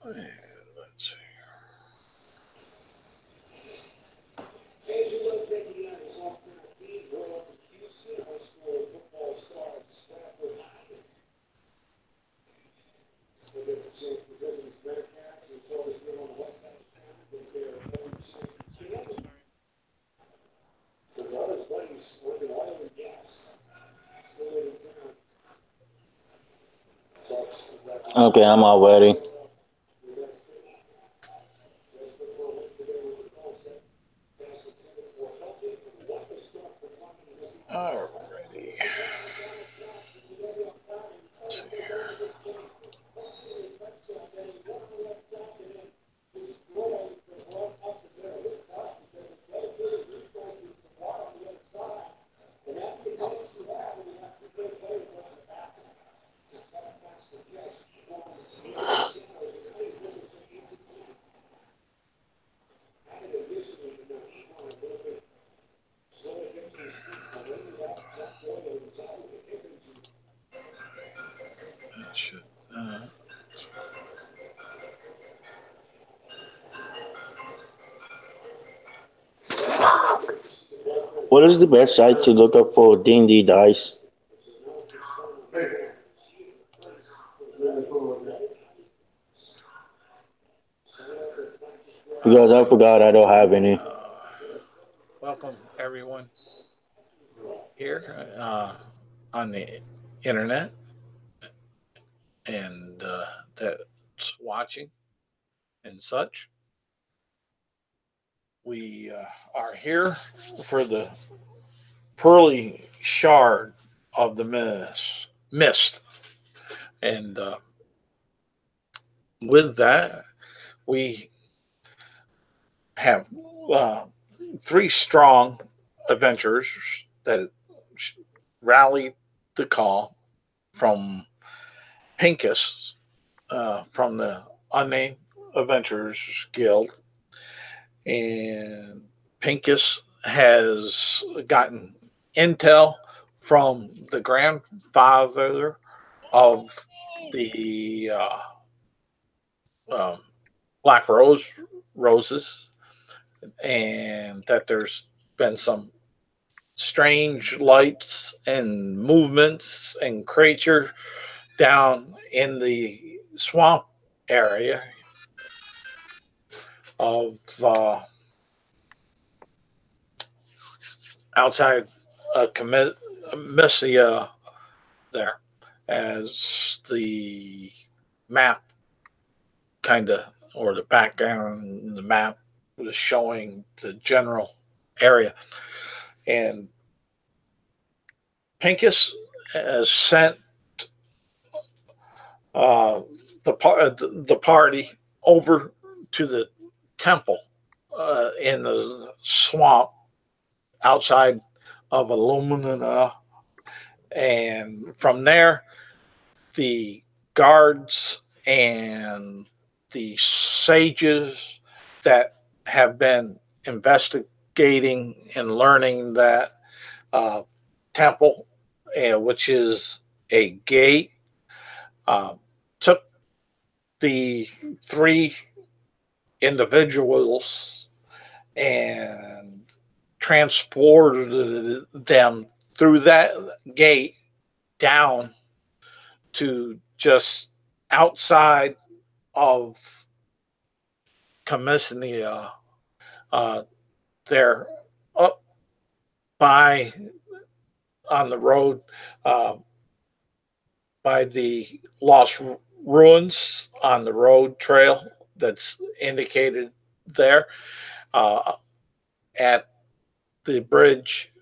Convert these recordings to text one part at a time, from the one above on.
Okay. Let's see. Okay, I'm all ready. Alrighty. Let's see here. That should, What is the best site to look up for D&D dice? Because I forgot I don't have any. welcome everyone here on the internet and that's watching and such. We are here for the pearly shard of the mist. And with that, we have three strong adventurers that rallied the call from Pincus, from the Unnamed Adventurers Guild. And Pincus has gotten intel from the grandfather of the Black Roses, and that there's been some strange lights and movements and creatures down in the swamp area of outside CAMISNA there, as the map kind of, or the background in the map was showing the general area. And Pincus has sent the party over to the temple in the swamp outside of Illumina, and from there the guards and the sages that have been investigating and learning that temple, which is a gate, took the three individuals and transported them through that gate down to just outside of CAMISNA. They're up by, on the road, by the Lost ruins on the road trail that's indicated there uh, at the bridge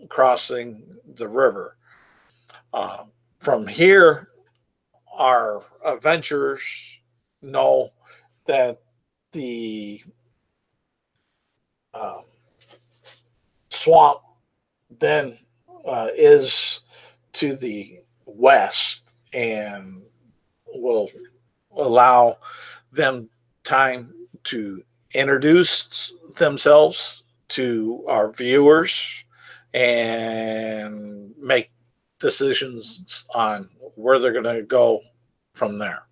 crossing the river. Uh, from here, our adventurers know that the uh, swamp then is to the west and will allow them time to introduce themselves to our viewers and make decisions on where they're going to go from there.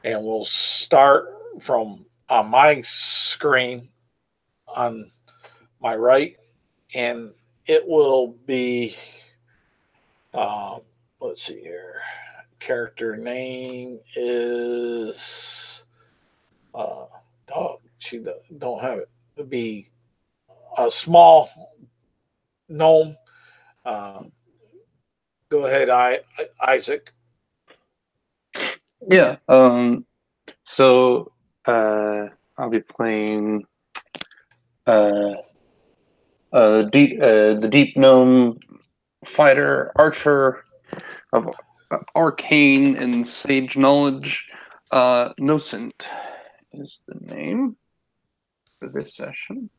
And we'll start from on my screen on my right, and it will be, let's see here. Character name is dog. She don't have it. It'll be a small gnome. Go ahead, Isaac. Yeah. So I'll be playing the deep gnome fighter archer of arcane and sage knowledge. Nocent is the name for this session,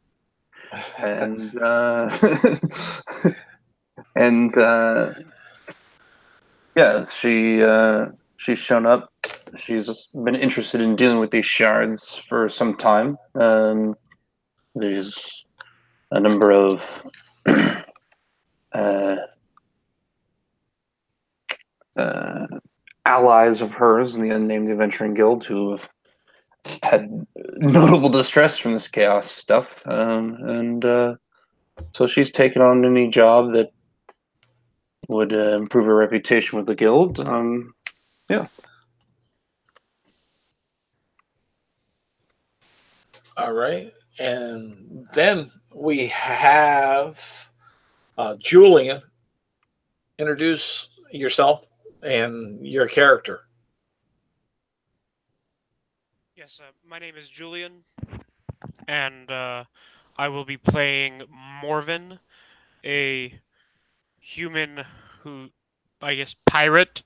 and and yeah, she's shown up. She's been interested in dealing with these shards for some time. There's a number of allies of hers in the Unnamed Adventuring Guild who have had notable distress from this chaos stuff. So she's taken on any job that would improve her reputation with the guild. Yeah. All right. And then we have Julian. Introduce yourself and your character. Yes, my name is Julian, and I will be playing Morven, a human who, I guess, pirate.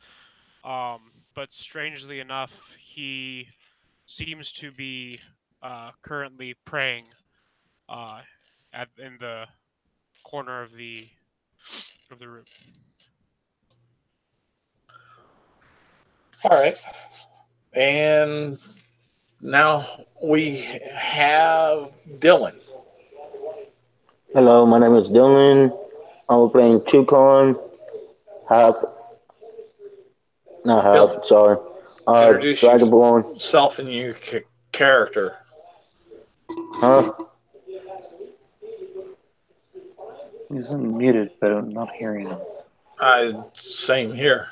But strangely enough, he seems to be currently praying in the corner of the room. All right. And now we have Dylan. Hello, my name is Dylan. I'm playing Chukon. Dylan, sorry. introduce Dragonborn. yourself and your character. Huh? He's unmuted, but I'm not hearing him. Same here.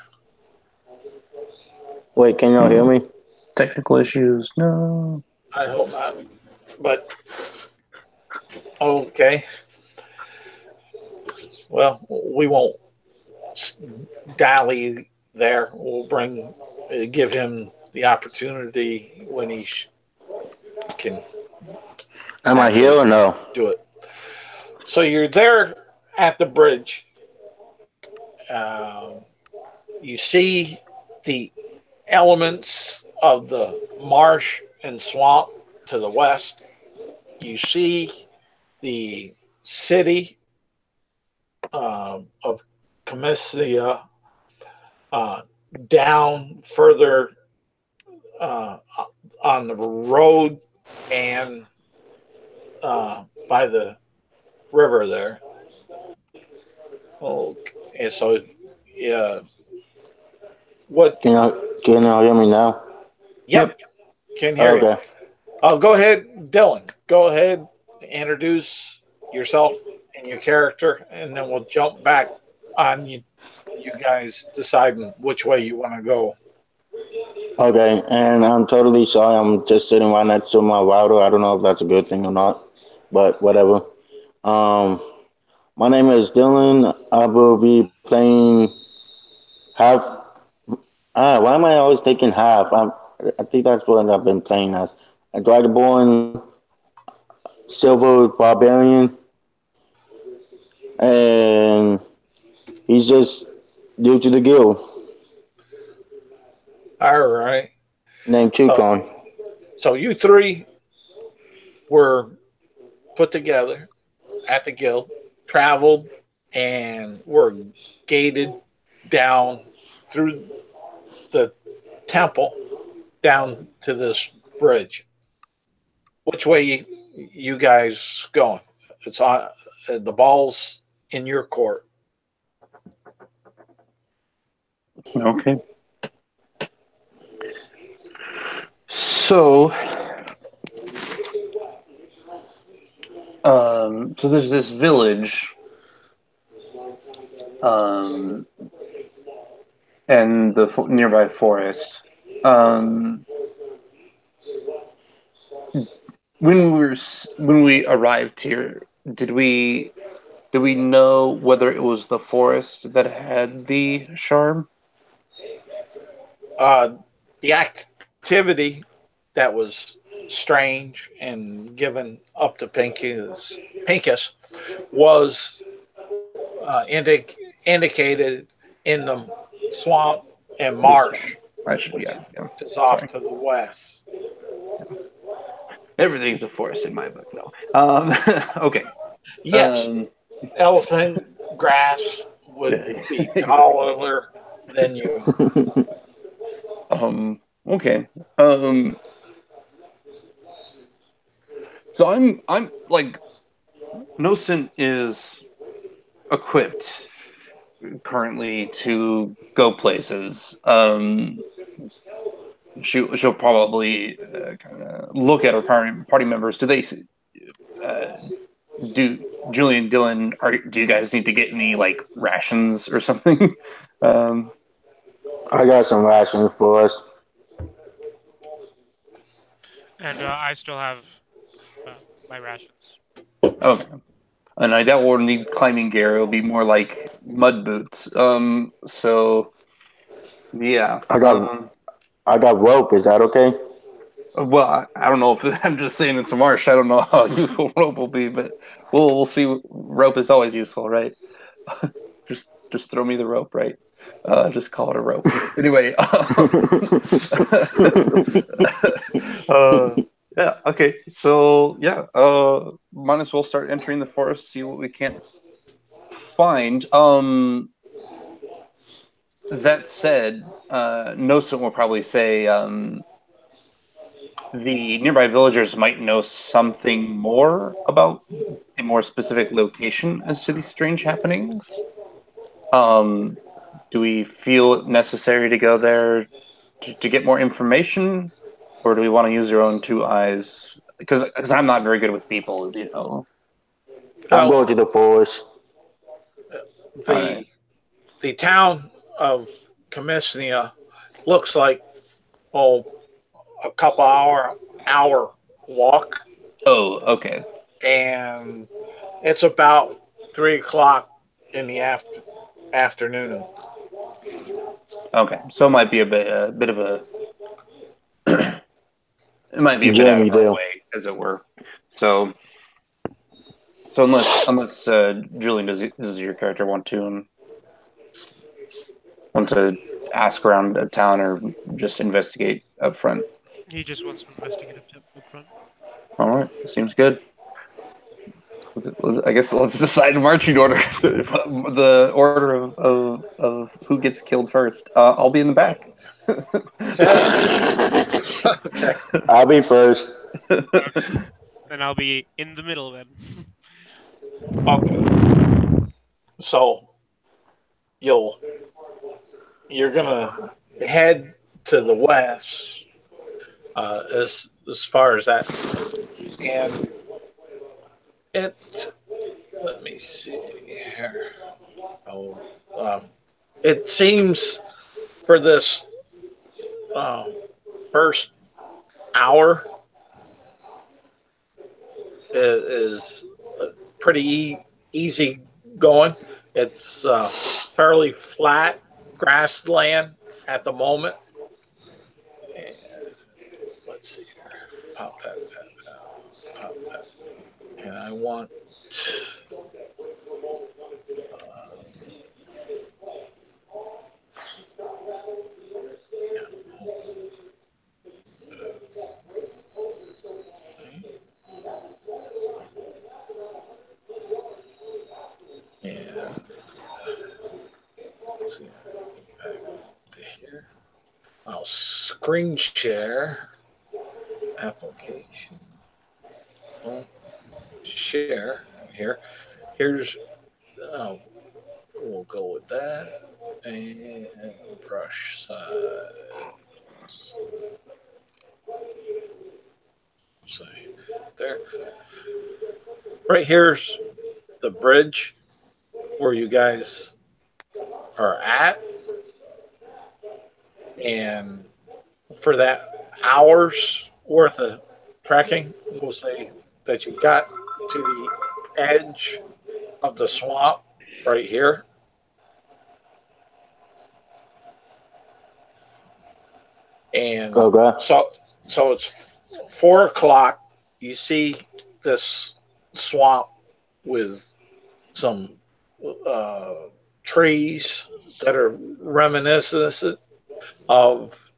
Wait, can y'all hear me? Technical issues. No. I hope not. But okay. Well, we won't dally there. We'll give him the opportunity when he can. Am I here or no? Do it. So you're there at the bridge. You see the elements of the marsh and swamp to the west. You see the city of CAMISNA down further on the road and by the river there. Okay, so yeah. What Can y'all hear me now? Yep. Can hear you. Oh, go ahead, Dylan. Go ahead, introduce yourself and your character, and then we'll jump back on you guys deciding which way you want to go. Okay, and I'm totally sorry. I'm just sitting right next to my router. I don't know if that's a good thing or not, but whatever. My name is Dylan. I will be playing half Why am I always taking half? I think that's what I've been playing as. A Dragonborn, Silver Barbarian, and he's just new to the guild. All right. Named Chukon. So you three were put together at the guild, traveled, and were gated down through the temple down to this bridge. Which way you guys going? It's on the ball's in your court. Okay. So, so there's this village, and the nearby forest. When we arrived here, did we know whether it was the forest that had the charm? The activity that was strange and given up to Pincus was indicated in the swamp and marsh. Yeah. Is off to the west. Everything's a forest in my book. No. Okay. Yes, elephant grass would be taller than you. Okay. So I'm like, Nocent is equipped currently to go places. She'll probably kind of look at her party members. Do they do Julian, Dylan? Do you guys need to get any like rations or something? I got some rations for us. And I still have my rations. Okay. And I doubt we'll need climbing gear. It'll be more like mud boots. So yeah. I got rope. Is that okay? Well, I don't know if I'm just saying it's a marsh. I don't know how useful rope will be, but we'll see. Rope is always useful, right? just throw me the rope, right? Just call it a rope. Anyway. Yeah. Okay. So yeah. Might as well start entering the forest. See what we can find. That said, Nocent will probably say the nearby villagers might know something more about a more specific location as to these strange happenings. Do we feel it necessary to go there to get more information, or do we want to use our own two eyes? Because I'm not very good with people, you know. I'm going to the forest. The town of CAMISNA looks like a couple hour walk. Oh, okay. And it's about 3:00 in the afternoon. Okay, so it might be a bit of a it might be a bit out Journey of our there. way, as it were. So unless Julian, does your character want to ask around a town or just investigate up front? He just wants to investigate up front. All right, seems good. I guess let's decide the marching order. The order of who gets killed first. I'll be in the back. Okay. I'll be first. Then I'll be in the middle then. Okay. So you're gonna head to the west as far as that, and let me see here. It seems for this first hour is pretty easy going. It's fairly flat grassland at the moment. And let's see here. Pop that. Pop that. And I want. And let's see, back to here. I'll screen share application. I'll share here. Here's we'll go with that and brush side. So there. Right here's the bridge where you guys are at, and for that hour's worth of trekking, we'll say that you got to the edge of the swamp right here. And so it's 4 o'clock. You see this swamp with some trees that are reminiscent of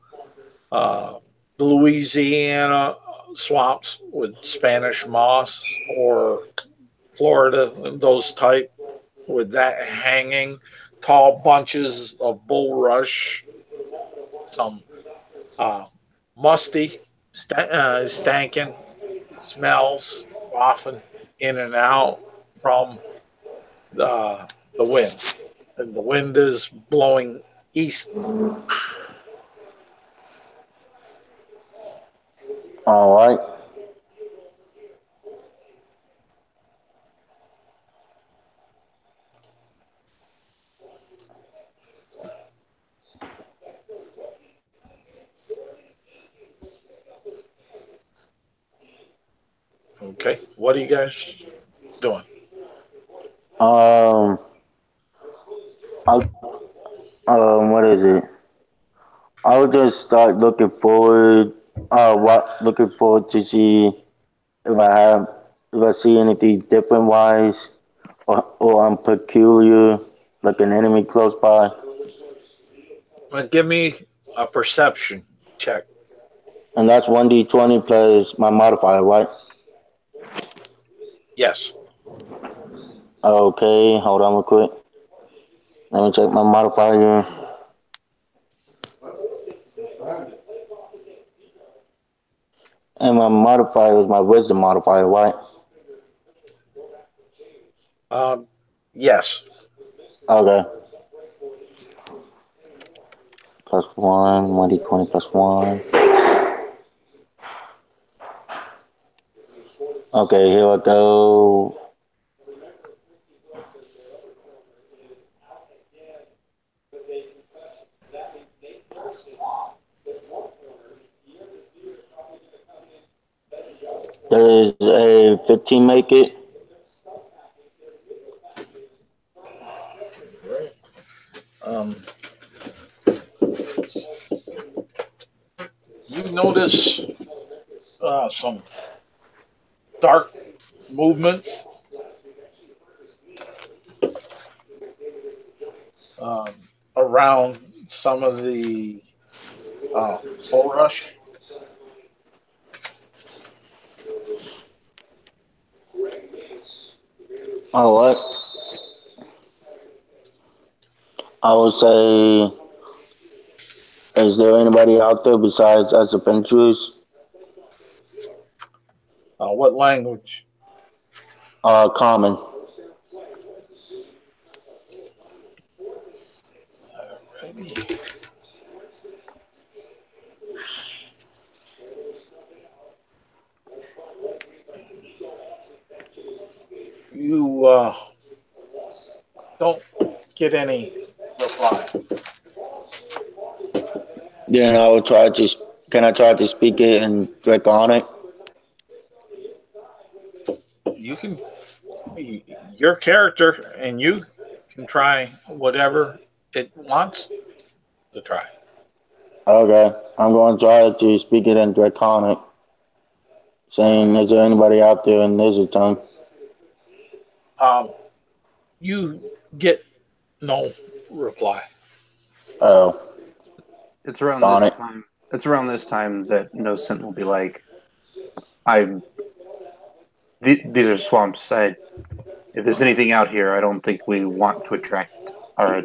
Louisiana swamps with Spanish moss, or Florida, those type with that hanging, tall bunches of bulrush, some musty, stankin' smells often in and out from the wind. And the wind is blowing east. All right. Okay, what are you guys doing? What is it? I would just start looking forward. Looking forward to see if I see anything different wise, or I'm peculiar, like an enemy close by. Give me a perception check. And that's 1d20 plus my modifier, right? Yes. Okay, hold on real quick. Let me check my modifier. And my modifier is my wisdom modifier, right? Yes. Okay. Plus 1, 1d20 plus 1. Okay, here I go. Does a 15 make it? You notice some dark movements around some of the bulrush. Oh, what? I would say, is there anybody out there besides us adventurers? What language? Common. You don't get any reply. Then I will try to. Can I try to speak it and click on it? You can, your character and you can try whatever it wants to try. Okay, I'm going to try to speak it in Draconic, saying, "Is there anybody out there in lizard tongue?" You get no reply. Oh, It's around darn this it! time. It's around this time that No Scent will be like, "I'm. These are swamps. If there's anything out here, I don't think we want to attract our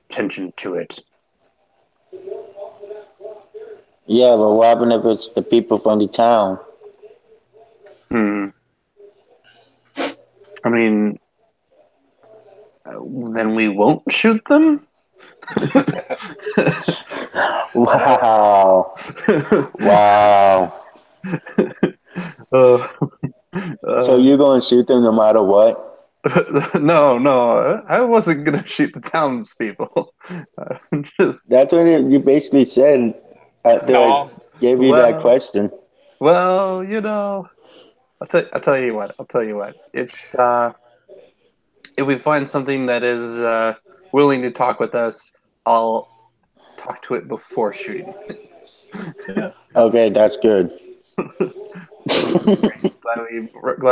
attention to it." Yeah, but what happened if it's the people from the town? Hmm. I mean, then we won't shoot them. Wow, wow. uh, So you're going to shoot them no matter what? no, I wasn't gonna shoot the townspeople. I'm just That's what you basically said after I No, gave you that well, question. well, I'll tell you what. I'll tell you what. It's if we find something that is willing to talk with us, I'll talk to it before shooting. Okay, that's good. Glad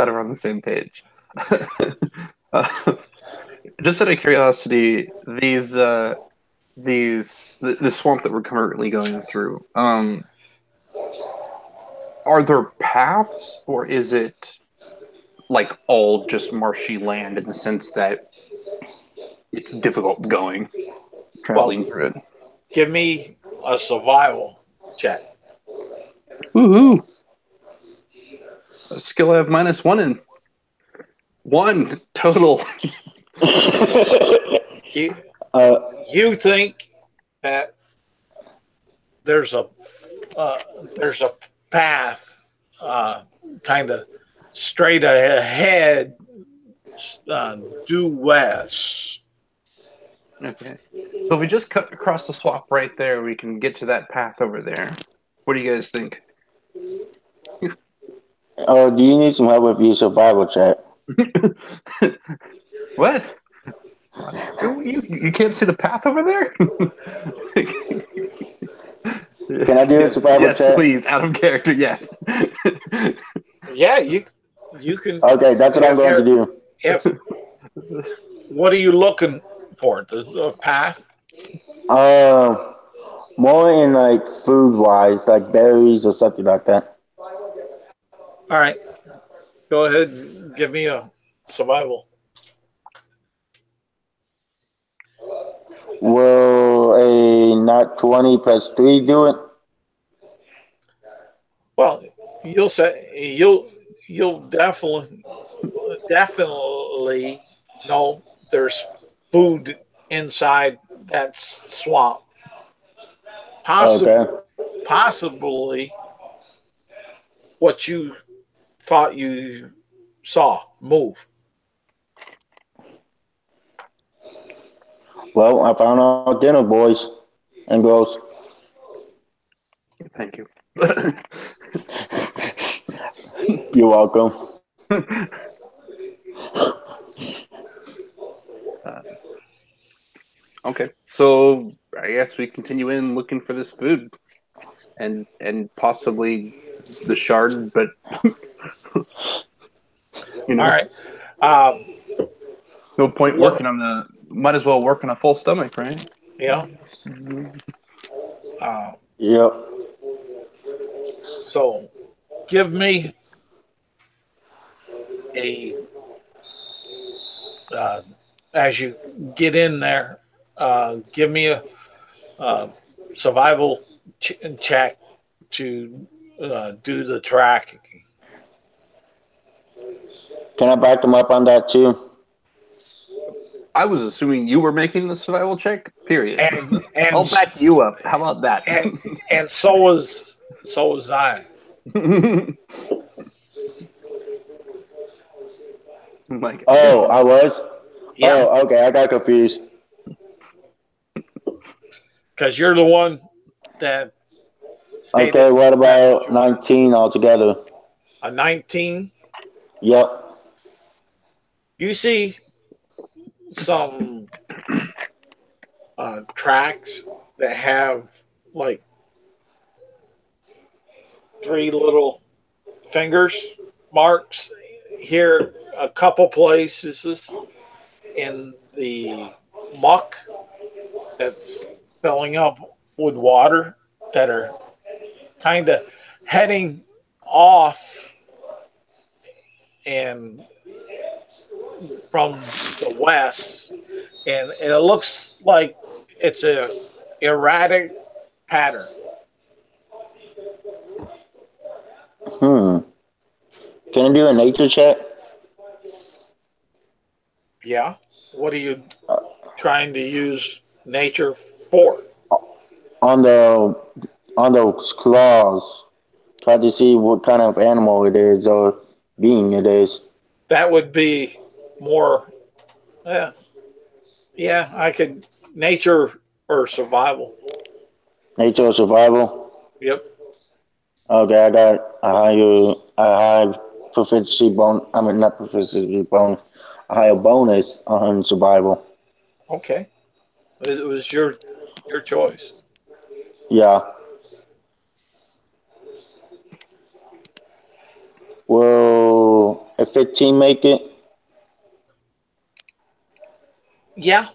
we're on the same page. uh, just out of curiosity, the swamp that we're currently going through, are there paths, or is it like all just marshy land in the sense that it's difficult going traveling well, through it? give me a survival check. Woohoo! A skill I have -1 in one total. You, uh, you think that there's a uh, there's a path, kind of straight ahead, due west. Okay. So if we just cut across the swamp right there, we can get to that path over there. What do you guys think? do you need some help with your survival check? What? You can't see the path over there? Can I do a Yes, survival yes, check? please. Out of character, yes. Yeah, you can. Okay, that's what I'm If going to you're do. if what are you looking for? The path? Uh, more in like food wise, like berries or something like that. All right, go ahead and give me a survival. Will a not 20 plus 3 do it? Well, you'll definitely know there's food inside that swamp. Okay. Possibly what you thought you saw move. Well, I found our dinner, boys and girls. Thank you. You're welcome. Okay, so I guess we continue in looking for this food and possibly the shard, but you All know, right. no point Look, working on the. Might as well work on a full stomach, right? you know. Uh, Yep. so give me a uh, as you get in there. Give me a survival check to do the tracking. Can I back them up on that too? I was assuming you were making the survival check. Period. And I'll and back you up. How about that? and so was I. Like, Oh, I was? Yeah, Oh, okay. I got confused. because you're the one that stated Okay, what that's what about you wanted. 19 altogether? A 19. Yep. You see some tracks that have like three little fingers marks here, a couple places in the muck that's filling up with water that are kind of heading off and from the west, and it looks like it's a erratic pattern. Can I do a nature check? Yeah. What are you trying to use nature for? On those claws, try to see what kind of animal it is or being it is. That would be more, yeah, I could nature or survival. Nature or survival? Yep. Okay, I got a high proficiency bonus. I mean, not proficiency bonus. A higher bonus on survival. Okay. It was your choice. Yeah. Will a 15 make it? Yeah.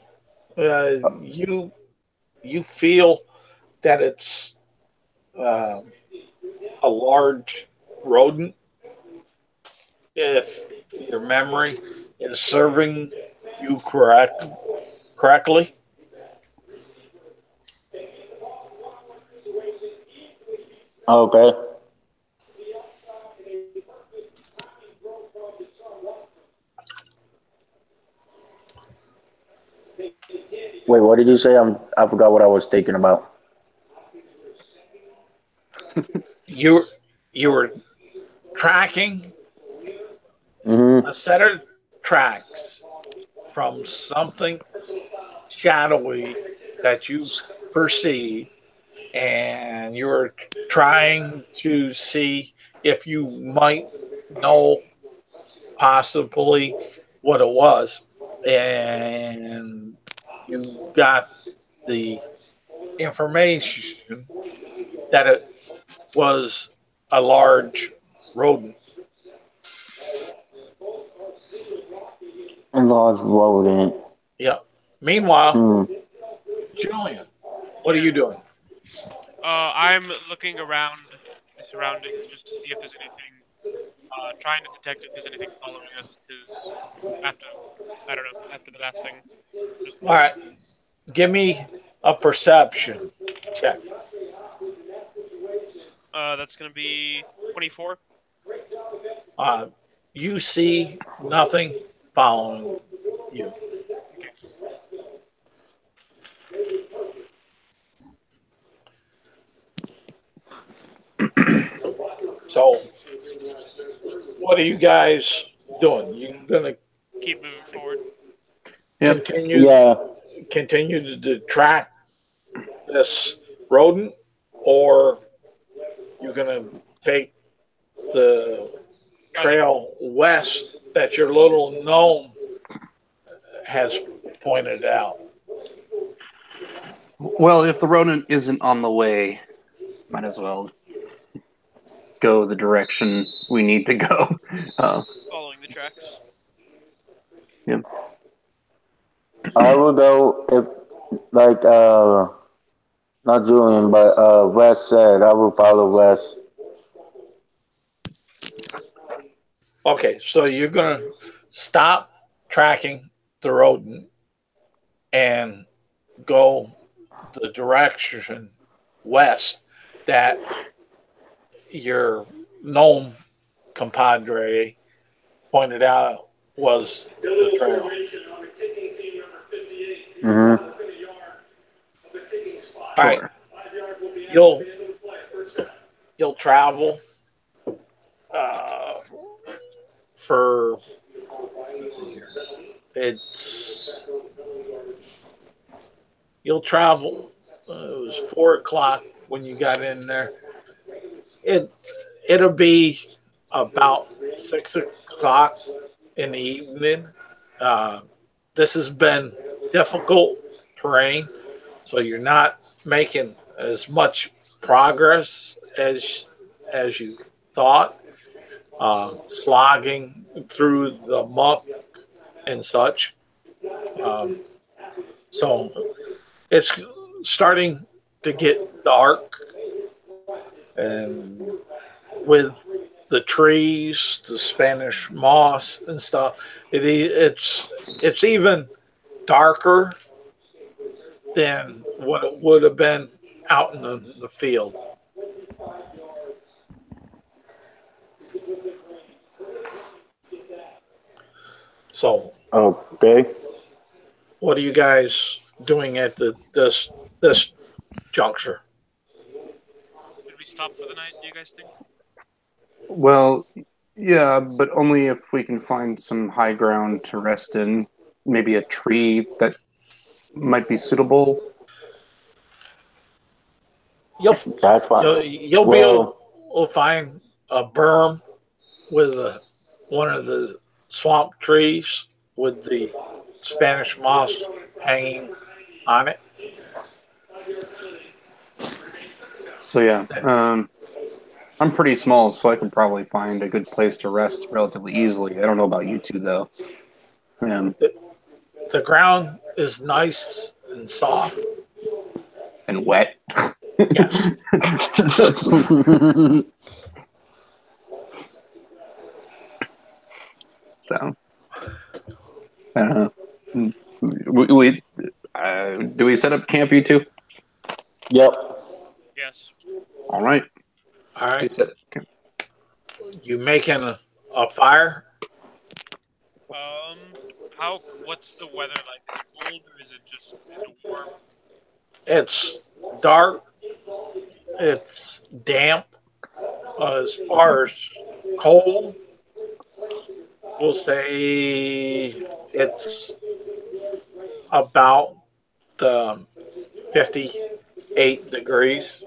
You feel that it's a large rodent. If your memory is serving you correctly. Okay. Wait, what did you say? I forgot what I was thinking about. You were tracking Mm-hmm. a set of tracks from something shadowy that you perceive, and you were trying to see if you might know possibly what it was, and you got the information that it was a large rodent. A large rodent. Yeah. Meanwhile, Hmm. Julian, what are you doing? I'm looking around the surroundings just to see if there's anything. Trying to detect if there's anything following us. Because after, I don't know, after the last thing, just All right. Give me a perception check. that's gonna be 24. Uh, you see nothing following you. Okay. So, what are you guys doing? You gonna Keep moving forward. Yep. continue Yeah. continue to track this rodent, or you gonna take the trail west that your little gnome has pointed out? Well, if the rodent isn't on the way, might as well go the direction we need to go. Following the tracks. Yeah. I will go if like not Julian, but Wes said I will follow Wes. Okay, so you're gonna stop tracking the rodent and go the direction west that your gnome compadre pointed out was the trail. Mm-hmm. All right, Sure. you'll travel uh, for, let's see here. It's You'll travel. It was 4 o'clock when you got in there. It it'll be about 6 o'clock in the evening. Uh, this has been difficult terrain, so you're not making as much progress as you thought, slogging through the muck and such. So it's starting to get dark, and with the trees, the Spanish moss and stuff, it's even darker than what it would have been out in the field. So, Okay. what are you guys doing at this juncture? Should we stop for the night? Do you guys think? Well, yeah, but only if we can find some high ground to rest in. Maybe a tree that might be suitable. That's fine. You'll be able to find a berm with one of the swamp trees with the Spanish moss hanging on it. So yeah, I'm pretty small, so I could probably find a good place to rest relatively easily. I don't know about you two though. The ground is nice and soft. And wet. Yes. So, I don't know. Do we set up camp, you two? Yep. Yes. All right. All right. We set up camp. You making a fire? What's the weather like? Is it cold or is it warm? It's dark. It's damp. As far as cold, we'll say it's about 58 degrees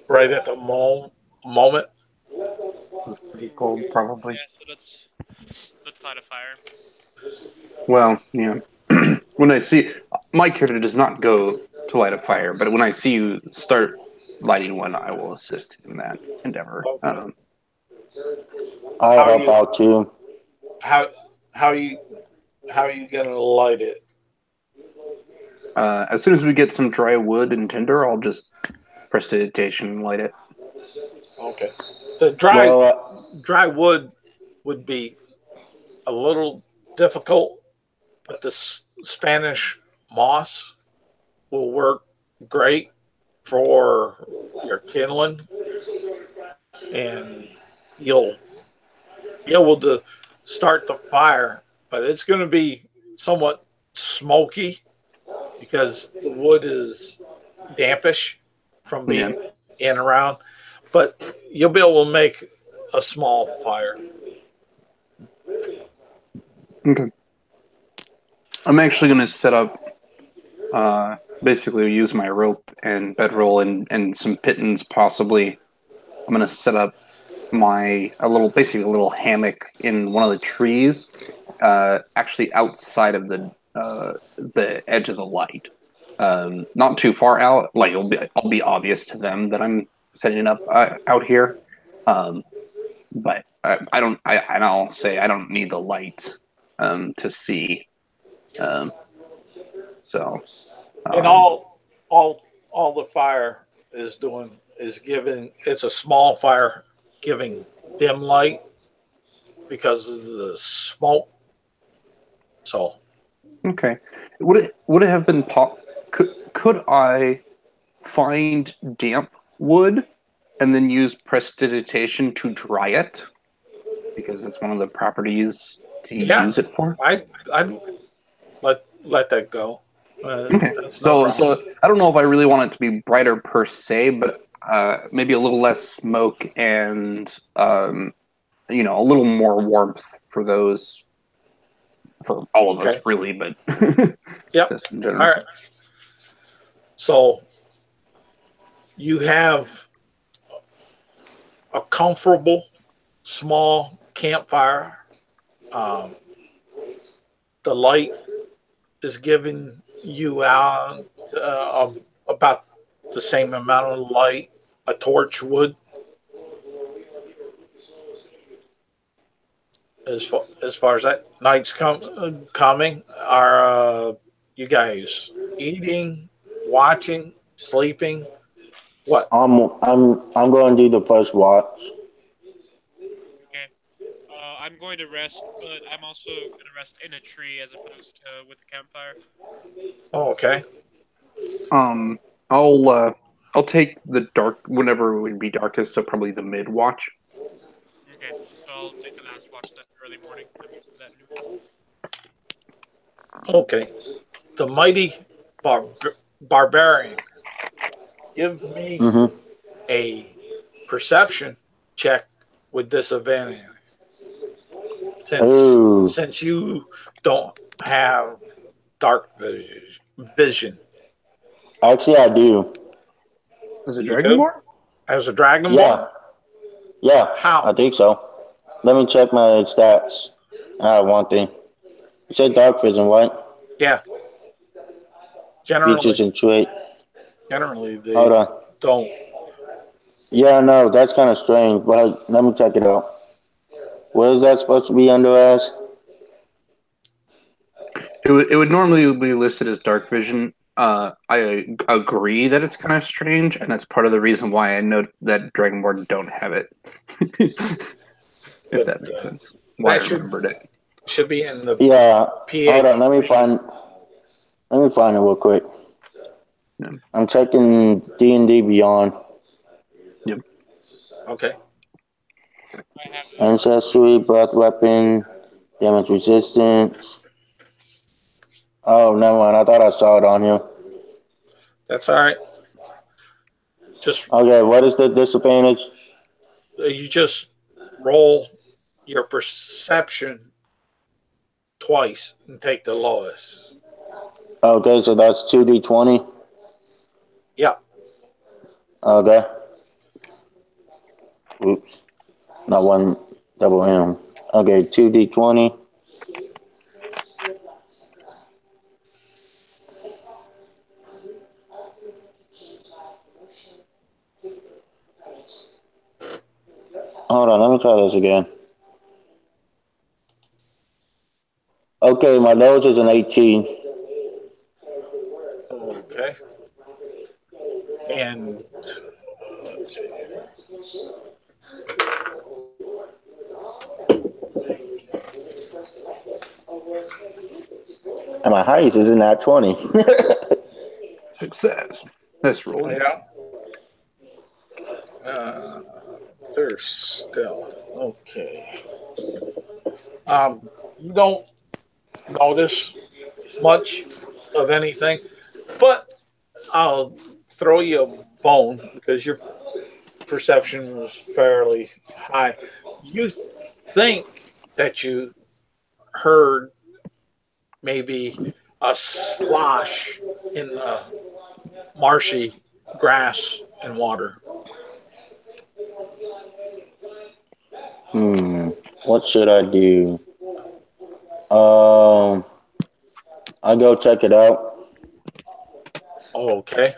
right at the moment. It's pretty cold, probably. Yeah, so let's light a fire. Well, yeah. When I see my character does not go to light a fire, but when I see you start lighting one, I will assist in that endeavor. Okay. I'll help out too. How are you gonna light it? As soon as we get some dry wood and tinder, I'll just prestidigitation and light it. Okay. The dry wood would be a little difficult, but the Spanish moss will work great for your kindling, and you'll be able to start the fire, but it's going to be somewhat smoky because the wood is dampish from being in and around, but you'll be able to make a small fire. Okay. I'm actually going to set up, basically use my rope and bedroll and some pittons possibly. I'm going to set up basically a little hammock in one of the trees, actually outside of the edge of the light. Not too far out, like I'll be obvious to them that I'm setting it up out here. But I'll say I don't need the light to see. And all the fire is doing is giving, it's a small fire giving dim light because of the smoke. So okay, would it have been could I find damp wood and then use prestidigitation to dry it, because that's one of the properties to use it for? I'd let that go. Okay, so I don't know if I really want it to be brighter per se, but maybe a little less smoke and a little more warmth for all of us, really, but yep. Just in general. All right. So you have a comfortable small campfire. The light is giving you out about the same amount of light a torch would as far as that night's coming, are you guys eating, watching, sleeping? What? I'm going to do the first watch. Okay. I'm going to rest, but I'm also going to rest in a tree as opposed to with the campfire. Oh, okay. I'll take the dark whenever it would be darkest, so probably the mid watch. Okay, so I'll take the last watch then, early morning. I'm used to that anyway. Okay. The mighty barbarian. Give me Mm-hmm. a perception check with disadvantage. Since Ooh. since you don't have dark vision. Actually, I do. Is it You do? Dragonborn? As a dragonborn? Yeah. Yeah, How? I think so. Let me check my stats. One thing. You said dark vision, right? Yeah. Features Generally and trait. they Hold on. don't. Yeah, no, that's kind of strange, but let me check it out. What is that supposed to be under as? It would normally be listed as dark vision. I agree that it's kind of strange, and that's part of the reason why I know that Dragonborn don't have it. If But that makes sense. Why I that remembered it. should be in the Yeah. Hold on, PhD. let me find it real quick. Yeah. I'm checking D&D Beyond. Yep. Okay. I have it. Ancestry, breath weapon, damage resistance. Oh, never mind. I thought I saw it on here. That's all right. Just Okay, what is the disadvantage? you just roll your perception twice and take the lowest. Okay, so that's 2d20. Yeah. Okay. Oops. Not one double M. Okay, 2d20. Hold on, let me try this again. Okay, my lowest is an 18. Okay. And let's see. And my highest is in that 20. Success. Let's roll. Yeah. Uh, there's stealth. Okay. You don't notice much of anything, but I'll throw you a bone because your perception was fairly high. You think that you heard maybe a slosh in the marshy grass and water. What should I do? Um, I'll go check it out. Okay.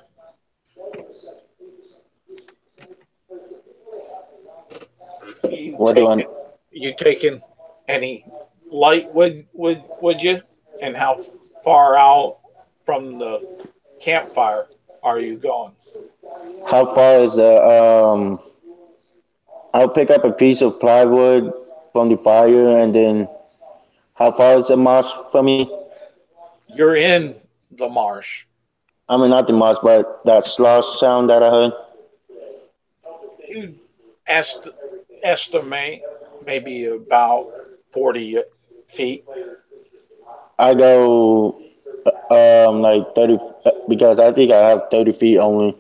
You What do I? taking you taking any light would you? And how far out from the campfire are you going? How far is the? I'll pick up a piece of plywood from the fire, and then how far is the marsh from me? You're in the marsh. I mean, not the marsh, but that slosh sound that I heard. You estimate maybe about 40 feet. I go like 30 because I think I have 30 feet only.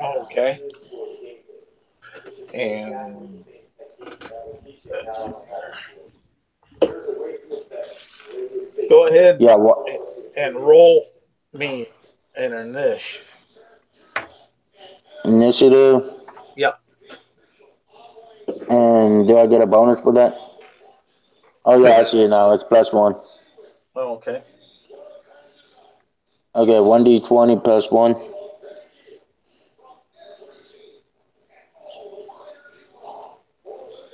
Okay. And let's see. Go ahead Yeah, what and roll me an initiative. initiative? Yep. And do I get a bonus for that? Oh yeah, I see it now. It's +1. Okay. Okay, 1d20 +1.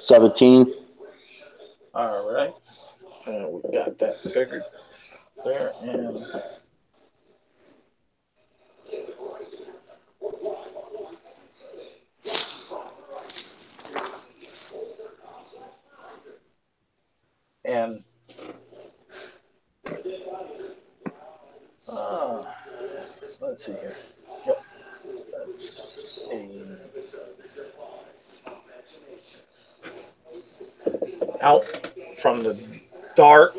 17. All right. We got that figured there. And let's see here. Yep. That's out from the dark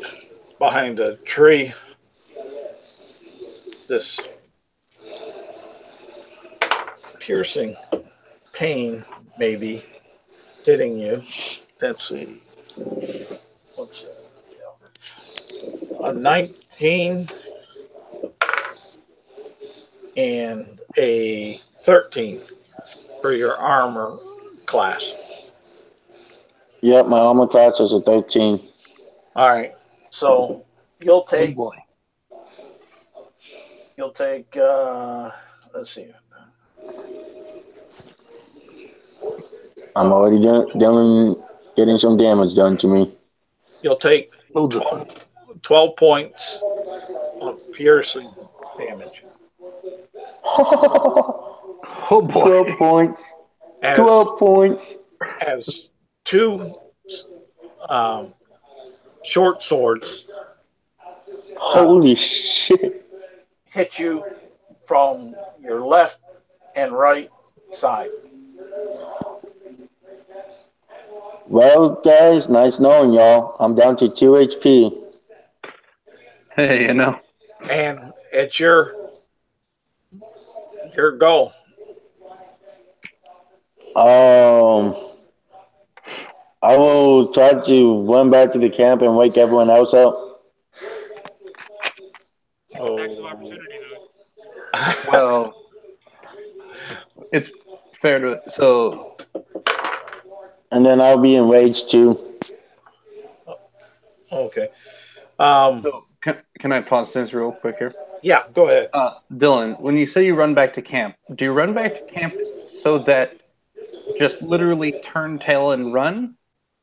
behind a tree. This piercing pain maybe hitting you. That's what's a 19 and a 13 for your armor class. Yep, my armor class is a 13. All right, so you'll take. Oh boy. You'll take. Let's see. I'm already getting some damage done to me. You'll take Loads of fun. 12 points of piercing damage. Oh boy. 12 points. 12 points. As two short swords Holy shit. hit you from your left and right side. Well, guys, nice knowing y'all. I'm down to 2 HP. Hey, you know. And it's your goal. I will try to run back to the camp and wake everyone else up. Attacks of opportunity, though. Well, it's fair to so. And then I'll be enraged too. Okay. So can I pause this real quick here? Yeah, go ahead. Dylan, when you say you run back to camp, do you run back to camp so that just literally turn tail and run?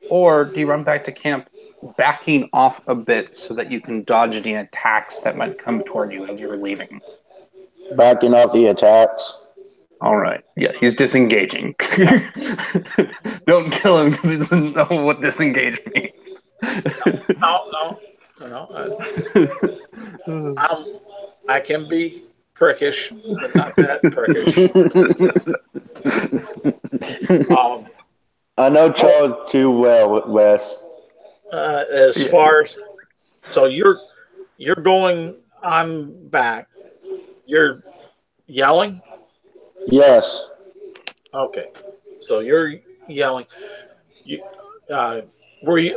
Or do you run back to camp backing off a bit so that you can dodge any attacks that might come toward you as you're leaving? Backing off the attacks. All right. Yeah, he's disengaging. Don't kill him because he doesn't know what disengage means. No. I can be prickish, but not that prickish. I know Charles too well, Wes. As far as so you're going on back. You're yelling? Yes. Okay. So you're yelling. Were you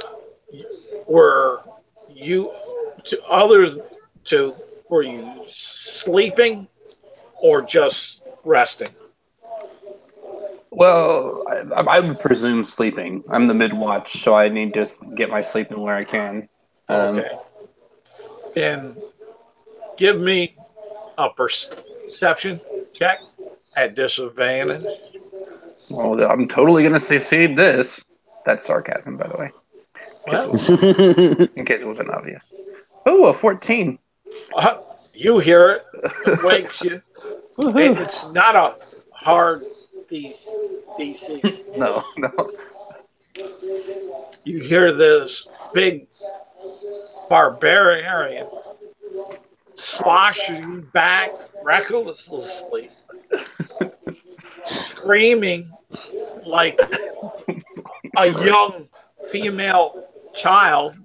to others two, were you sleeping or just resting? Well, I would presume sleeping. I'm the mid-watch, so I need to get my sleep in where I can. Okay. Then give me a perception check at disadvantage. Well, I'm totally going to succeed this. That's sarcasm, by the way. Well, In case it wasn't obvious. Oh, a 14. you hear it. It wakes you. It's not a hard DC. No. You hear this big barbarian sloshing back recklessly, screaming like a young female child.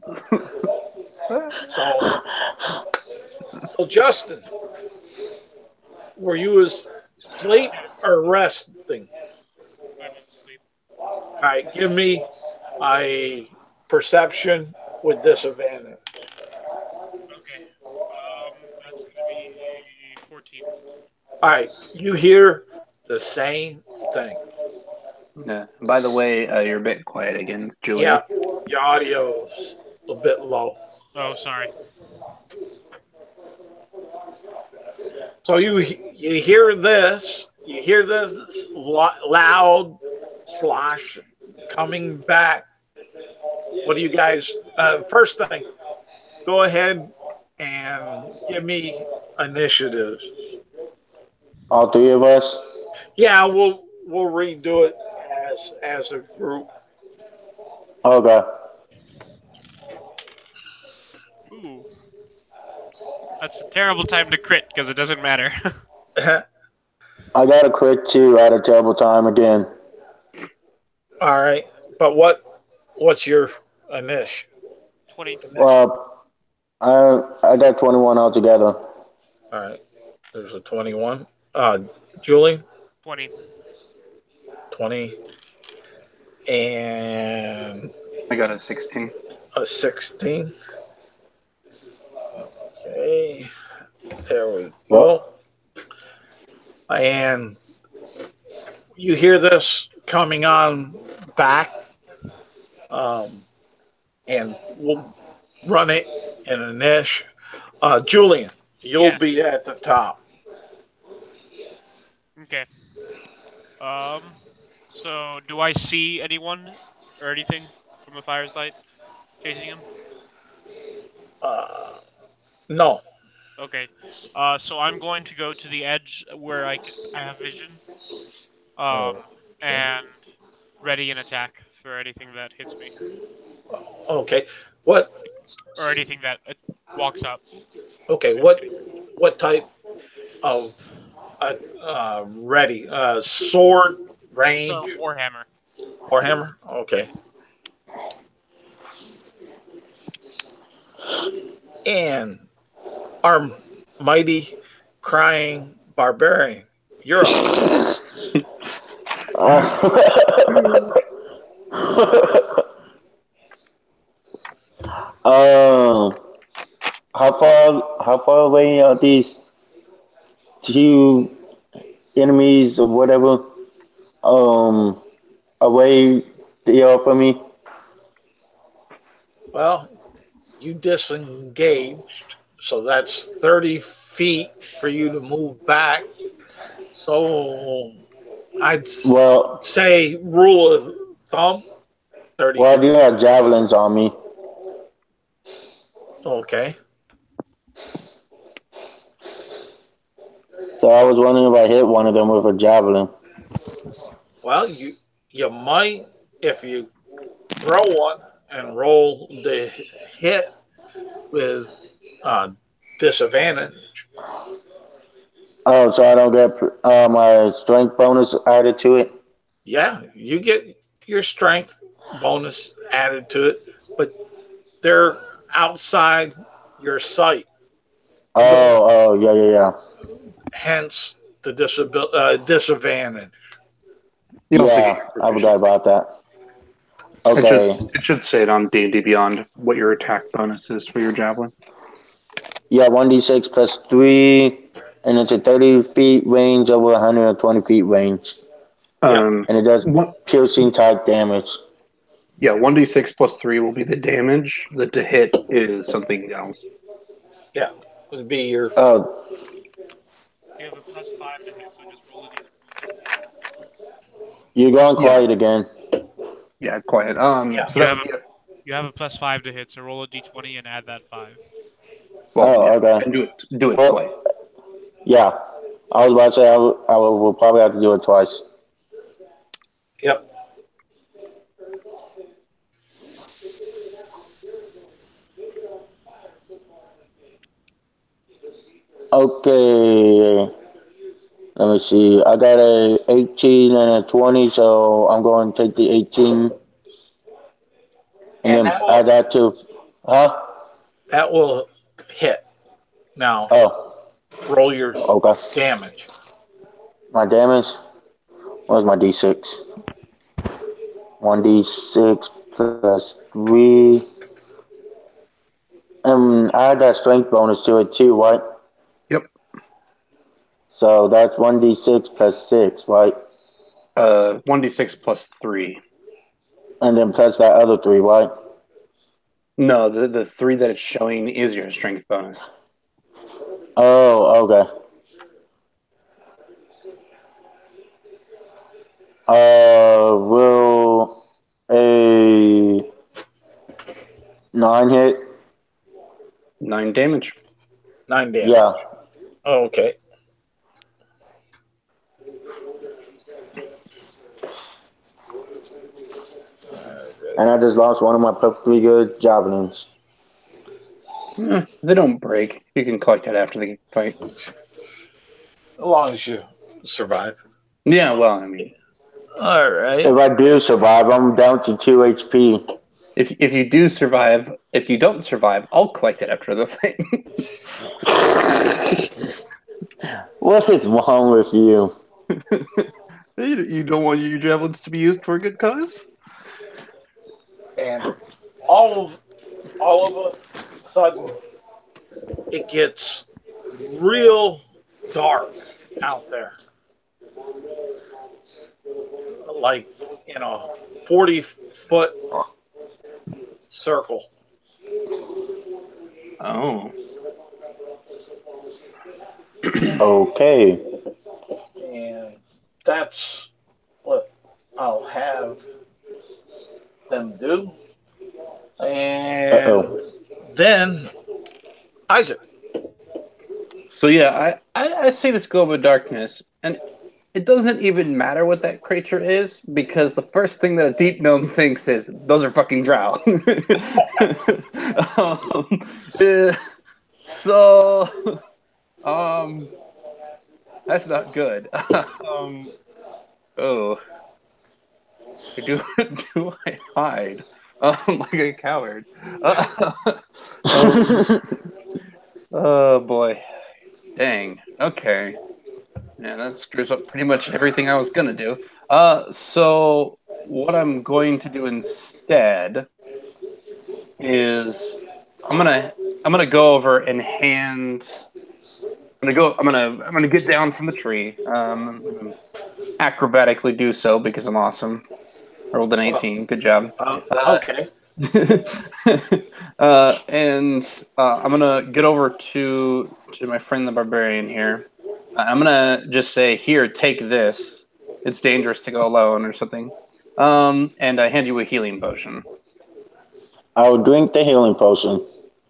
So Justin, were you asleep or resting? I was asleep. All right, give me a perception with disadvantage. Okay. That's gonna be a 14. All right, you hear the same thing. Yeah. By the way, you're a bit quiet again, Julia. Yeah, your audio's a bit low. Oh, sorry. So you hear this loud slosh coming back, what do you guys? First thing, go ahead and give me initiatives. All three of us. Yeah, we'll redo it as a group. Okay. Ooh. That's a terrible time to crit because it doesn't matter. I got a crit 2 at a terrible time again. All right, but what's your initial? 20. Well, I got 21 altogether. All right, there's a 21. Julie, 20. 20, and I got a 16. a 16. Okay, there we go. And you hear this coming on back, and we'll run it in a niche. Julian, you'll Yes. be at the top. Okay. So do I see anyone or anything from the fire's light chasing him? No. Okay. So I'm going to go to the edge where I have vision. Okay. And ready an attack for anything that hits me Okay. What? or anything that walks up. Okay. What type of ready? Sword, range, So Warhammer. or hammer? Okay. And our mighty crying barbarian, you're up. um, how far away are these two enemies or whatever? Away they are from me. Well, you disengaged, so that's 30 feet for you to move back. So I'd Well, say rule of thumb, 30 I feet. do have javelins on me. Okay. So I was wondering if I hit one of them with a javelin. Well, you might if you throw one and roll the hit with disadvantage. Oh, so I don't get my strength bonus added to it? Yeah, you get your strength bonus added to it, but they're outside your sight. Yeah. Hence the disadvantage. You also get Yeah, your I forgot proficiency. about that. It Okay. should say it on D&D Beyond what your attack bonus is for your javelin. Yeah, 1d6 plus 3, and it's a 30 feet range over 120 feet range. Yep. And it does piercing type damage. Yeah, 1d6 plus 3 will be the damage. The to hit is something else. Yeah, it would be your. Oh, You have a +5 to hit, so just roll a d20. you're going Yeah. quiet again. Yeah, quiet. Yeah. So You have a +5 to hit, so roll a d20 and add that 5. Okay. And do it Well, twice. Yeah, I was about to say we'll probably have to do it twice. Yep. Okay. Let me see. I got a 18 and a 20, so I'm going to take the 18 and then add that to. Huh? That will hit. Now Oh, roll your okay. damage. My damage? Where's my d6? 1d6 plus 3. I had that strength bonus to it too, right? Yep. So that's 1d6 plus 6, right? 1d6 plus 3. And then plus that other 3, right? No, the 3 that it's showing is your strength bonus. Oh, okay. Will 9 hit. 9 damage. 9 damage. Yeah. Okay. And I just lost one of my perfectly good javelins. They don't break. You can collect that after the fight. As long as you survive. Yeah, well, I mean, All right. If I do survive, I'm down to 2 HP. if you do survive, if you don't survive, I'll collect it after the fight. What is wrong with you? You don't want your javelins to be used for a good cause? And all of a sudden, it gets real dark out there. Like in a 40-foot circle. Oh. Okay. And that's what I'll have them do. And then Isaac. So yeah, I see this globe of darkness, and it doesn't even matter what that creature is, because the first thing that a deep gnome thinks is, those are fucking drow. So, that's not good. Oh. Do I hide? Like a coward. Oh boy. Dang. Okay. Yeah, that screws up pretty much everything I was gonna do. So what I'm going to do instead is I'm gonna go over and hand. I'm gonna get down from the tree. Acrobatically do so because I'm awesome. I rolled an 18. Good job. Okay. And I'm gonna get over to my friend the barbarian here. I'm gonna just say, "Here, take this. It's dangerous to go alone," or something. And I hand you a healing potion. I'll drink the healing potion.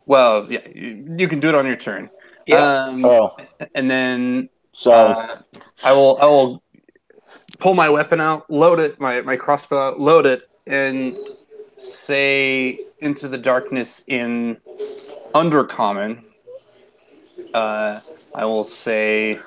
Well, yeah, you can do it on your turn. Yeah. And then Sorry. I will pull my weapon out, load it, my crossbow out, load it, and say into the darkness in Undercommon. I will say.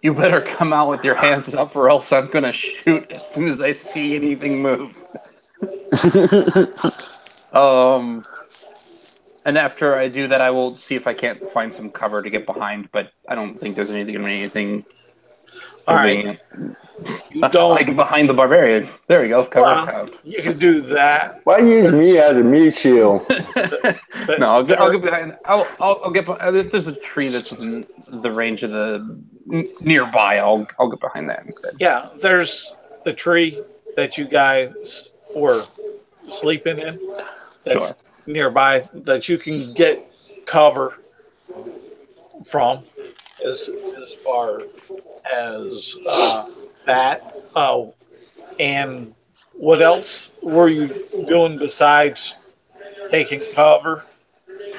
You better come out with your hands up, or else I'm gonna shoot as soon as I see anything move. And after I do that, I will see if I can't find some cover to get behind. But I don't think there's anything. All right. You I don't. get behind the barbarian. There we go. Cover found. You can do that. Why use me as a meat shield? No, I'll get behind. I'll get. If there's a tree that's within the range of the nearby, I'll get behind that instead. Yeah, there's the tree that you guys were sleeping in. That's nearby that you can get cover from as far as that. Oh, and what else were you doing besides taking cover?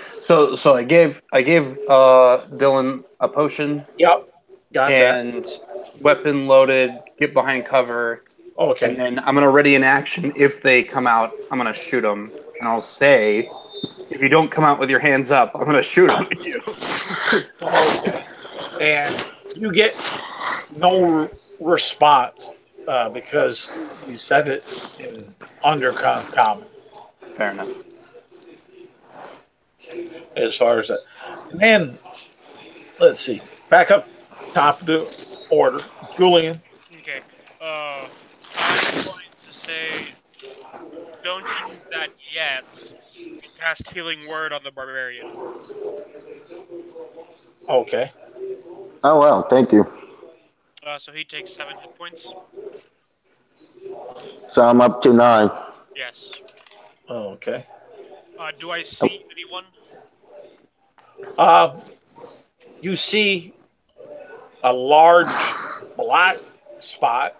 So I gave Dylan a potion. Yep, got and that. Weapon loaded. Get behind cover. Okay. And then I'm gonna ready an action. If they come out, I'm gonna shoot them, and I'll say, if you don't come out with your hands up, I'm gonna shoot at you. Okay. And you get no response because you said it in Undercommon. Fair enough. As far as that. And then, let's see. Back up top of the order. Julian. Okay. I'm going to say, don't use that yet. And cast Healing Word on the barbarian. Okay. Oh, well, thank you. So he takes 7 hit points. So I'm up to 9. Yes. Okay. Do I see anyone? You see a large black spot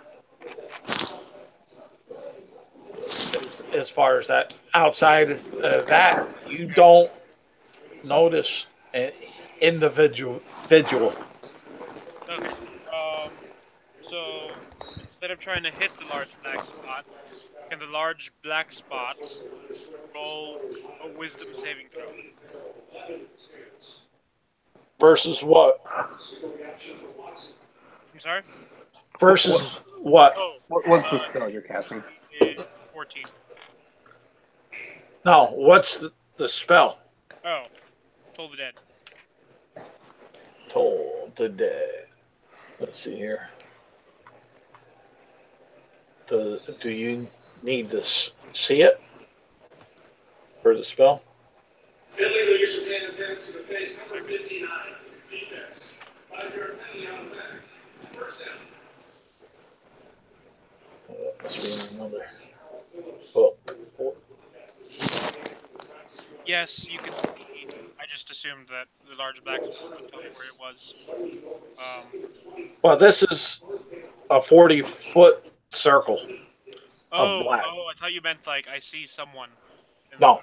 as far as that. Outside of that, you don't notice an individual. Okay. So instead of trying to hit the large black spot, can the large black spot roll a wisdom saving throw? Versus what? I'm sorry? Versus what? Oh, What's the spell you're casting? 14. No, what's the spell? Oh, Toll the Dead. Toll the Dead. Let's see here. Do you need to see it for the spell? Must be another book. Yes, you can see. I just assumed that the large black spot would tell you where it was. Well, this is a 40-foot circle of black. I thought you meant like I see someone. No.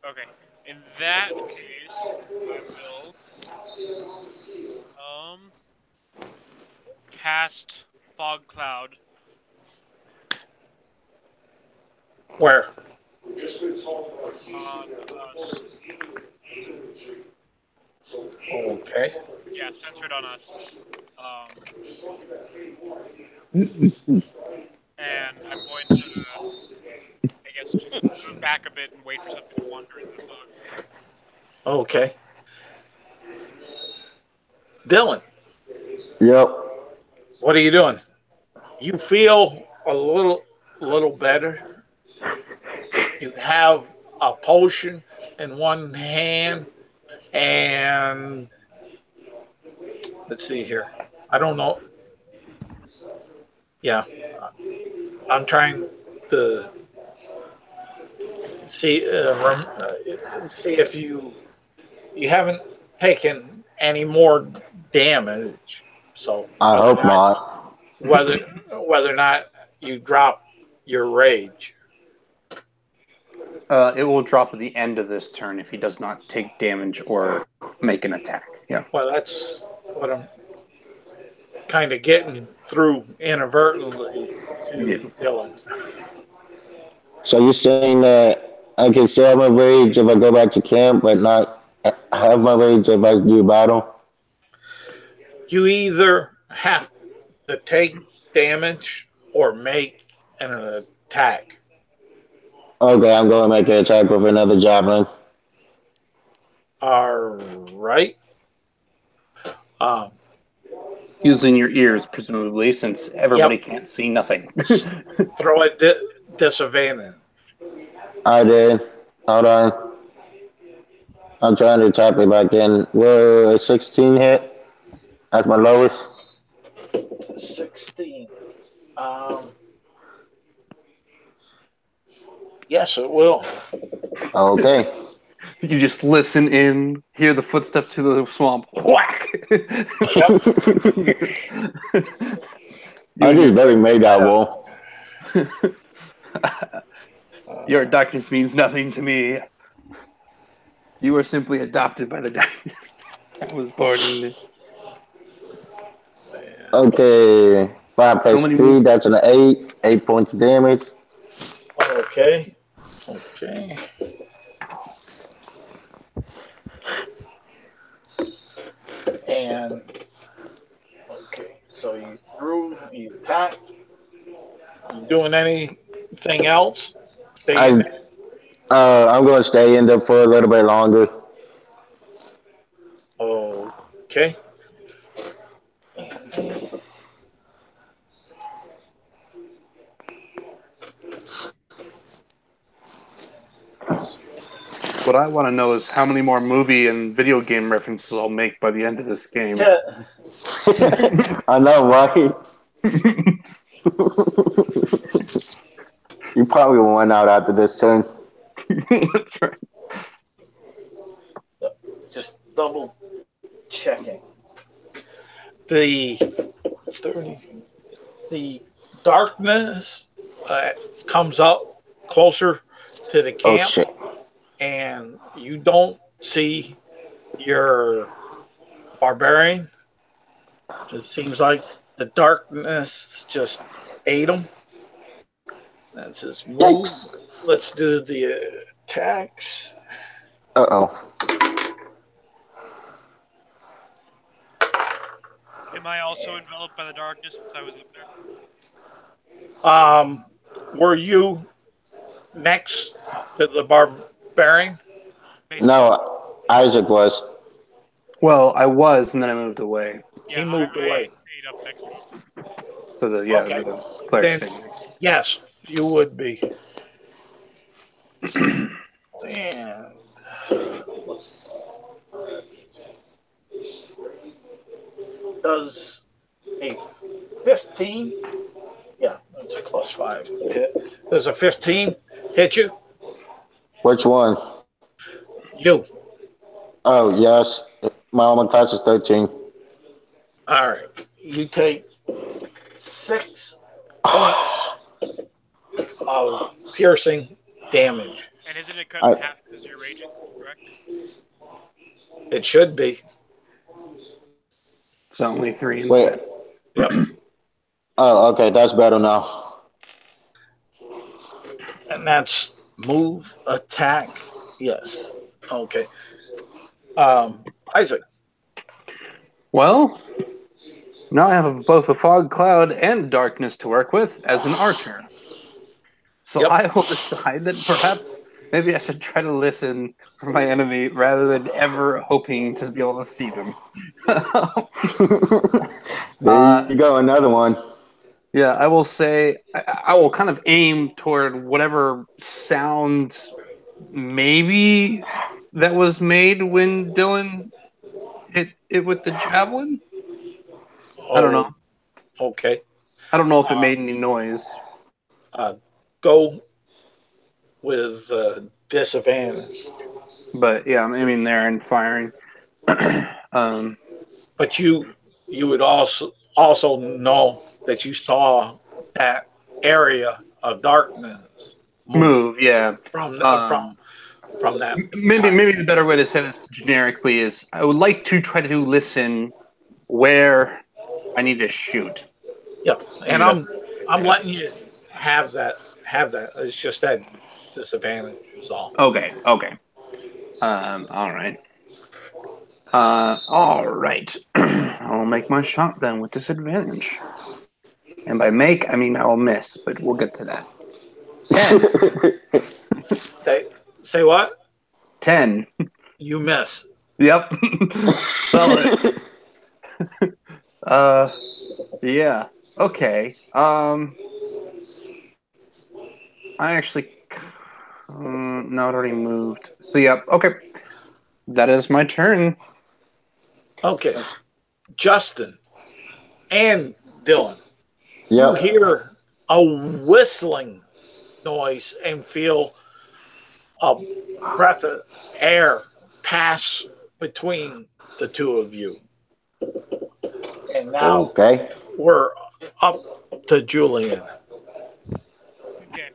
Okay. In that case, I will cast fog cloud. Where? On us. Okay. Yeah, centered on us. And I'm going to, I guess, just move back a bit and wait for something to wander into the fog. Okay. Dylan. Yep. What are you doing? You feel a little better. You have a potion in one hand, and let's see here. I don't know. Yeah, I'm trying to see see if you haven't taken any more damage. So I hope not. whether or not you drop your rage. It will drop at the end of this turn if he does not take damage or make an attack. Yeah. Well, that's what I'm kind of getting through inadvertently to Dylan. So you're saying that I can still have my rage if I go back to camp, but not have my rage if I do battle? You either have to take damage or make an attack. Okay, I'm going to make an attack with another javelin. All right. Using your ears, presumably, since everybody can't see nothing. Throw it disadvantage. I did. Hold on. I'm trying to type it back in. Will a 16 hit? That's my lowest. 16. Yes, it will. Okay. You just listen in, hear the footsteps to the swamp. Whack! I just very made that roll. Your darkness means nothing to me. You were simply adopted by the darkness. I was born in it. Okay. 5 plus 3, that's an 8. 8 points of damage. Okay. Okay. And okay, so you attack. You doing anything else? I'm going to stay in there for a little bit longer. Okay. What I want to know is how many more movie and video game references I'll make by the end of this game. I know, right? You probably will run out after this turn. That's right. Just double checking. the 30, the darkness comes up closer to the Oh camp, shit. and you don't see your barbarian. It seems like the darkness just ate him. That's his move. Yikes. Let's do the attacks. Uh-oh. Am I also enveloped by the darkness since I was up there? Were you next to the barbarian? Basically, No, Isaac was. Well, I was, and then I moved away. yeah, He moved I away. stayed up next to him. So the Okay. the cleric Then, stayed next. yes, you would be. And does a 15? Yeah, that's a +5 hit. Does a 15 hit you? Which one? You. Oh, yes. My armor class is 13. All right. You take 6 points of piercing damage. And isn't it cut in half because you're raging, correct? It should be. It's only 3 Wait. instead. Yep. Oh, okay. That's better now. And that's move, attack. Yes. Okay. Isaac. Well, now I have both a fog cloud and darkness to work with as an archer. So Yep. I will decide that perhaps maybe I should try to listen for my enemy rather than ever hoping to be able to see them. There you go. Another one. Yeah, I will say I will kind of aim toward whatever sound maybe that was made when Dylan hit it with the javelin. I don't know. Okay. I don't know if it made any noise. Go with disadvantage. But yeah, I'm aiming there and firing. But you would also know that you saw that area of darkness Move, yeah. from that. Maybe the better way to say this generically is I would like to try to listen where I need to shoot. Yeah, and I'm letting you have that. It's just that disadvantage is all. Okay. All right. All right. I'll make my shot then with disadvantage. And by make, I mean I will miss, but we'll get to that. 10. Say what? 10. You miss. Yep. Well, yeah. Okay. I actually no, it already moved. So yep. Okay. That is my turn. Okay. Justin and Dylan. Yep. You hear a whistling noise and feel a breath of air pass between the two of you. And now Okay. we're up to Julian. Okay.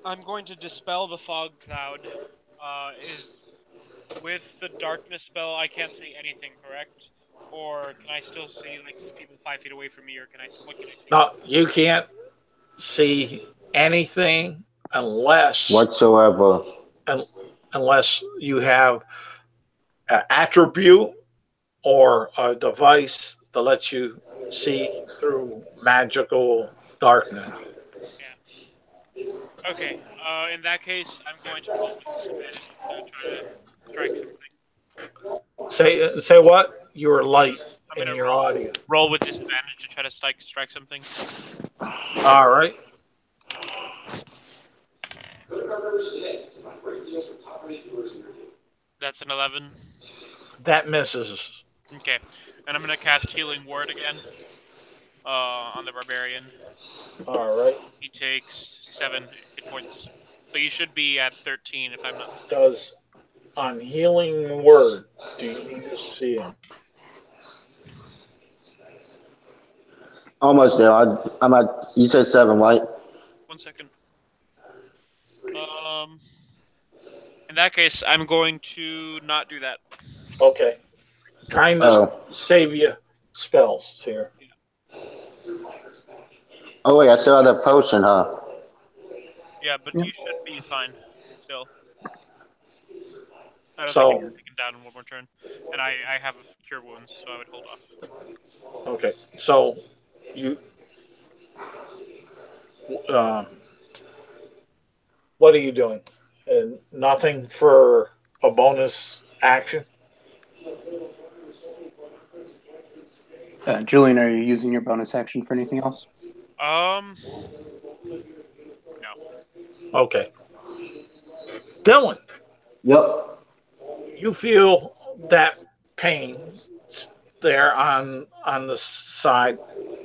I'm going to dispel the fog cloud. Is with the darkness spell, I can't see anything, correct? Or can I still see like people 5 feet away from me? Or what can I see? No, you can't see anything unless Whatsoever. unless you have an attribute or a device that lets you see through magical darkness. Yeah. Okay. In that case, I'm going to roll with disadvantage to try to strike something. Say what? You were light I'm in gonna your audio. roll with disadvantage to try to strike something. All right. That's an 11. That misses. Okay. And I'm gonna cast Healing Word again. On the barbarian. All right. He takes 7 hit points. So you should be at 13 if I'm not mistaken. Does on healing word do you need to see him? Almost there. I'm at. You said 7, right? 1 second. In that case, I'm going to not do that. Okay. Trying to save you spells here. Oh wait, I still have that potion, huh? Yeah, but you should be fine still. I don't So- think it's taken down in one more turn. And I have cure wounds, so I would hold off. Okay. So you what are you doing? And nothing for a bonus action? Julian, are you using your bonus action for anything else? No. Okay. Dylan, Yep. you feel that pain there on the side.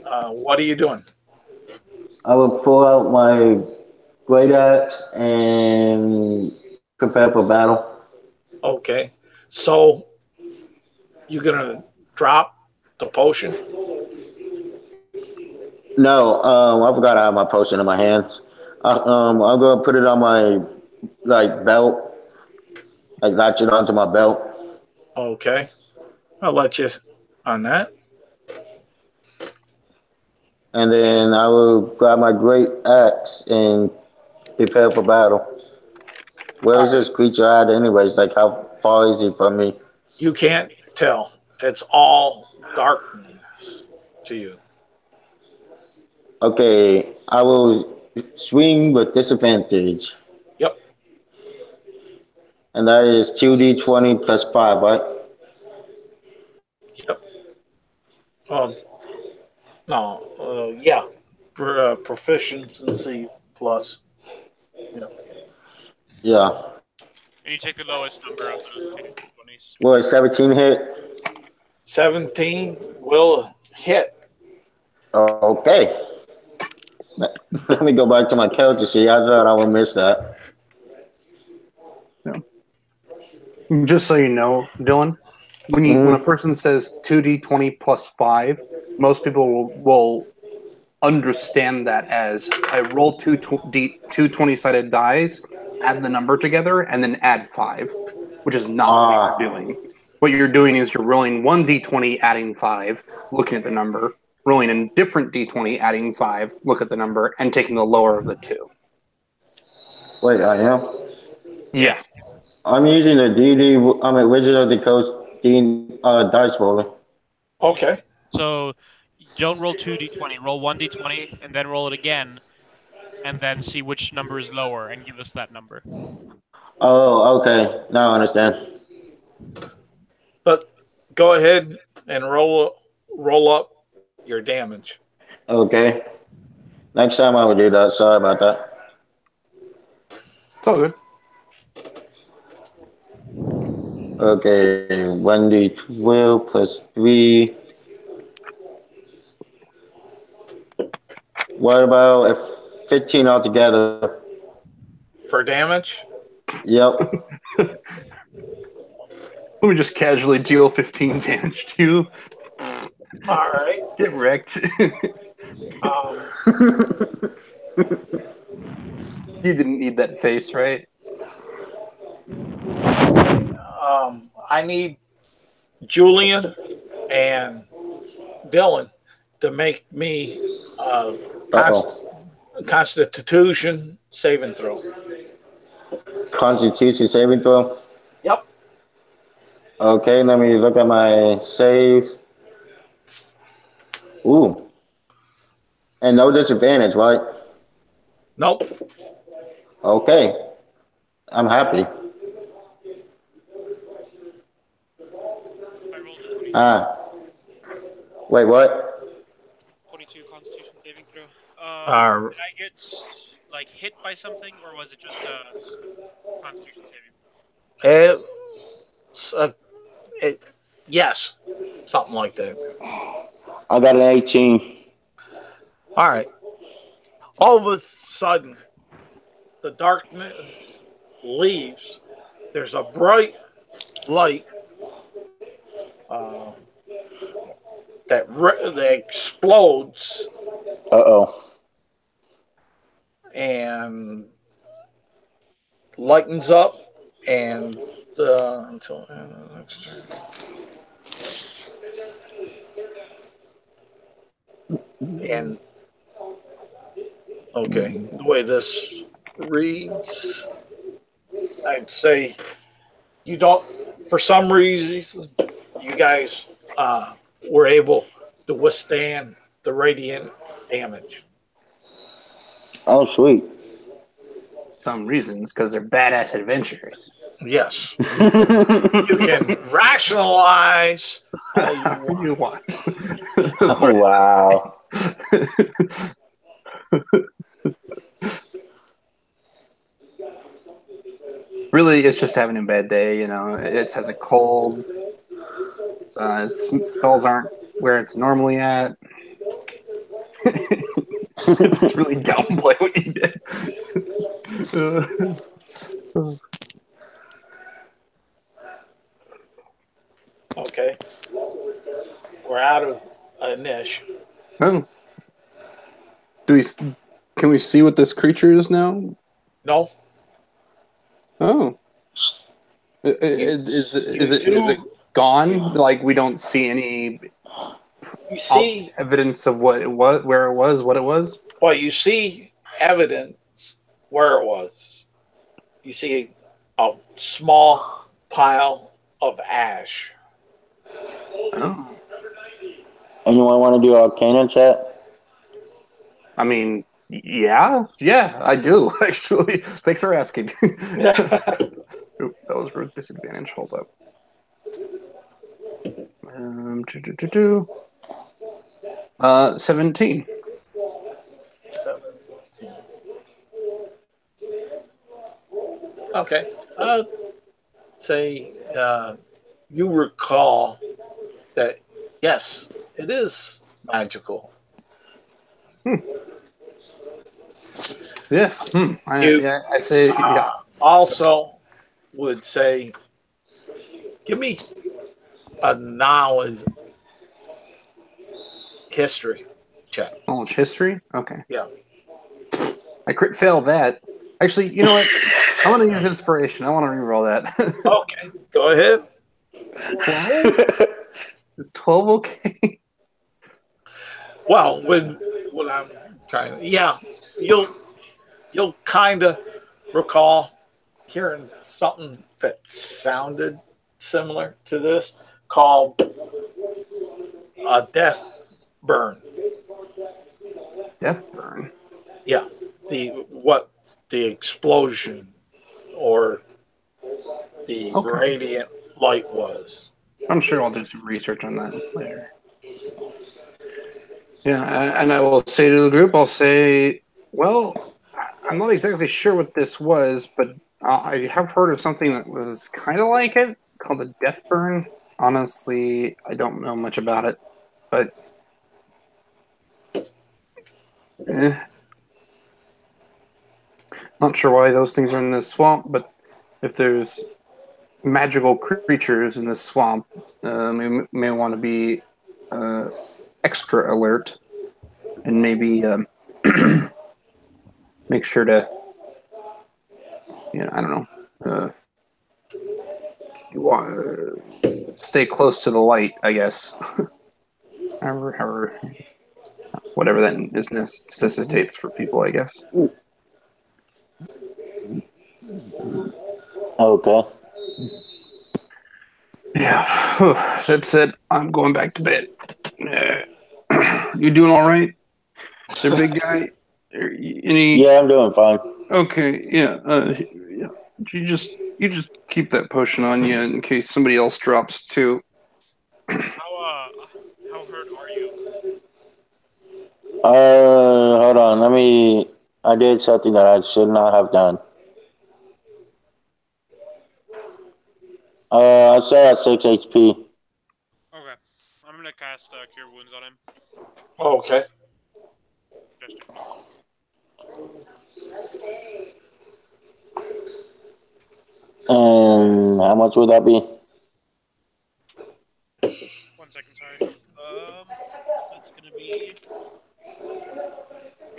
What are you doing? I will pull out my great axe and prepare for battle. Okay. So you're gonna drop the potion? No, I forgot I have my potion in my hands. I'm gonna put it on my belt, latch it onto my belt. Okay. I'll let you on that. And then I will grab my great axe and prepare for battle. Where is this creature at, anyways? Like, how far is he from me? You can't tell. It's all darkness to you. Okay, I will swing with disadvantage. Yep. And that is 2d20 plus 5, right? Yep. No. Yeah. Proficiency plus. Yep. Yeah. And you take the lowest number of those 2d20s. Well, 17 hit. 17 will hit. Okay. Let me go back to my character sheet. I thought I would miss that. Just so you know, Dylan, when a person says 2d20 plus 5, most people will understand that as I roll two 20-sided dice, add the number together, and then add 5, which is not what you're doing. What you're doing is you're rolling one d20, adding 5, looking at the number, rolling a different d20, adding 5, look at the number, and taking the lower of the two. Wait, I am? Yeah. I'm using the original decode dice roller. Okay. So you don't roll 2d20, roll 1d20, and then roll it again, and then see which number is lower, and give us that number. Oh, okay. Now I understand. But go ahead and roll up your damage. Okay. Next time I will do that. Sorry about that. It's all good. Okay, 1d12 plus 3. What about if 15 altogether? For damage? Yep. Let me just casually deal 15 damage to you. All right. Get wrecked. You didn't need that face, right? I need Julian and Dylan to make me Constitution saving throw. Constitution saving throw? Yep. Okay, let me look at my save. Ooh. And no disadvantage, right? Nope. Okay. I'm happy. I rolled a 22. Wait, what? 22 Constitution saving throw. Uh, Did I get hit by something, or was it just a Constitution saving throw? Yes, something like that. I got an 18. All right. All of a sudden, the darkness leaves, there's a bright light uh, that explodes Uh-oh. and lightens up and until next turn. And okay, the way this reads, I'd say you don't. For some reason, you guys were able to withstand the radiant damage. Oh, sweet. Some reasons, because they're badass adventures. Yes, you can rationalize all you want. Oh, wow. Really, it's just having a bad day. You know, it has a cold. Its spells aren't where it's normally at. Just really downplay what you did. Okay, we're out of a niche. Oh, can we see what this creature is now? No. Oh, is it gone? Like we don't see any You see evidence of what it was, where it was, what it was? Well, you see evidence where it was. You see a small pile of ash. Oh. Anyone want to do Arcana chat? I mean, yeah, I do actually. Thanks for asking. Oop, that was a disadvantage. Hold up. 17. 17. Okay. Say you recall that, yes, it is magical. Yes. I say, yeah. Also would say, give me a knowledge history check. Knowledge history? Okay. Yeah. I crit fail that. Actually, you know what? I want to use inspiration. I want to reroll that. Okay. Go ahead. 12? Is 12 okay? Well, when I'm trying, yeah, you'll kind of recall hearing something that sounded similar to this called a death burn. Death burn. Yeah, the explosion or the radiant light was. I'm sure I'll do some research on that later. Yeah, and I will say to the group, I'll say, well, I'm not exactly sure what this was, but I have heard of something that was kind of like it, called the death burn. Honestly, I don't know much about it, but not sure why those things are in this swamp, but if there's magical creatures in this swamp, we may want to be extra alert and maybe make sure to, I don't know, stay close to the light, I guess. however, whatever that necessitates for people, I guess. Okay. Yeah, that's it. I'm going back to bed. You doing all right? The big guy? Yeah, I'm doing fine. Okay, yeah. Yeah. You just keep that potion on you in case somebody else drops too. How hurt are you? Hold on. I did something that I should not have done. I still at 6 HP. Okay, I'm gonna cast Cure Wounds on him. Okay. Just And how much would that be? 1 second, sorry. That's gonna be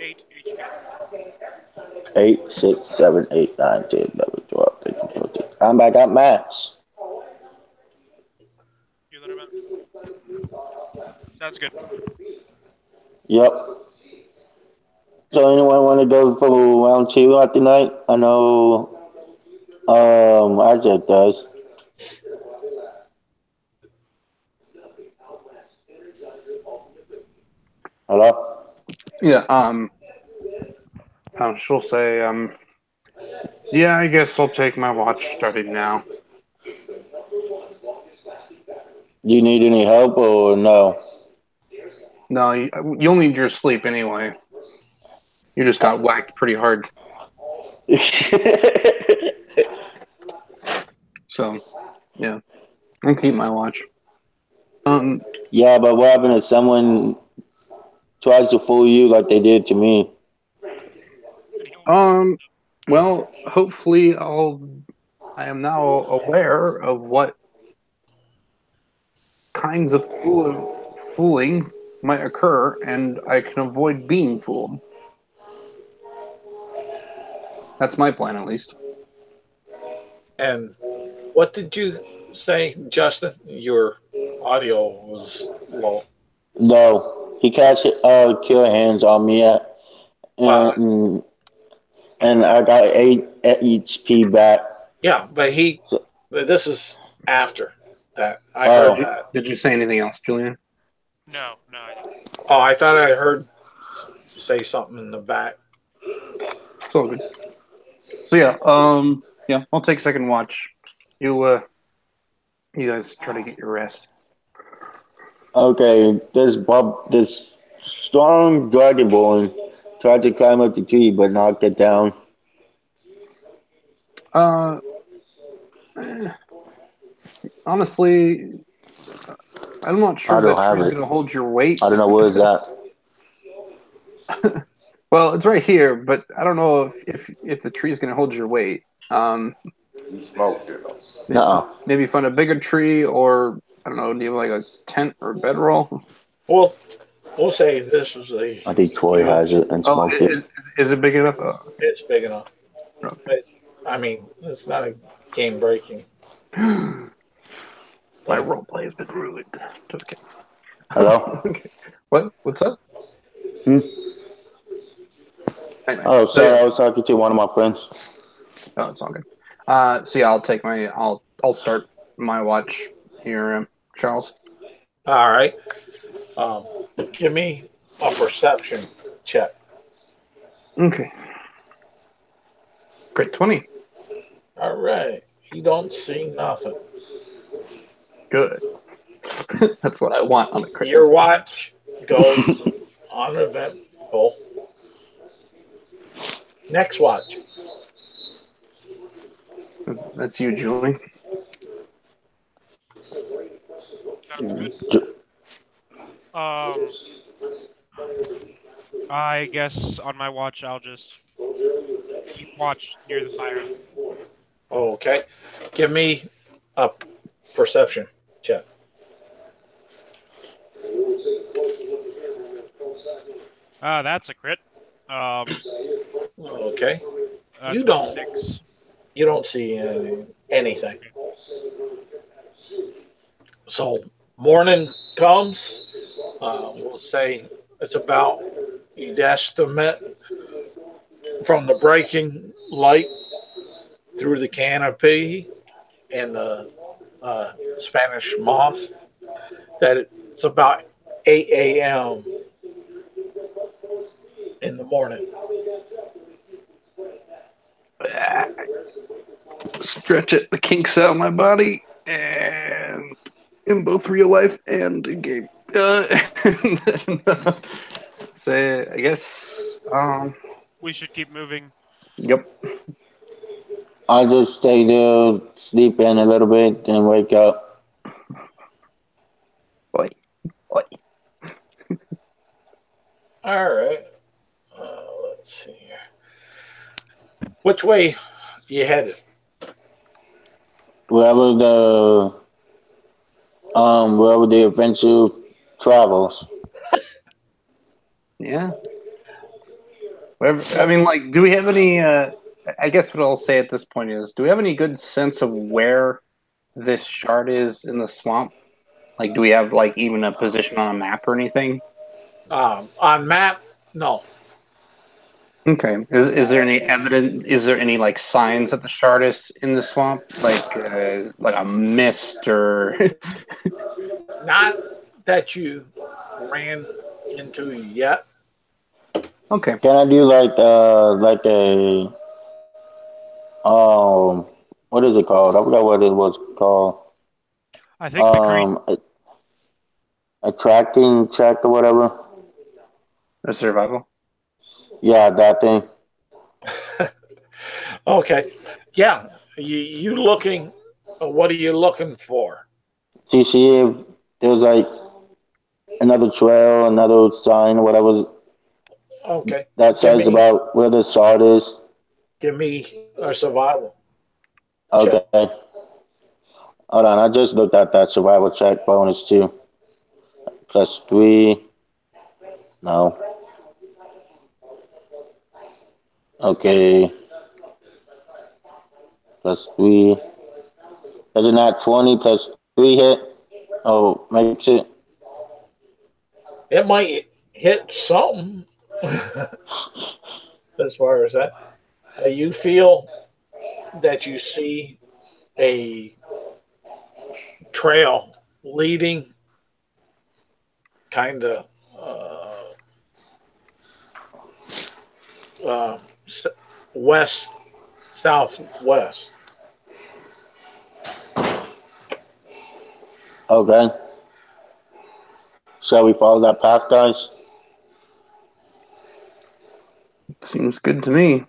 8 HP. 8, 6, 7, 8, 9, 10, 11, 12, 13, 14. I'm back at max. You let him out. Sounds good. Yep. So anyone want to go for round 2 at the night? I know Ajak does. Hello? Yeah. She'll say, yeah, I guess I'll take my watch starting now. Do you need any help or no? No, you'll need your sleep anyway. You just got whacked pretty hard. So, yeah. I'll keep my watch. Yeah, but what happened if someone tries to fool you like they did to me? Well, hopefully I am now aware of what kinds of fooling might occur, and I can avoid being fooled. That's my plan, at least. And what did you say, Justin? Your audio was low. No, he cast cure hands on me, and I got 8 HP back. Yeah, but this is after that. I Oh. heard that. Did you say anything else, Julian? No, I didn't. Oh, I thought I heard say something in the back. It's all good. So yeah, I'll take second watch. You guys try to get your rest. Okay, this strong dragonborn tried to climb up the tree but not get down. Honestly, I'm not sure I don't that have tree's it. going to hold your weight. I don't know where it's at. Well, it's right here, but I don't know if the tree's going to hold your weight. He smoked it. Maybe find a bigger tree, or I don't know. Do you have like a tent or a bedroll? Well, we'll say this is a. I think Troy has it and smoked it. Is it big enough? Oh, It's big enough. okay. But, I mean, it's not a game breaking. My role play has been ruined. Just kidding. Hello? Okay. What? What's up? Anyway, Oh, sorry, I was talking to one of my friends. Oh, it's all good. So yeah, I'll start my watch here, Charles. All right. Give me a perception check. Okay. Great 20. All right. You don't see nothing. Good. That's what I want on a crit. Your watch goes uneventful. Next watch. That's you, Julie. Sounds good. I guess on my watch I'll just keep watch near the fire. Okay. Give me a perception check. That's a crit. Okay. You don't. 26. You don't see anything. So morning comes. We'll say it's about, you'd estimate, from the breaking light through the canopy and the Spanish moth, that it's about 8 a.m. in the morning. Stretch it, the kinks out of my body, and in both real life and in game. Say, I guess. We should keep moving. Yep. I'll just stay there, sleep in a little bit, then wake up. Oi. All right. Let's see here. Which way you headed? wherever the adventure travels. Yeah. Whatever. I mean, like, do we have any? I guess what I'll say at this point is, do we have any good sense of where this shard is in the swamp? Like, do we have like even a position on a map or anything? On map, no. Okay. Is there any evidence? Is there any like signs that the shard is in the swamp, like a mist or? Not that you ran into yet. Okay. Can I do like a what is it called? I forgot what it was called. I think the green. A tracking check or whatever. A survival. Yeah, that thing. Okay. Yeah. You looking, what are you looking for? To see if there's like another trail, another sign, whatever Okay. that says about where the shard is. Give me a survival. Okay. Hold on, I just looked at that survival check bonus too. +3. No. Okay. +3. Does it not 20 +3 hit? Oh, makes it. It might hit something as far as that. You feel that you see a trail leading kind of uh, west southwest. Okay. Shall we follow that path, guys? Seems good to me.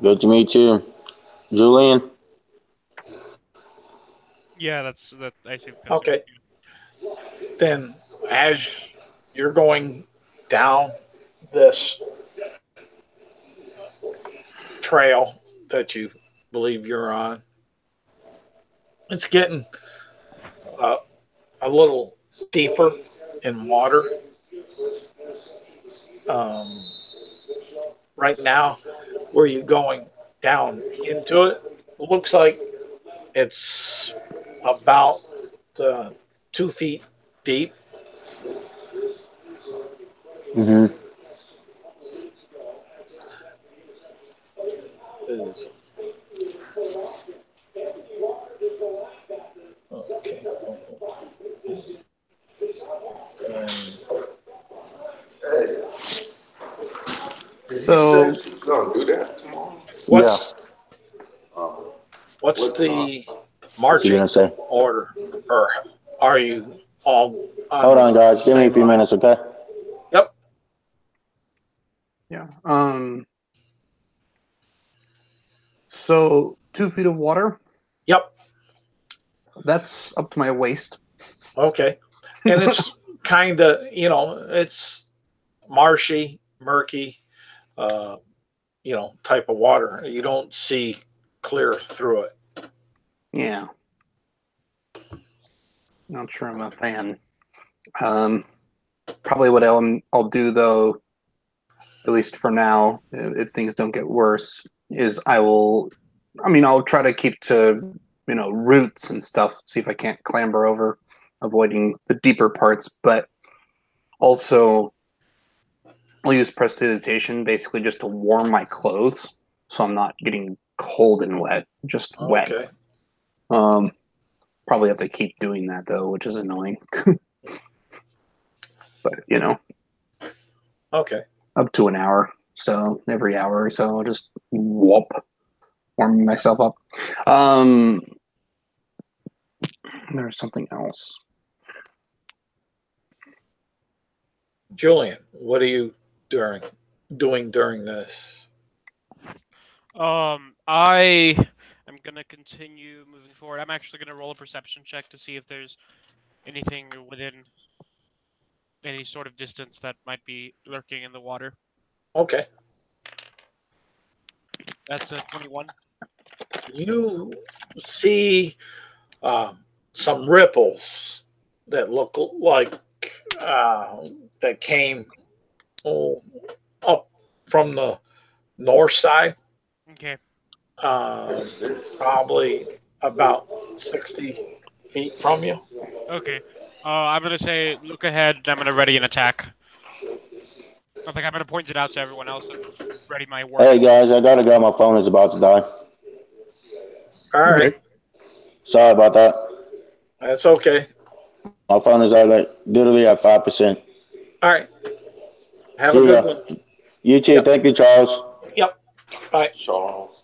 Good to meet you. Julian? Yeah, that. I think that's Okay. Then as you're going down this trail that you believe you're on, it's getting a little deeper in water. Um, right now, where you're going down into it, looks like it's about 2 feet deep. Mm-hmm. Is okay. And Hey, did you So say she's gonna do that tomorrow? what's Uh, what's what time? the What you marching gonna say? order, or are you all on Hold the on, guys. Give me a same few line? minutes, okay? Yep. yeah. So 2 feet of water. Yep. That's up to my waist. Okay. And it's kind of, it's marshy, murky, uh, type of water. You don't see clear through it. Yeah. Not sure I'm a fan. Probably what I'll do though, at least for now, if things don't get worse, is I'll try to keep to, roots and stuff, see if I can't clamber over, avoiding the deeper parts, but also I'll use prestidigitation basically just to warm my clothes so I'm not getting cold and wet, just wet. Okay. Probably have to keep doing that though, which is annoying. But Okay. up to an hour. So every hour or so, I'll just warming myself up. There's something else. Julian, what are you doing during this? I am gonna continue moving forward. I'm actually gonna roll a perception check to see if there's anything within any sort of distance that might be lurking in the water. Okay. That's a 21. You see some ripples that look like that came up from the north side, Okay. probably about 60 feet from you. Okay. I'm gonna say, look ahead. I'm gonna ready an attack. I think I'm gonna point it out to everyone else and ready my work. Hey guys, I gotta go. My phone is about to die. All right, Okay. Sorry about that. that's okay. My phone is literally at 5%. All right, have See a good ya. one. You too. Yep. Thank you, Charles. Yep. Bye. Charles.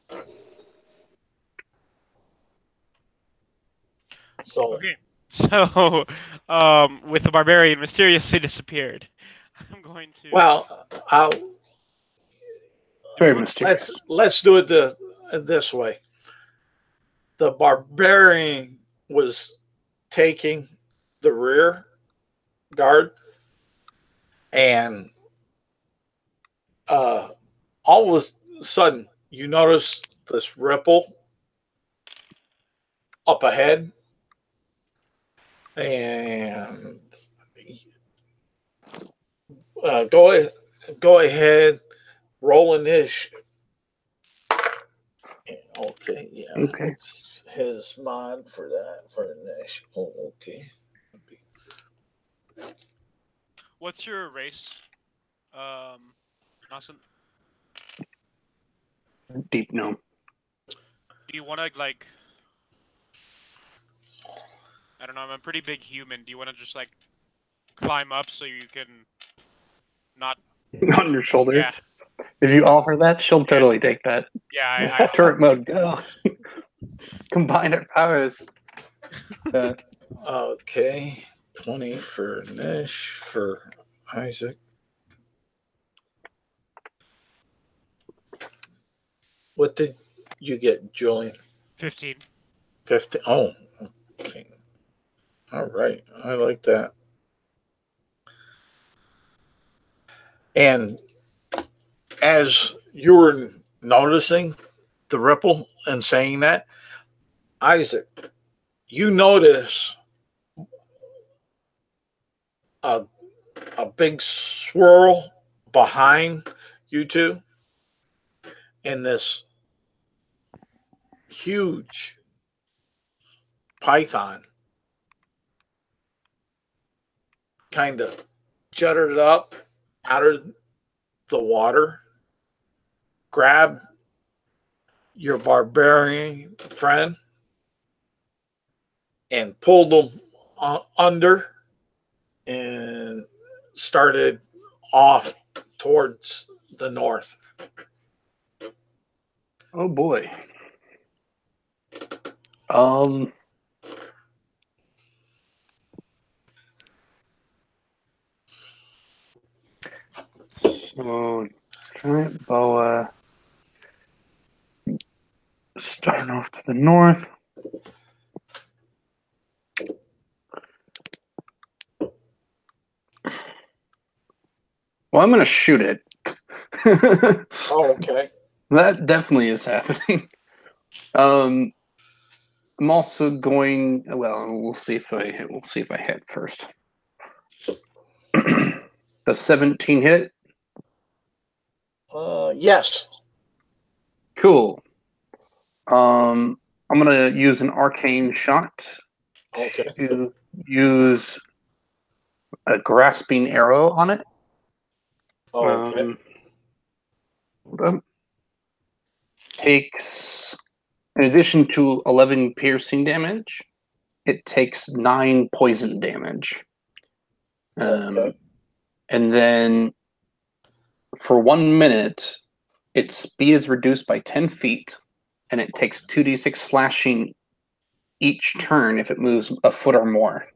So, Okay. So, with the barbarian mysteriously disappeared, I'm going to. well, Very mysterious. let's do it this way. The barbarian was taking the rear guard, and all of a sudden you notice this ripple up ahead, and go ahead, roll initiative. Okay, yeah. Okay. His mod for that for initiative. Oh, okay. What's your race? Nelson? Deep gnome. Do you want to like? I don't know. I'm a pretty big human. Do you want to just like climb up so you can not? On your shoulders. Yeah. If you offer that, she'll totally take that. Yeah, I Turret mode, go. Combine our powers. Okay, 20 for Nish, for Isaac. What did you get, Julian? 15. 15. Oh, okay. All right. I like that. And as you were noticing the ripple and saying that, Isaac, you notice a big swirl behind you two, and this huge python kind of jutted up out of the water, grabbed your barbarian friend, and pulled him under and started off towards the north. Oh boy. So giant boa starting off to the north. Well, I'm gonna shoot it. Oh, okay. That definitely is happening. I'm also going. Well, we'll see if I hit. We'll see if I hit first. The 17 hit. Yes. Cool. I'm gonna use an arcane shot Okay. to use a grasping arrow on it. Okay. Hold up. Takes, in addition to 11 piercing damage, it takes 9 poison damage. Okay. And then for 1 minute, its speed is reduced by 10 feet, and it takes 2d6 slashing each turn if it moves a foot or more.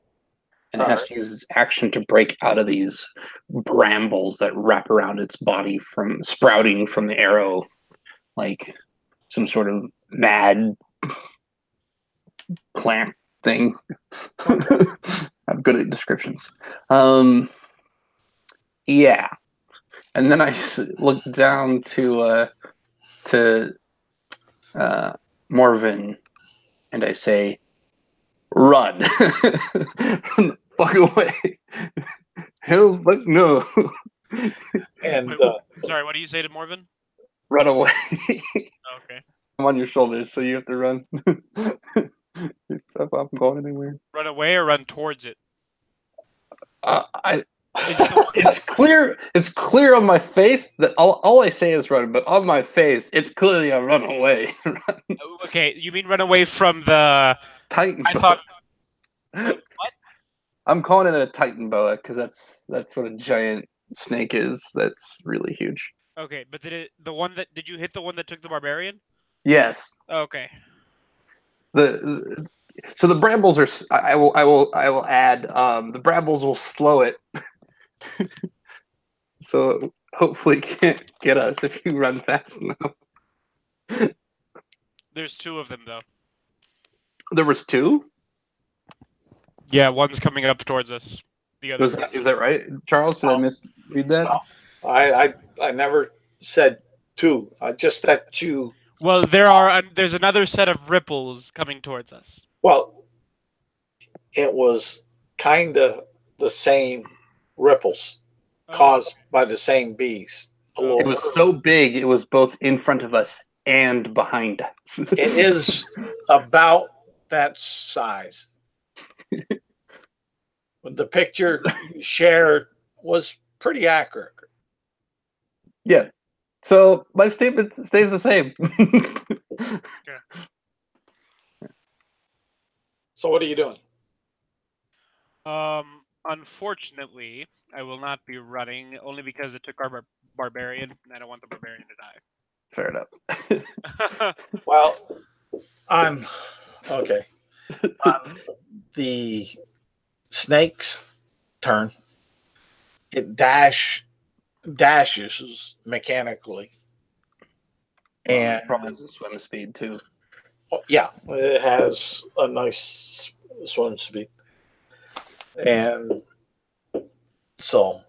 And it has to use its action to break out of these brambles that wrap around its body from sprouting from the arrow, like some sort of mad plant thing. I'm good at descriptions. Yeah. And then I look down to Morven, and I say, run. Run the fuck away. Hell, but no. And Wait, sorry, what do you say to Morven? Run away. Okay. I'm on your shoulders, so you have to run. I'm going anywhere. Run away or run towards it? It's clear. It's clear on my face that all I say is run, but on my face, it's clearly a run away. Okay, you mean run away from the Titan. I thought. What? I'm calling it a Titan boa because that's what a giant snake is. That's really huge. Okay, but did you hit the one that took the barbarian? Yes. Okay. So the brambles are. I will add. The brambles will slow it. So hopefully it can't get us if you run fast enough. There's 2 of them though. There was 2. Yeah, one's coming up towards us. The other. Is that right, Charles? Did I misread that? No. I never said 2. Just that you. Well, there's another set of ripples coming towards us. Well, it was kind of the same ripples caused by the same bees. It was so big, it was both in front of us and behind us. It is about that size. The picture shared was pretty accurate. Yeah. So my statement stays the same. Okay. So what are you doing? Unfortunately, I will not be running only because it took our barbarian, and I don't want the barbarian to die. Fair enough. Well, I'm okay. On the snake's turn, it dashes mechanically, and probably has a swim speed too. yeah, it has a nice swim speed, and so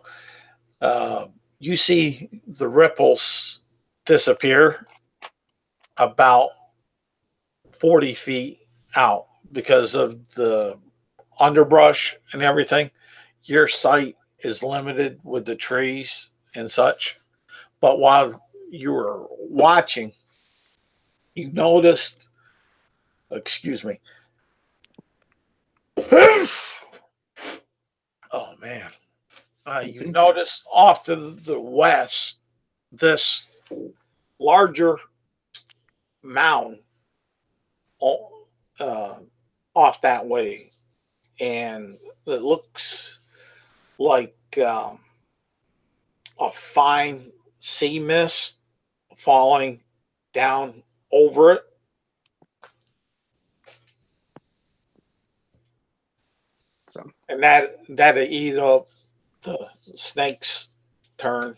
you see the ripples disappear about 40 feet out because of the underbrush and everything. Your sight is limited with the trees and such. But while you were watching, you noticed, excuse me. Oh, man. You noticed off to the west this larger mound off that way, and it looks like a fine sea mist falling down over it. So, and that'll eat up the snake's turn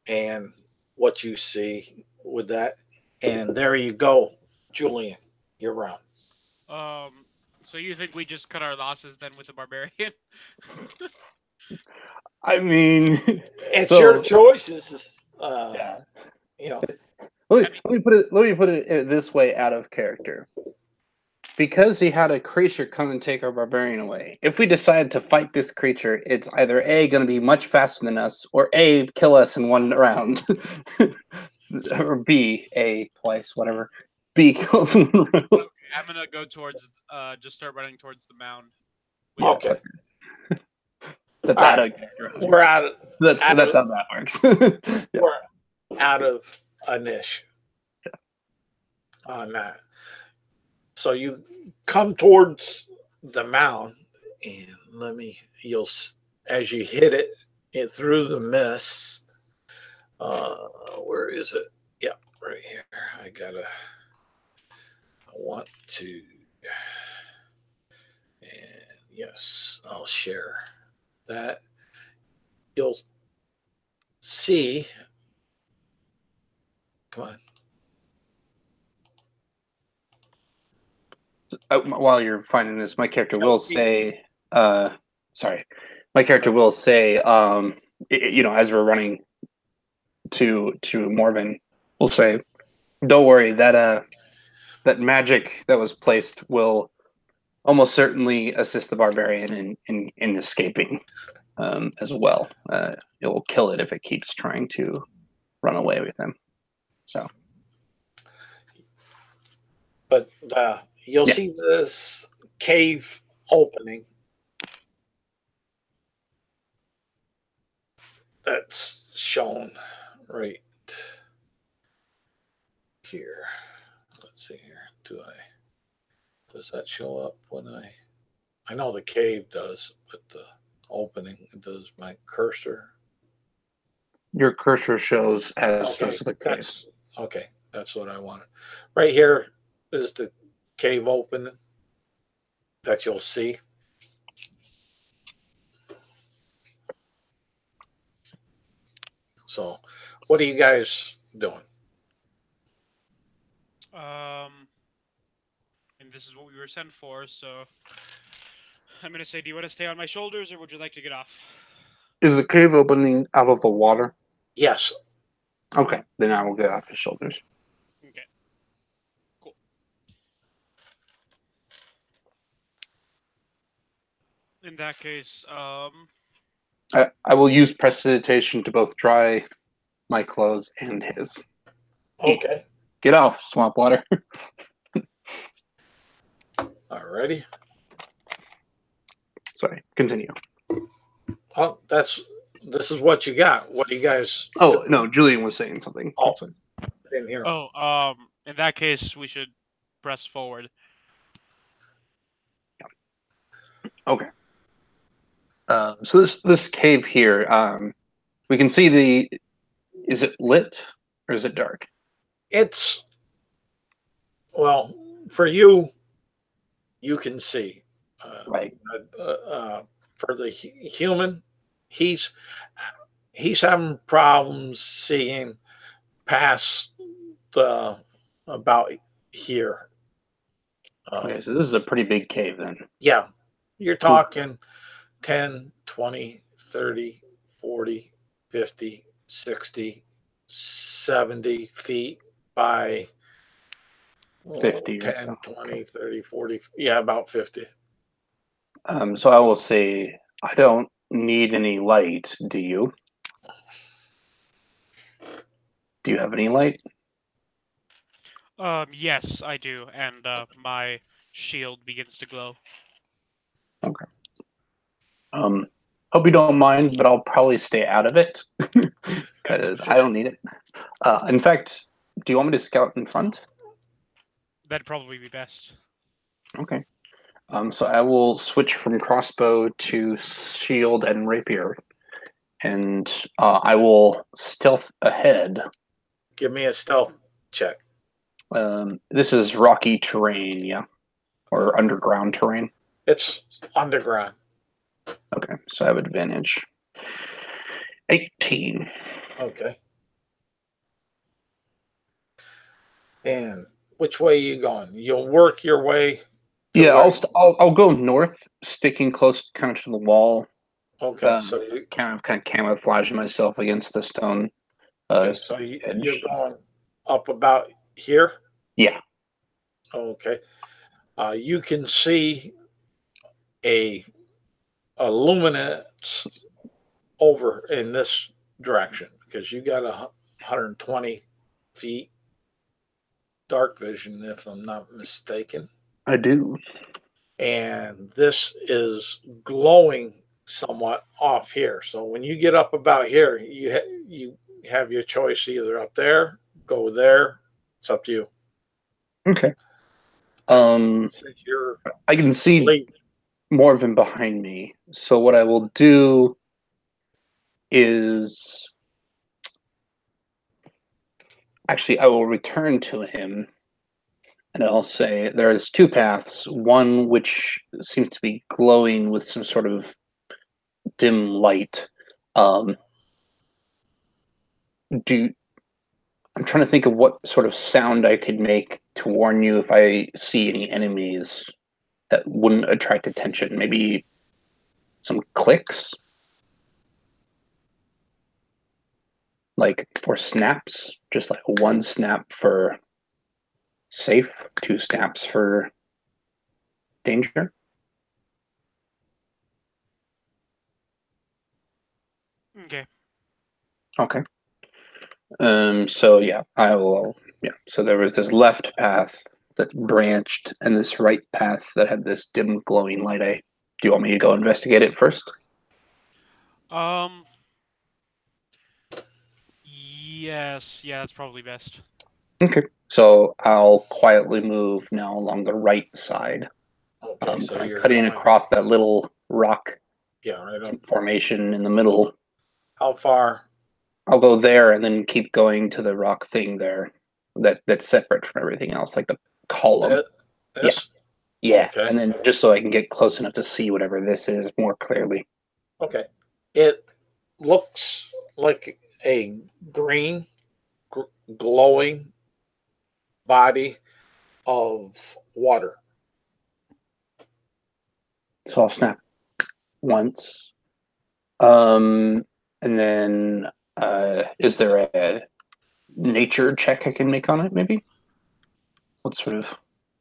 and what you see with that. And there you go, Julian. You're round. So you think we just cut our losses then with the barbarian? I mean, it's your choices. Yeah. You know. Let me put it this way, out of character. Because he had a creature come and take our barbarian away, if we decide to fight this creature, it's either A, going to be much faster than us, or A, kill us in one round. Or B, A, twice, whatever. B, kill us in one round. Okay, I'm going to go towards, just start running towards the mound. Okay. That's out of character. We're out of... That's how that works. Yeah. We're out of a niche on that. So you come towards the mound, and you'll as you hit it through the mist. Where is it? Yeah, right here. I want to, and yes, I'll share that. You'll see. Come on. While you're finding this, my character will say, my character will say, as we're running to Morven, we'll say, don't worry, that magic that was placed will almost certainly assist the barbarian in escaping as well. It will kill it if it keeps trying to run away with him. So, but you'll Yeah. see this cave opening that's shown right here. Let's see here. Does that show up when I know the cave does, but the opening, does my cursor? your cursor shows as Okay, does the cave. that's what I wanted. Right here is the cave opening that you'll see. So, what are you guys doing? And this is what we were sent for, so I'm gonna say, do you want to stay on my shoulders, or would you like to get off? Is the cave opening out of the water? Yes. Okay, then I will get off his shoulders. Okay. Cool. In that case, I will use prestidigitation to both dry my clothes and his. Okay. Get off, swamp water. Alrighty. Sorry, continue. Oh, this is what you got. What do you guys? Oh, no, Julian was saying something. Oh. Didn't hear. in that case, we should press forward. Okay. So this cave here, we can see is it lit or is it dark? It's, well, for you can see. Right. For the human, he's having problems seeing past about here. Okay, so this is a pretty big cave then. Yeah, you're talking 10, 20, 30, 40, 50, 60, 70 feet by 50 or 10, so. 20, 30, 40. Yeah, about 50. So I will say I don't need any light, do you? Do you have any light? Yes, I do, and my shield begins to glow. Okay. Hope you don't mind, but I'll probably stay out of it because I don't need it. In fact, do you want me to scout in front? That'd probably be best. Okay. So I will switch from crossbow to shield and rapier, and I will stealth ahead. Give me a stealth check. This is rocky terrain, yeah, or underground terrain. It's underground. Okay, so I have advantage. 18. Okay. And which way are you going? You'll work your way. Yeah, I'll go north, sticking close kind of to the wall. Okay, so you kind of camouflaging myself against the stone. okay, so you're going up about here? Yeah. Okay. You can see a luminance over in this direction because you got 120 feet dark vision, if I'm not mistaken. I do. And this is glowing somewhat off here. So when you get up about here, you have your choice either up there, go there. It's up to you. Okay. Since you're I can see late, more of him behind me. So what I will do is actually I will return to him and I'll say there's two paths, one which seems to be glowing with some sort of dim light. I'm trying to think of what sort of sound I could make to warn you if I see any enemies that wouldn't attract attention. Maybe some clicks? Like, or snaps? Just like one snap for safe, two snaps for danger. Okay. Okay. So yeah, I will. Yeah. So there was this left path that branched, and this right path that had this dim glowing light. Do you want me to go investigate it first? Yes. Yeah, that's probably best. Okay. So I'll quietly move now along the right side. Okay, so kind of you're cutting going, across that little rock yeah, right up. formation in the middle. How far? I'll go there and then keep going to the rock thing there that's separate from everything else, like the column. This? Yeah. Okay. And then just so I can get close enough to see whatever this is more clearly. Okay. It looks like a green, glowing body of water. So I'll snap once. And then is there a nature check I can make on it, maybe? What sort of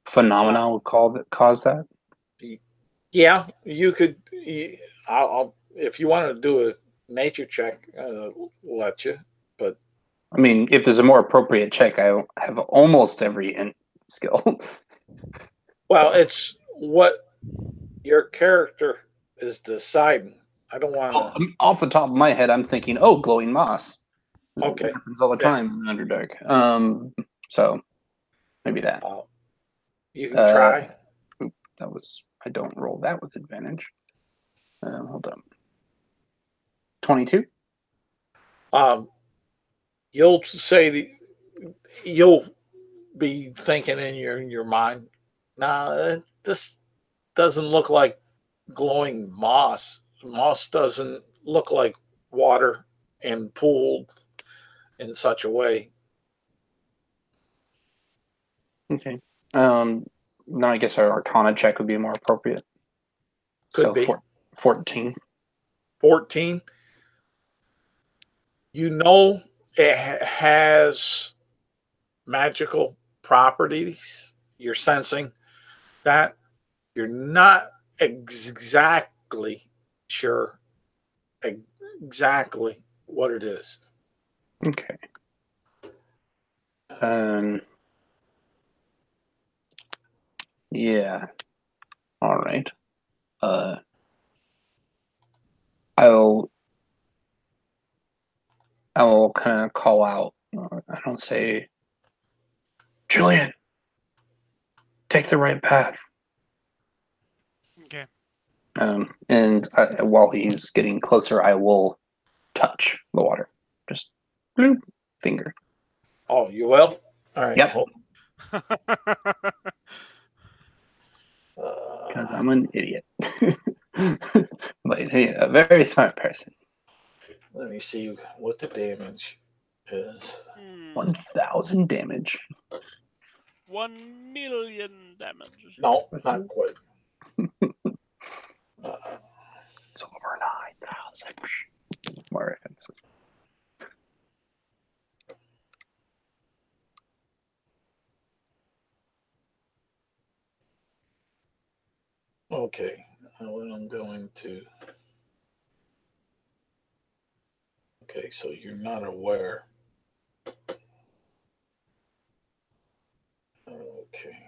phenomena would cause that? Yeah, you could. I'll if you want to do a nature check, let you. But I mean, if there's a more appropriate check, I have almost every skill. well, So. it's what your character is deciding. I don't want Well, to. off the top of my head, I'm thinking, oh, glowing moss. Okay. It happens all the Okay. time in Underdark. So maybe that. You can try. That was. I don't roll that with advantage. Hold on. 22. You'll say you'll be thinking in your mind, nah, this doesn't look like glowing moss. Moss doesn't look like water and pooled in such a way. Okay. Now I guess our Arcana check would be more appropriate. Could So be 14. 14. You know it has magical properties. You're sensing that. You're not exactly sure exactly what it is. Okay. Yeah. All right. I'll kind of call out. I don't say, Julian, take the right path. Okay. And while he's getting closer, I will touch the water. Just bloop, finger. Oh, you will? All right. Yep. Because I'm an idiot. But hey, a very smart person. Let me see what the damage is. 1,000 damage. 1 million damage. No, not quite. It's over 9,000. More references. Okay. I'm going to. Okay, so you're not aware. Okay.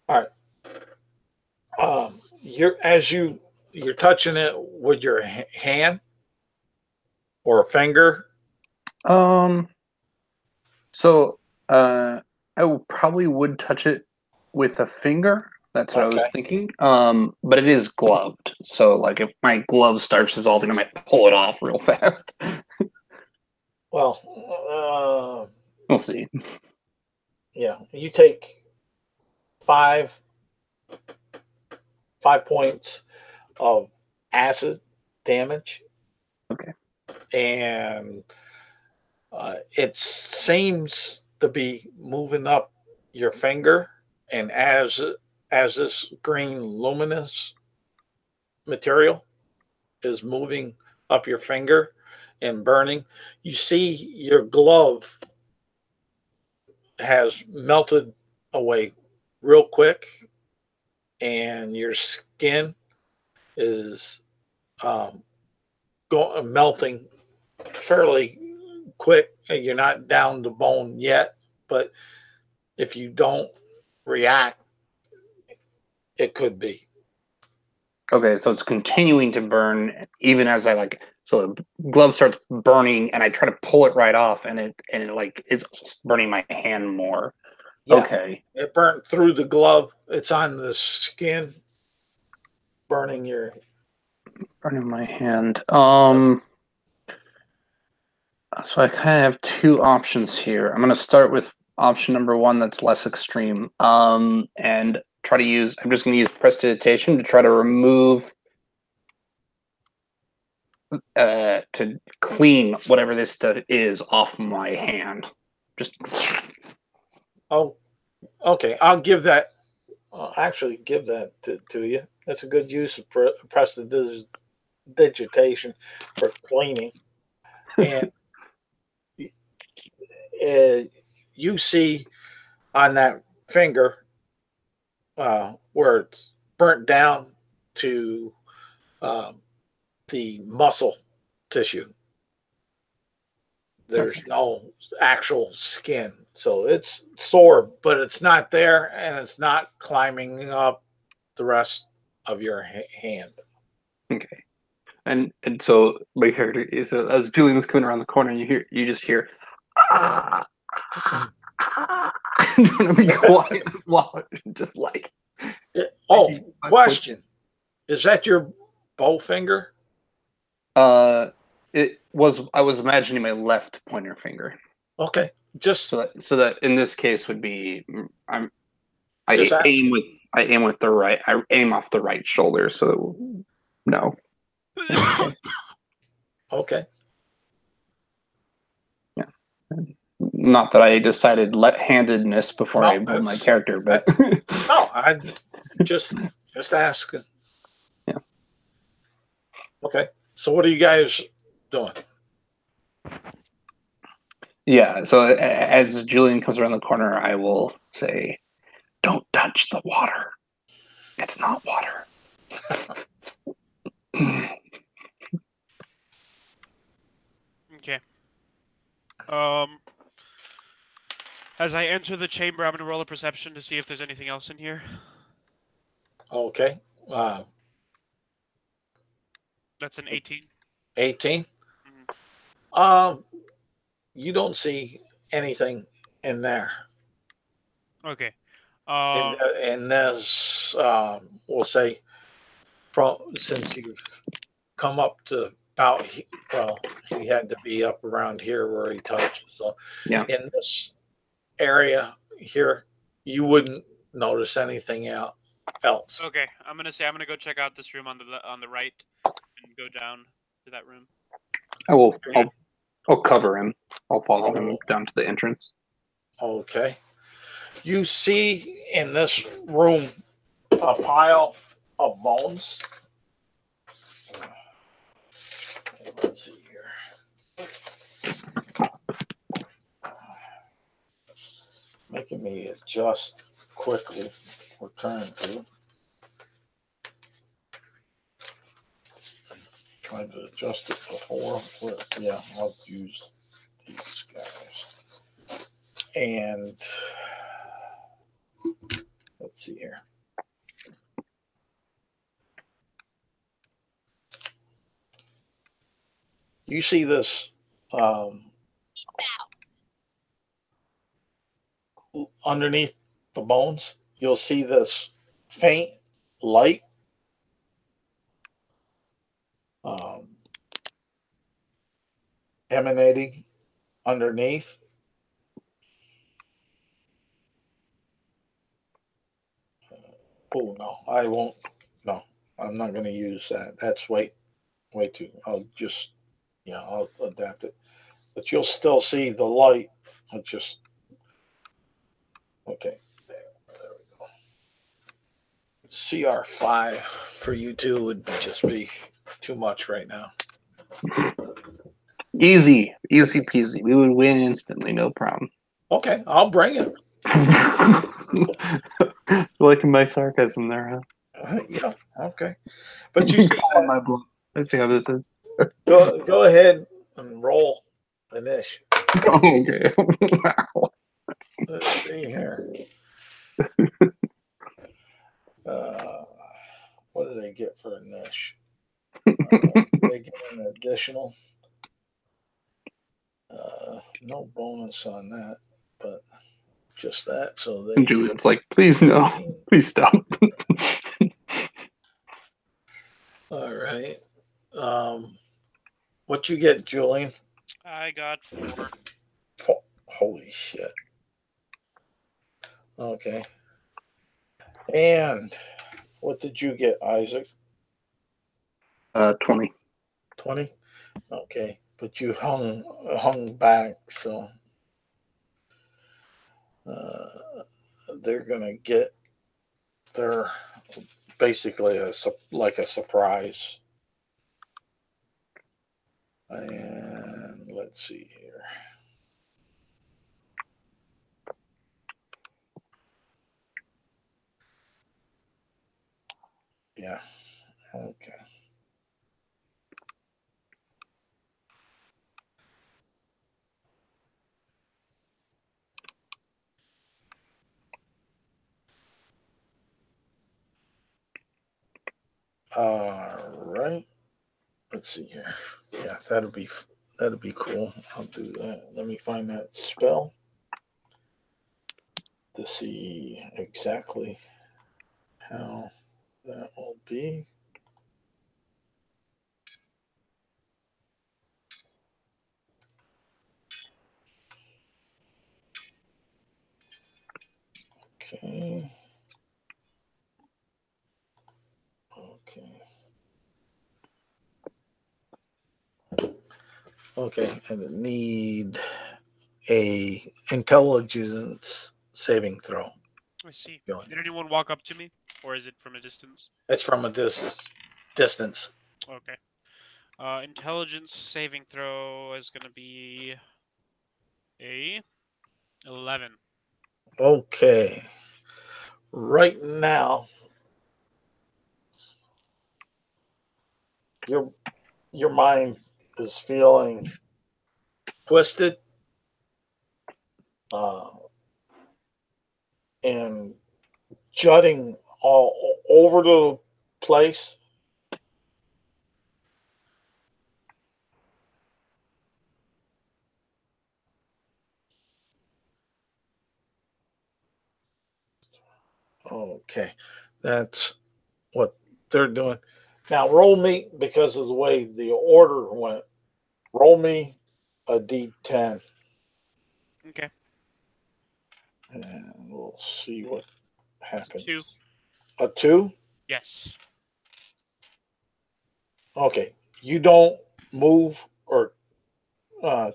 All right. You're touching it with your hand or a finger. So I probably would touch it with a finger. That's what I was thinking. But it is gloved. So like if my glove starts dissolving, I might pull it off real fast. Well, we'll see. Yeah, you take 5 points of acid damage. Okay. And it seems to be moving up your finger, and as this green luminous material is moving up your finger and burning, you see your glove has melted away real quick, and your skin is melting fairly quick. You're not down to bone yet, but if you don't react, it could be. Okay, so it's continuing to burn even as I so the glove starts burning and I try to pull it right off and it like it's burning my hand more. Yeah, okay. It burnt through the glove. It's on the skin, burning my hand. So I kind of have two options here. I'm going to start with option number one that's less extreme. And try to use, I'm just going to use prestidigitation to try to remove, to clean whatever this stuff is off my hand. Just. Oh, okay. I'll give that. I'll actually give that to you. That's a good use of prestidigitation for cleaning. And you see on that finger where it's burnt down to the muscle tissue. There's no actual skin. So it's sore, but it's not there, and it's not climbing up the rest of your hand. Okay. And so my character is, as Julian's coming around the corner, you just hear, I'm gonna be quiet while just like. Oh, question. Is that your bow finger? It was. I was imagining my left pointer finger. Okay, just so that in this case would be I aim with the right. I aim off the right shoulder. So no. Okay. Yeah. Not that I decided left-handedness before I built my character, but no, I just asking. Yeah. Okay. So what are you guys doing? Yeah. So as Julian comes around the corner, I will say, "Don't touch the water. It's not water." Okay. As I enter the chamber, I'm going to roll a perception to see if there's anything else in here. Okay. That's an 18. 18? Mm-hmm. You don't see anything in there. Okay. And this, we'll say, since you've come up to about, he had to be up around here where he touched. So yeah. In this area here, you wouldn't notice anything else. Okay, I'm gonna go check out this room on the right and go down to that room. I'll cover him. I'll follow him down to the entrance. Okay. You see in this room a pile of bones. Let's see here. Making me adjust quickly. We're trying to. Tried to adjust it before. Yeah, I'll use these guys. And let's see here. You see this underneath the bones? You'll see this faint light emanating underneath. Oh, no, I won't. No, I'm not going to use that. That's way too. I'll adapt it. But you'll still see the light. I'll just, okay. There we go. CR5 for you two would just be too much right now. Easy peasy. We would win instantly, no problem. Okay, I'll bring it. Liking my sarcasm there, huh? Yeah, okay. But you Calling my bluff. Let's see how this is. go ahead and roll Anish. Okay. Wow. Let's see here. What do they get for Anish? They get an additional. No bonus on that, but just that. So they. And Julian's like, please no, please stop. All right. What you get, Julian? I got 4. Holy shit. Okay. And what did you get, Isaac? 20. 20? Okay. But you hung back, so they're gonna get their basically like a surprise. And let's see here. Yeah. Okay. All right. Let's see here. Yeah, that'll be cool. I'll do that. Let me find that spell to see exactly how that will be. Okay. Okay. Okay, and it need a intelligence saving throw. I see. Go on. Did anyone walk up to me, or is it from a distance? It's from a distance. Okay. Intelligence saving throw is gonna be a 11. Okay. Right now, your mind is feeling twisted, and jutting all over the place. Okay, that's what they're doing. Now roll me, because of the way the order went, roll me a d10. Okay. And we'll see what happens. 2. A 2? Yes. Okay. You don't move or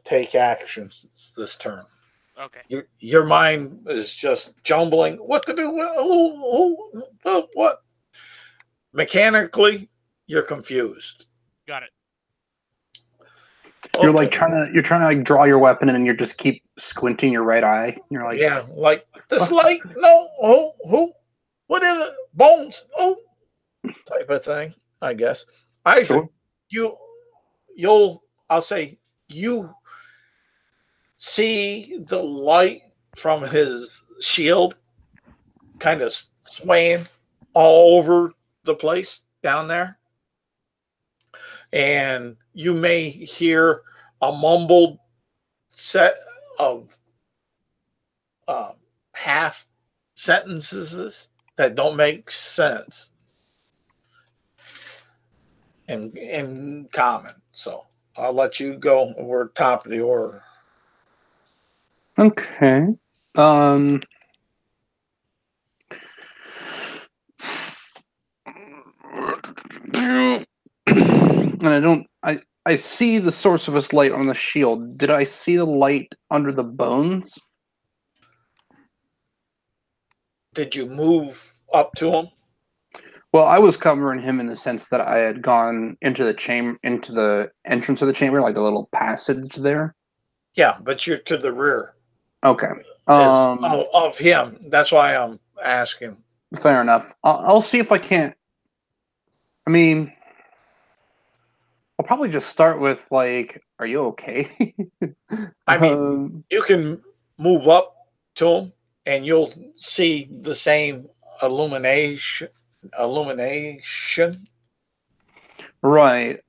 take actions this turn. Okay. Your mind is just jumbling. What to do? What? Mechanically, you're confused. Got it. You're Okay. like trying to like draw your weapon and you just keep squinting your right eye. You're like, Yeah, like this light. No, what is it? Bones. Type of thing, I guess. Isaac, sure. I'll say you see the light from his shield kind of swaying all over the place down there. And you may hear a mumbled set of half sentences that don't make sense in common. So I'll let you go. We're top of the order. Okay. And I see the source of his light on the shield. Did I see the light under the bones? Did you move up to him? Well, I was covering him in the sense that I had gone into the into the entrance of the chamber, like the little passage there. Yeah, but you're to the rear. Okay. Of him. That's why I'm asking. Fair enough. I'll see if I can't. I mean, I'll probably just start with like, "Are you okay?" I mean, you can move up to him, and you'll see the same illumination. Right.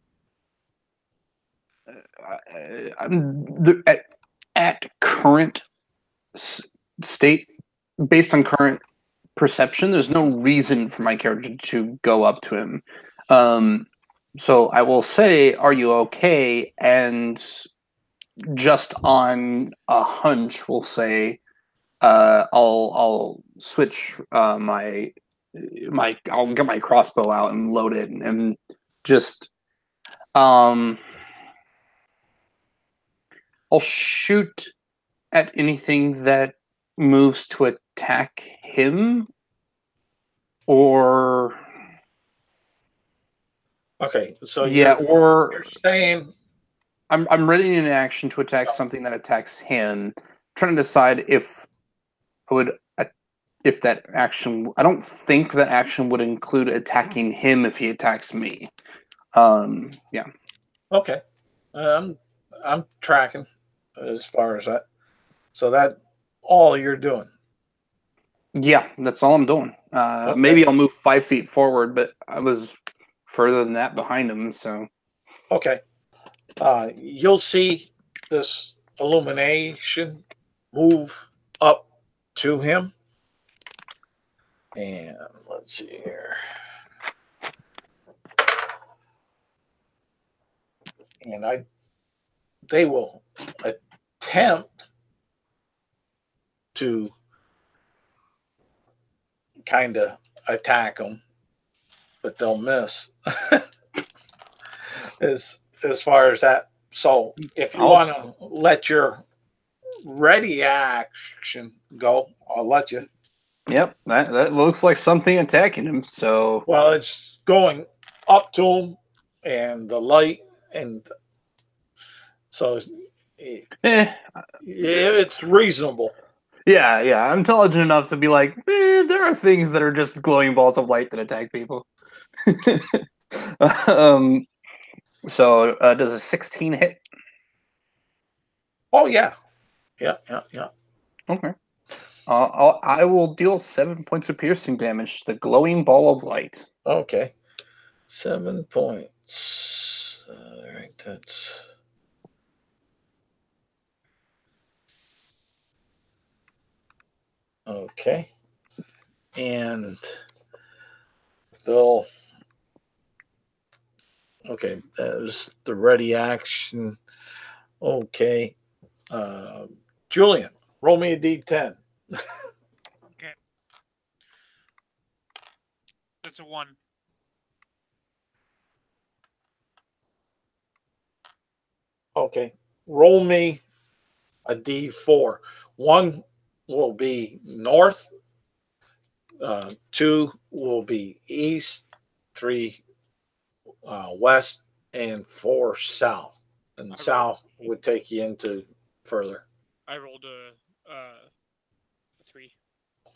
At current state, based on current perception, there's no reason for my character to go up to him. So I will say, "Are you okay?" And just on a hunch, we'll say, I'll switch I'll get my crossbow out and load it and just I'll shoot at anything that moves to attack him, or Okay, so yeah, you're saying I'm ready in action to attack something that attacks him. Trying to decide if I would if that action. I don't think that action would include attacking him if he attacks me. Yeah. okay. I'm tracking as far as that. So that all you're doing. Yeah, that's all I'm doing. Okay. Maybe I'll move 5 feet forward, but I was further than that behind him, so. Okay. You'll see this illumination move up to him. And let's see here. And they will attempt to kind of attack him, but they'll miss. as far as that. So if you want to let your ready action go, I'll let you. Yep, that looks like something attacking him, so. Well, it's going up to him and the light, and so it's reasonable. Yeah, I'm intelligent enough to be like, there are things that are just glowing balls of light that attack people. So does a 16 hit? Oh yeah. Okay. I will deal 7 points of piercing damage to the glowing ball of light. Okay. 7 points. All right, that's okay. And they'll. Okay, that was the ready action. Okay. Julian, roll me a d10. Okay. That's a 1. Okay. Roll me a d4. 1 will be north. 2 will be east. 3 west, and 4 south. And south would take you into further. I rolled a 3.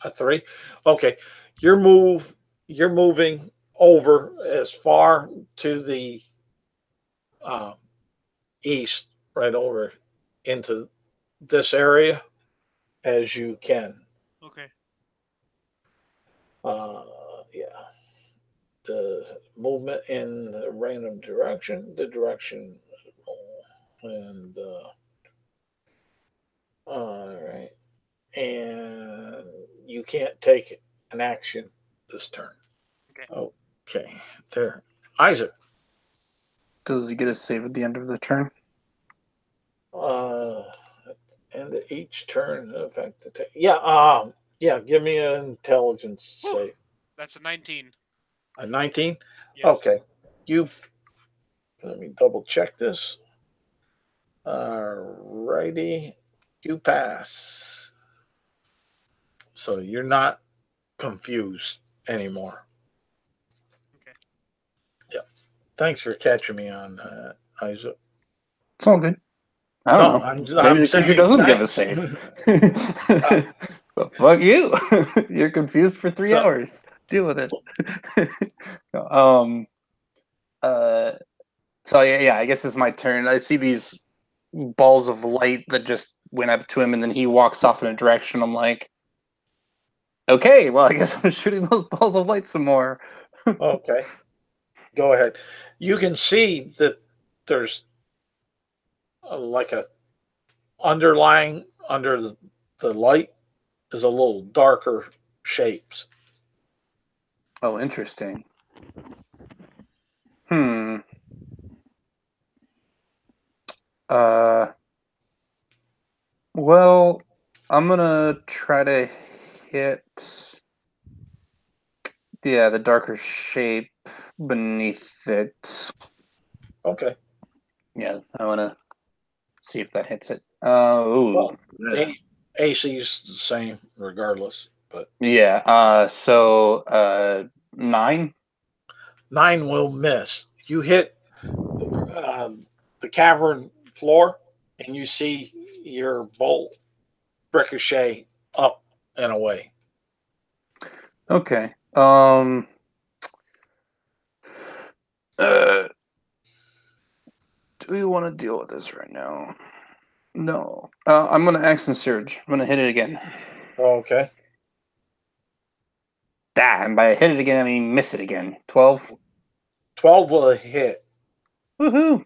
A 3? Okay. You're moving over as far to the east, right over into this area as you can. Okay. Yeah. The movement in a random direction, the direction, and all right. And you can't take an action this turn. Okay. Okay. There. Isaac. Does he get a save at the end of the turn? And each turn affect the yeah, give me an intelligence save. That's a 19. A 19? Yes. Okay. Let me double check this. Righty. You pass. So you're not confused anymore. Okay. Yeah. Thanks for catching me on that, Isaac. It's all good. I don't No, know. I'm Maybe I'm the creature saying doesn't give a nice. save. Well, fuck you. You're confused for 3 So- hours. Deal with it. um. So yeah, I guess it's my turn. I see these balls of light that just went up to him, and then he walks off in a direction. I'm like, okay, well, I guess I'm shooting those balls of light some more. Okay. Go ahead. You can see that there's like a underlying under the light is a little darker shapes. Oh, interesting. Hmm. Well, I'm gonna try to hit. Yeah, the darker shape beneath it. Okay. Yeah, I want to see if that hits it. Ooh. Well, AC's the same regardless, but Yeah. So 9. 9 will miss. You hit the cavern floor, and you see your bolt ricochet up and away. Okay. Do we want to deal with this right now? No. I'm gonna action surge. I'm gonna hit it again. Okay. And by hit it again, I mean miss it again. 12. 12 will hit. Woohoo!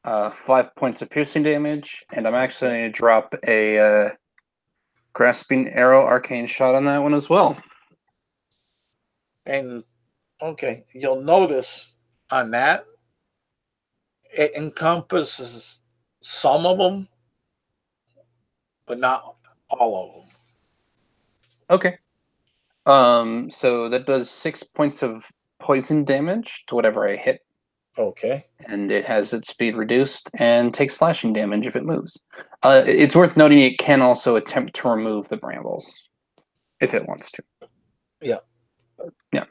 5 points of piercing damage, and I'm actually going to drop a grasping arrow arcane shot on that one as well. And okay, you'll notice on that it encompasses some of them, but not all of them. Okay. So that does 6 points of poison damage to whatever I hit, Okay. and it has its speed reduced and takes slashing damage if it moves. It's worth noting it can also attempt to remove the brambles if it wants to. Yeah. Yeah.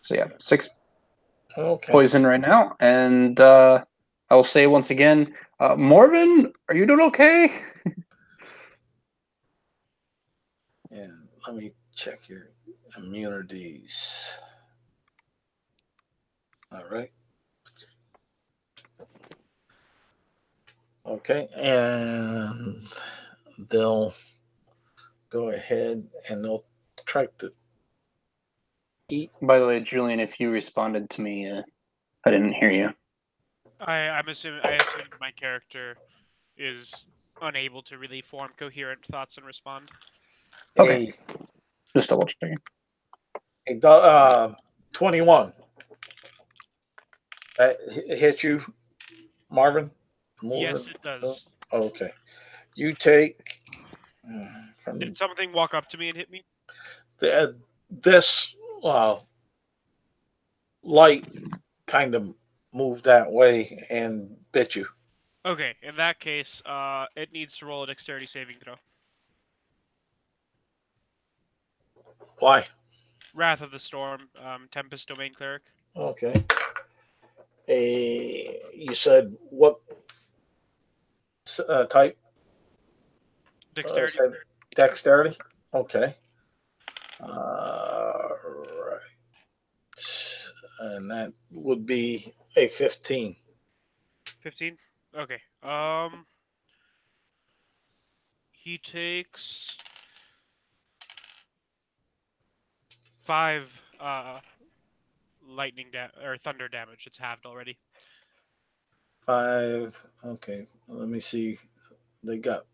So yeah, 6 Okay. poison right now, and I'll say once again, Morven, are you doing okay? And let me check your immunities. All right. Okay, and they'll go ahead and they'll try to eat. By the way, Julian, if you responded to me, I didn't hear you. I'm assuming I assume my character is unable to really form coherent thoughts and respond. Okay. Just double checking. A 21. That hit you, Marvin? Yes, it does. Okay. You take from Did something walk up to me and hit me? this light kind of moved that way and bit you. Okay, in that case, it needs to roll a dexterity saving throw. Why? Wrath of the Storm, Tempest Domain Cleric. Okay. You said what type? Dexterity. Dexterity. Okay. Right. And that would be a 15. 15? Okay. He takes 5 lightning or thunder damage. It's halved already. 5. Okay. Let me see. They got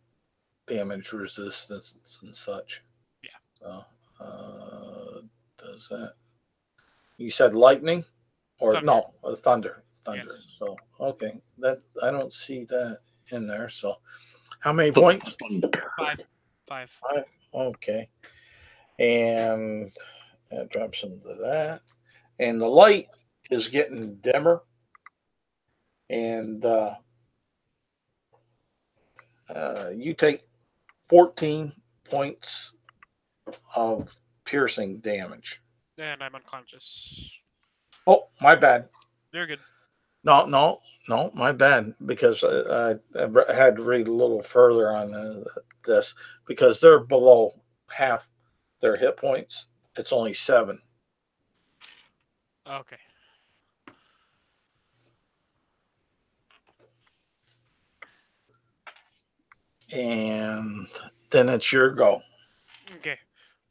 damage resistance and such. Yeah. So, does that? You said lightning, or Thunder. no? Thunder. Thunder. Yes. So okay, that I don't see that in there. So, how many points? 5. 5. 5. Okay, and that drops into that, and the light is getting dimmer, and you take 14 points of piercing damage. And I'm unconscious. Oh, my bad. You're good. No, my bad. Because I had to read a little further on this because they're below half their hit points. It's only 7. Okay. And then it's your go. Okay.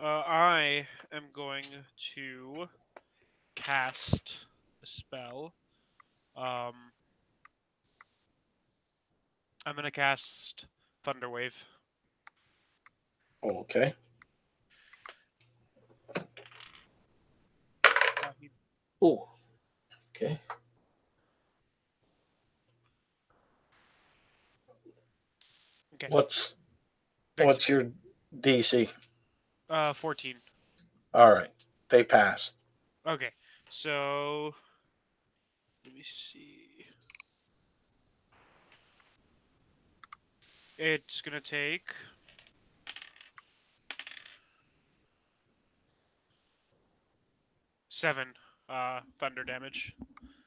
I am going to cast a spell. I'm gonna cast Thunderwave. Okay. Oh. Okay. Okay. What's your DC? 14. All right. They passed. Okay. So let me see. It's gonna take 7 thunder damage.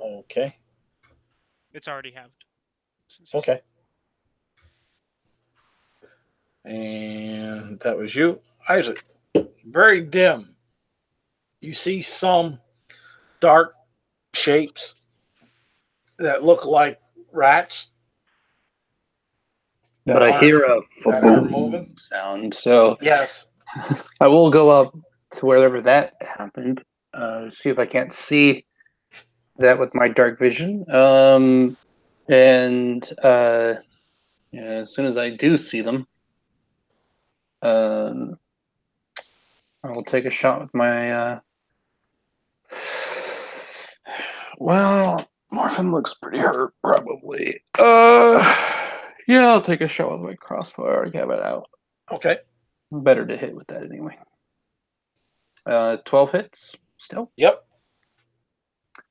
Okay. It's already halved. Okay. And that was you, Isaac. Very dim. You see some dark shapes that look like rats. But I hear a that are boom moving. sound, so Yes. I will go up to wherever that happened. See if I can't see that with my dark vision. As soon as I do see them, I will take a shot with my. Well, Morphin looks pretty hurt, probably. Yeah, I'll take a shot with my crossbow. I already have it out. Okay. Better to hit with that anyway. 12 hits still. Yep.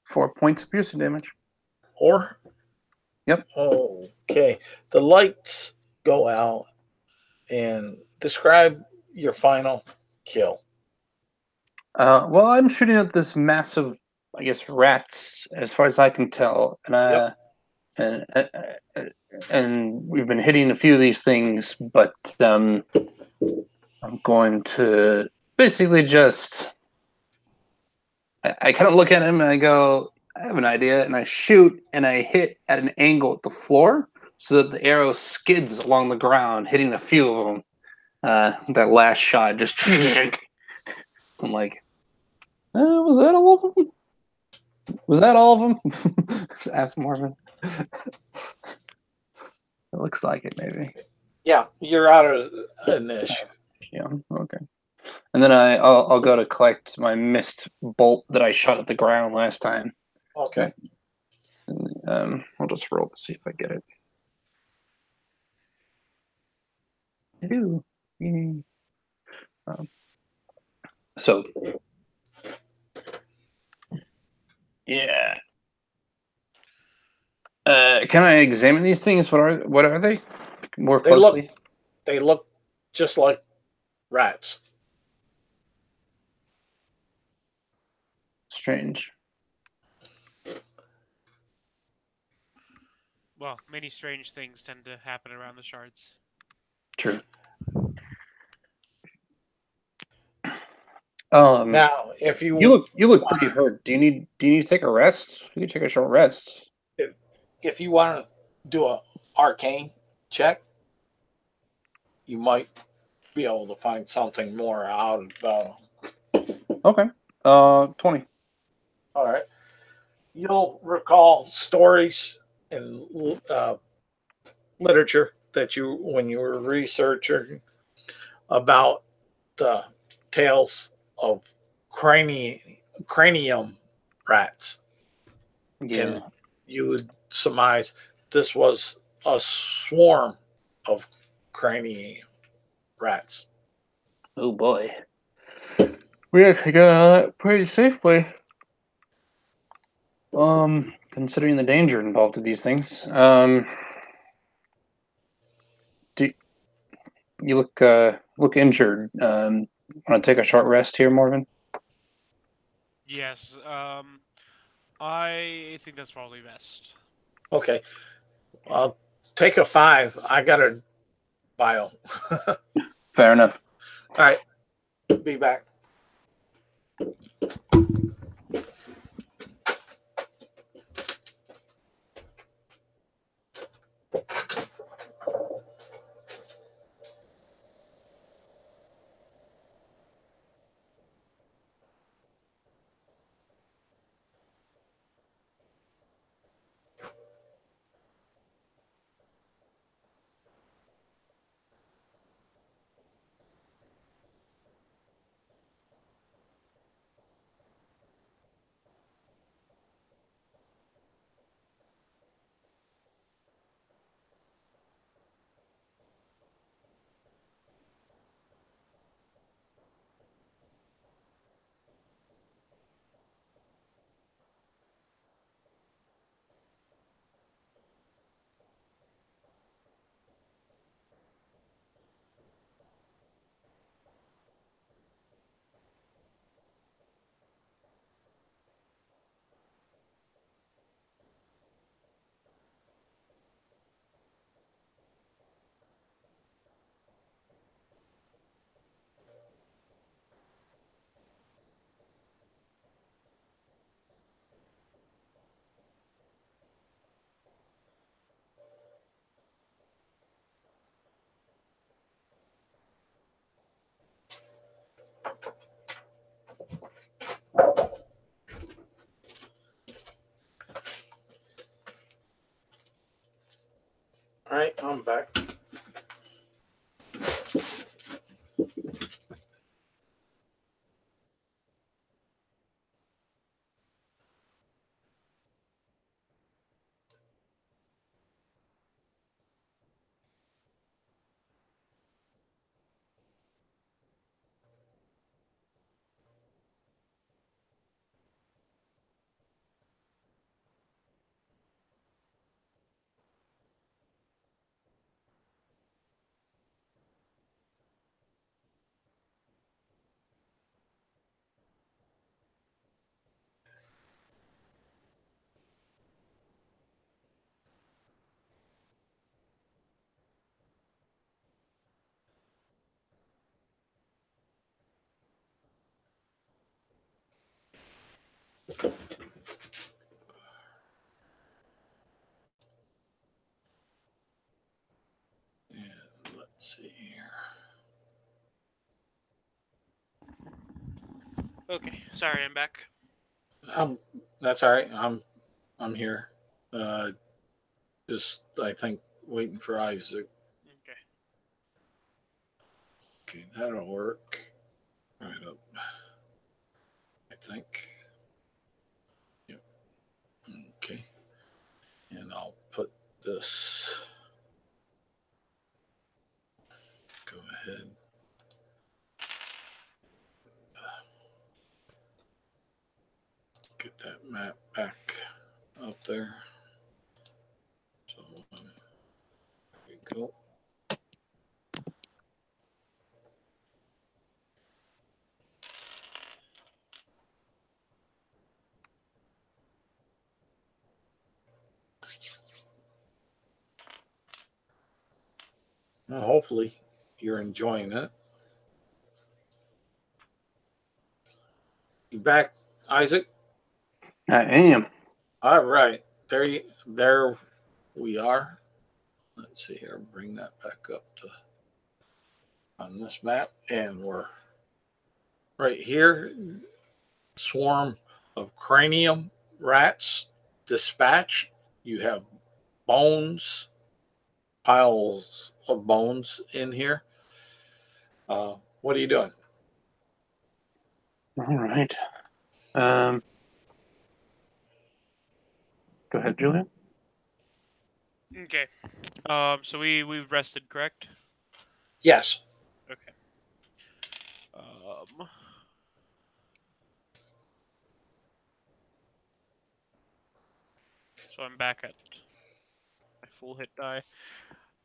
4 points of piercing damage. 4. Yep. Okay. The lights go out, and describe your final kill. Well, I'm shooting at this massive, I guess, rats, as far as I can tell, and and we've been hitting a few of these things, but I'm going to basically just. I kind of look at him and I go, I have an idea, and I shoot and I hit at an angle at the floor so that the arrow skids along the ground, hitting a few of them. That last shot just. I'm like, was that all of them? Was that all of them? Ask Mormon. It looks like it, maybe. Yeah, you're out of initiative. Yeah, okay. And then I'll go to collect my missed bolt that I shot at the ground last time. Okay. And, I'll just roll to see if I get it. I do. So, yeah. Can I examine these things? What are they? More closely. They look just like rats. Strange. Well, many strange things tend to happen around the shards. True. Now, if you look pretty hurt. Do you need to take a rest? You can take a short rest. If you want to do an arcane check, you might be able to find something more out about. Okay. 20. All right. You'll recall stories and literature that when you were researching about the tales of cranium rats. Yeah. And you would surmise this was a swarm of cranium rats. Oh boy. We actually got that pretty safely. Considering the danger involved with these things. Do you look injured? Want to take a short rest here, Morgan? Yes. I think that's probably best. Okay. I'll take a 5. I got a bio. Fair enough. All right. Be back. All right, I'm back. And let's see here. Okay, sorry, I'm back. That's all right. I'm here. Just I think waiting for Isaac. Okay. Okay, that'll work. Right up. I think. Yep. Okay. And I'll put this. Go ahead. Get that map back up there. So there we go. Well, hopefully you're enjoying it. You back, Isaac? I am. All right. There we are. Let's see here. Bring that back up to on this map. And we're right here. Swarm of cranium rats dispatch. You have bones, piles of bones in here. What are you doing? All right. Go ahead, Julian. Okay. So we've rested, correct? Yes. Okay. So I'm back at my full hit die.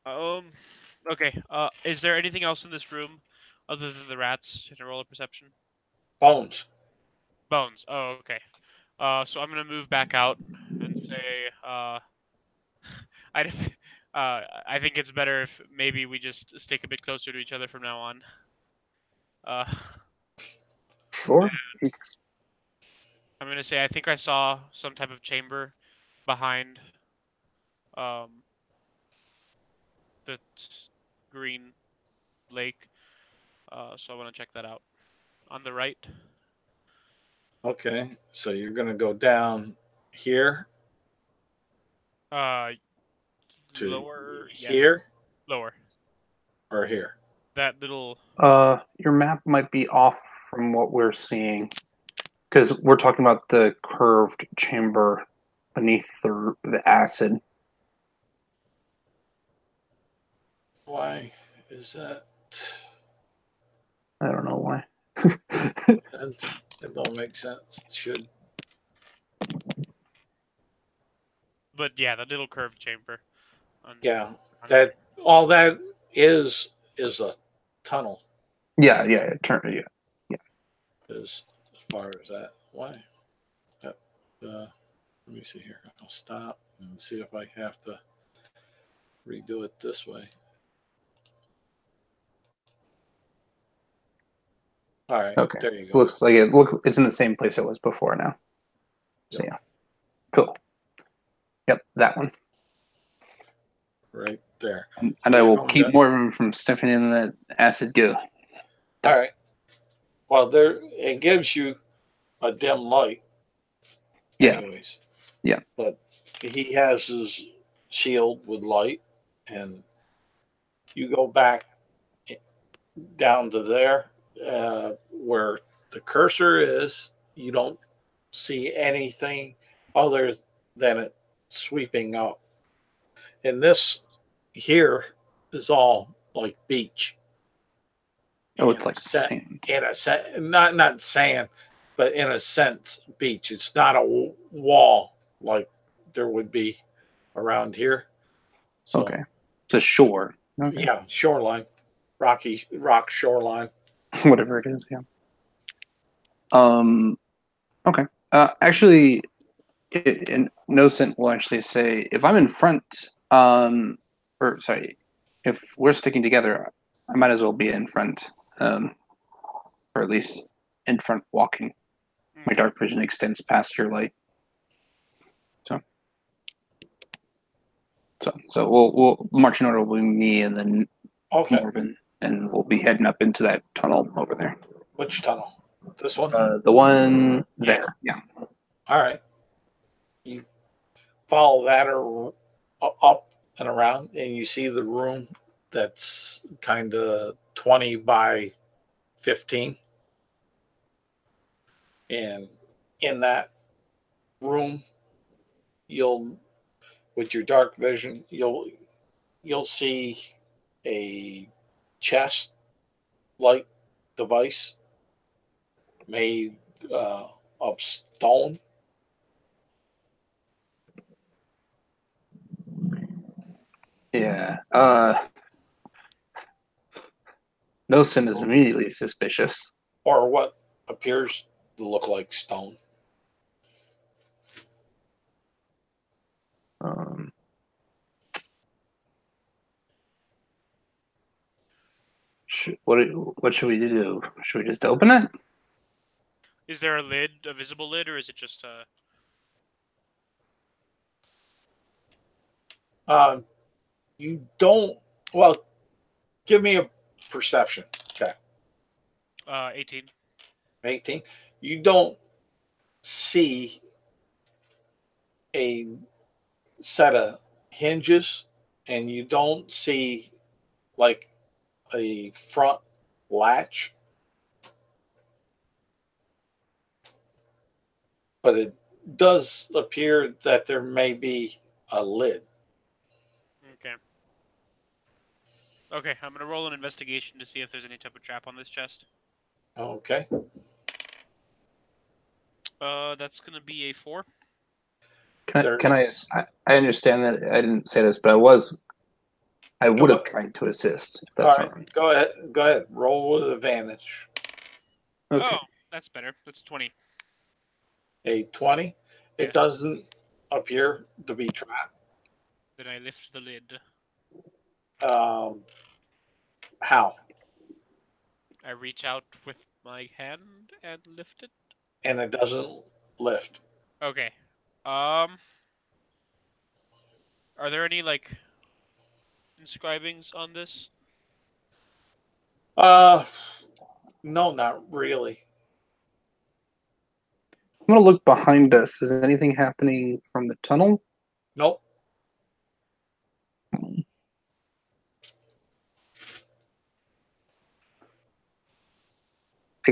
Okay. Is there anything else in this room other than the rats? Can I roll a perception? Bones. Bones. Oh, okay. So I'm gonna move back out and say, I, I think it's better if maybe we just stick a bit closer to each other from now on. Sure. I'm gonna say I think I saw some type of chamber behind um the green lake. So I want to check that out. On the right. Okay, so you're going to go down here Uh, to lower. Yeah, here lower. or here. That little. Your map might be off from what we're seeing because we're talking about the curved chamber beneath the acid. Why is that? I don't know why. That don't make sense. It should. But yeah, the little curved chamber. Yeah, that all that is a tunnel. Yeah, yeah. As far as that. Why? Let me see here. I'll stop and see if I have to redo it this way. All right. Okay. There you go. Looks like it's in the same place it was before now. So Yep. yeah. Cool. Yep, that one. Right there. And I will keep more of them from stepping in that acid goo. All right. Well, it gives you a dim light. Yeah. Anyways. Yeah. But he has his shield with light, and you go back down to there where the cursor is. You don't see anything other than it sweeping up. And this here is all like beach. Oh, it's like sand. In a not sand, but in a sense, beach. It's not a wall like there would be around here. So, okay, it's a shore. Okay. Yeah, shoreline, rock shoreline. Whatever it is. Yeah. Okay. Actually, Innocent will actually say if I'm in front, or sorry, if we're sticking together, I might as well be in front, or at least in front walking. My dark vision extends past your light. So we'll marching order will be me and then Morgan, and we'll be heading up into that tunnel over there. Which tunnel? This one? The one there. Yeah. All right. You follow that up and around, and you see the room that's kind of 20 by 15. And in that room, with your dark vision, you'll see a chest like device made of stone. Yeah. Nosen is immediately suspicious. Or what appears to look like stone. What should we do? Should we just open it? Is there a visible lid, or is it just a? You don't. Well, give me a perception check. 18. 18. You don't see a set of hinges, and you don't see like a front latch, but it does appear that there may be a lid. Okay, I'm gonna roll an investigation to see if there's any type of trap on this chest. Okay. That's gonna be a 4. Can I understand that I didn't say this, but I would have tried to assist. If that's all right. Go ahead. Roll with advantage. Okay. Oh, that's better. That's 20. A 20. It Yes. doesn't appear to be trapped. Then I lift the lid. How? I reach out with my hand and lift it. And it doesn't lift. Okay. Are there any like inscribings on this? No, not really. I'm gonna look behind us. Is anything happening from the tunnel? Nope. I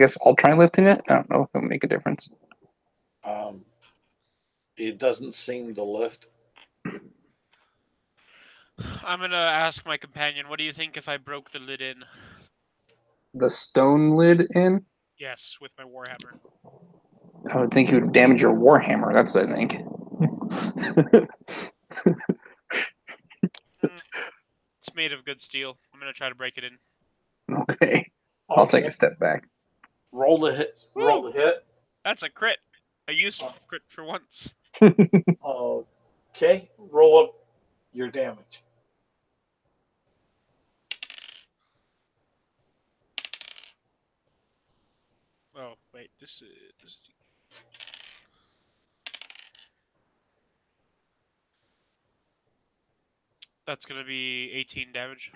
guess I'll try lifting it. I don't know if it'll make a difference. It doesn't seem to lift. I'm gonna ask my companion, what do you think if I broke the lid in? The stone lid in? Yes, with my warhammer. I would think you would damage your warhammer. That's what I think. It's made of good steel. I'm gonna try to break it in. Okay. I'll take a step back. Roll the hit. Roll the hit. That's a crit. A useful crit for once. Okay. Roll up your damage. Oh wait, this is. That's gonna be 18 damage.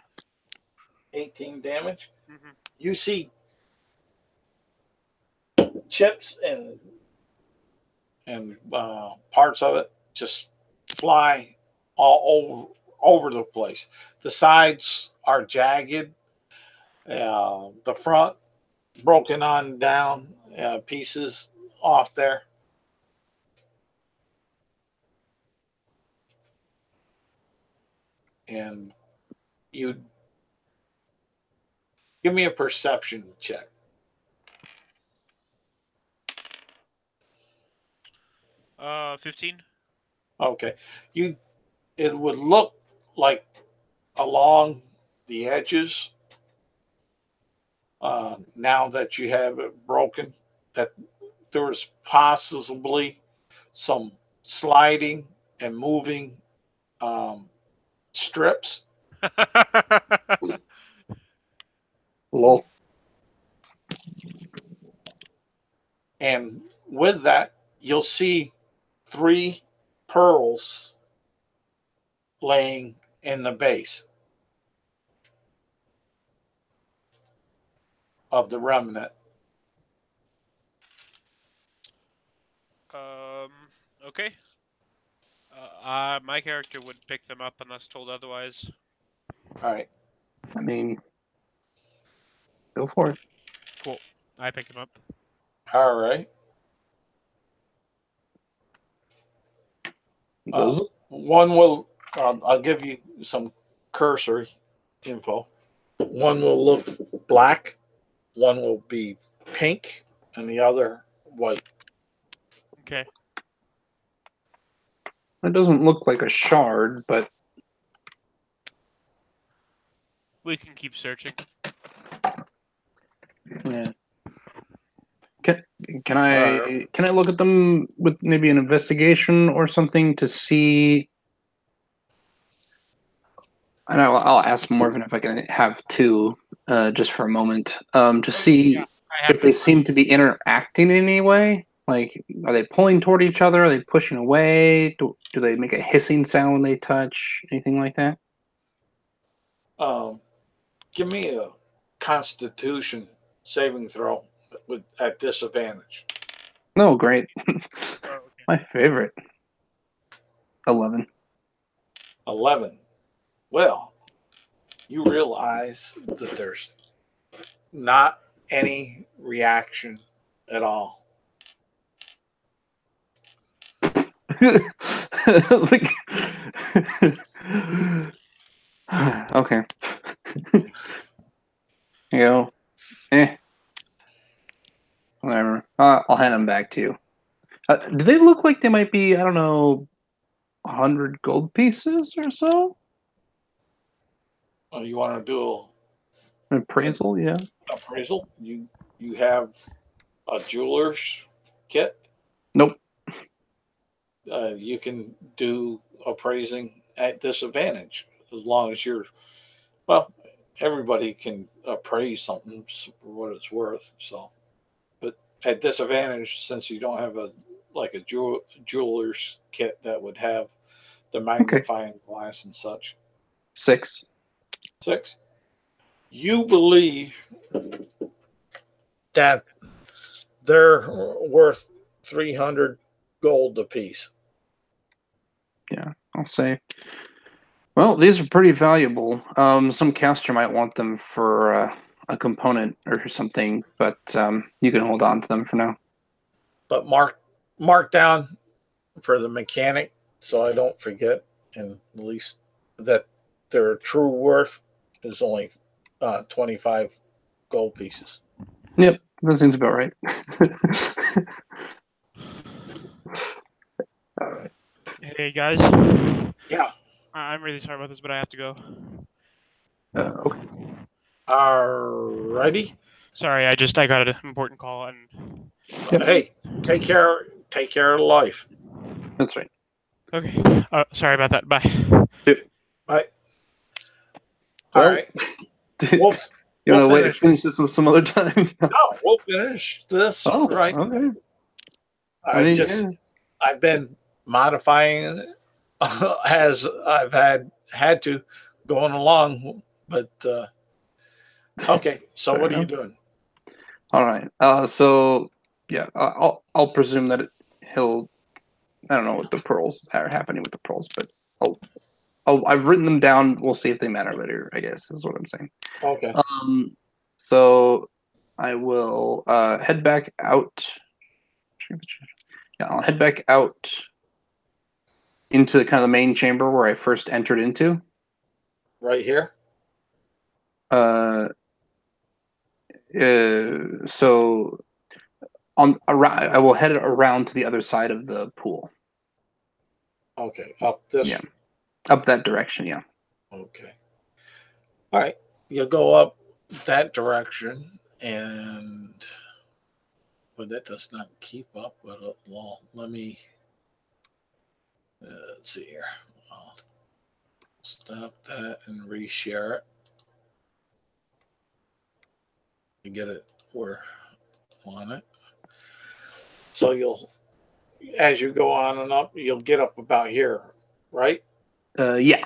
18 damage. Mm-hmm. You see chips and parts of it just fly all over the place. The sides are jagged. The front broken on down, pieces off there. And you give me a perception check. 15. Okay. It would look like along the edges, now that you have it broken, that there was possibly some sliding and moving strips. Lol. And with that, you'll see 3 pearls laying in the base of the remnant. Okay. My character would pick them up unless told otherwise. All right. I mean, go for it. Cool. I pick them up. All right. Those One will, I'll give you some cursory info. One will look black, one will be pink, and the other white. Okay. it doesn't look like a shard, but We can keep searching. yeah. Can I look at them with maybe an investigation or something to see? And I'll ask Morven if I can have 2, just for a moment, to see Yeah, I have if they seem to be interacting in any way. Like, are they pulling toward each other? Are they pushing away? Do they make a hissing sound when they touch? Anything like that? Give me a Constitution saving throw at disadvantage. No, great. Oh, okay. My favorite. 11. 11. Well, you realize that there's not any reaction at all. Like, okay. You know, whatever. I'll hand them back to you. Do they look like they might be, I don't know, 100 gold pieces or so? You want to do An appraisal, yeah. appraisal? You have a jeweler's kit? Nope. you can do appraising at disadvantage as long as you're, well, everybody can appraise something for what it's worth. So, but at disadvantage, since you don't have a like a jeweler's kit that would have the magnifying glass and such. 6. 6. You believe that they're worth 300 gold apiece. Yeah, I'll say. Well, these are pretty valuable. Some caster might want them for a component or something, but you can hold on to them for now. But mark down for the mechanic so I don't forget, and at least that their true worth is only 25 gold pieces. Yep, that seems about right. All right. Hey guys. Yeah. I'm really sorry about this, but I have to go. Okay. Alrighty. Sorry, I got an important call and. Yep. Hey, take care of life. That's right. Okay. Sorry about that. Bye. Bye. Well, all right. We'll you want to wait to finish. finish this some other time? No, we'll finish this right. Okay. I've been modifying it as I've had to going along, but okay. So what are you doing? All right. So yeah, I'll presume that he'll. I don't know what the pearls are happening with the pearls, but I've written them down. We'll see if they matter later. I guess is what I'm saying. Okay. So I will head back out. Yeah, I'll head back out into kind of the main chamber where I first entered into. Right here. So I will head around to the other side of the pool. Okay, up this. Yeah, up that direction. Yeah. Okay. All right, you go up that direction, and but that does not keep up with it. Well, let me. Let's see here. I'll stop that and reshare it to get it where I want it. So you'll, as you go on and up, you'll get up about here, right? Yeah.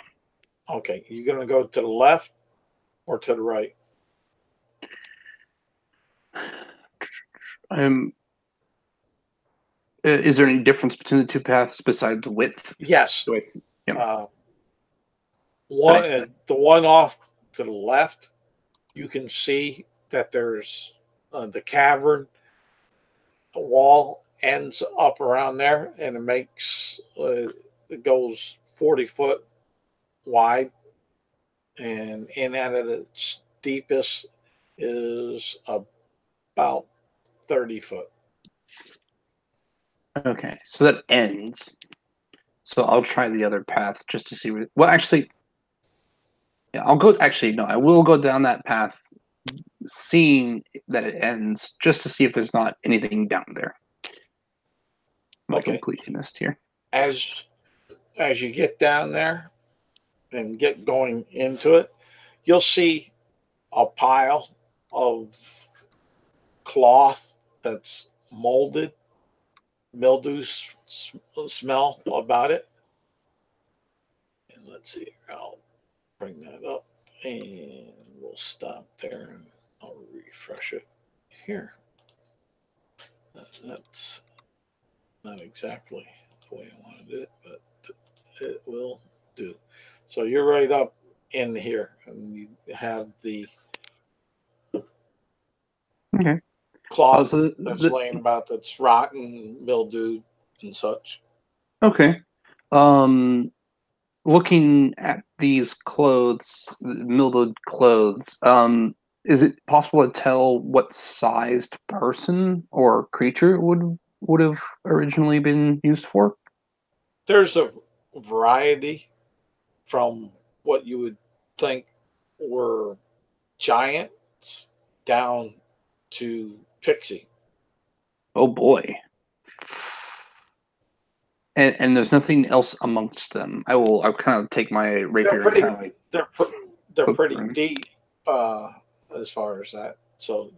Okay. You're going to go to the left or to the right? Is there any difference between the two paths besides width? Yes. Yeah. The one off to the left, you can see that there's the cavern wall ends up around there, and it goes 40 foot wide, and in at its deepest is about 30 foot. Okay, so that ends. So I'll try the other path just to see. Well, actually, yeah, I'll go. Actually, no, I will go down that path, seeing that it ends, just to see if there's not anything down there. I'm a completionist here. As you get down there and get going into it, you'll see a pile of cloth that's molded, mildew smell about it. And let's see, I'll bring that up and we'll stop there and I'll refresh it here. That's not exactly the way I wanted it, but it will do. So you're right up in here and you have the cloth that's laying about that's rotten, mildewed, and such. Okay. Looking at these clothes, mildewed clothes, is it possible to tell what sized person or creature would have originally been used for? There's a variety from what you would think were giants down to pixie. Oh boy. And there's nothing else amongst them. I'll kind of take my rapier and kind of like They're poke pretty through. deep as far as that. So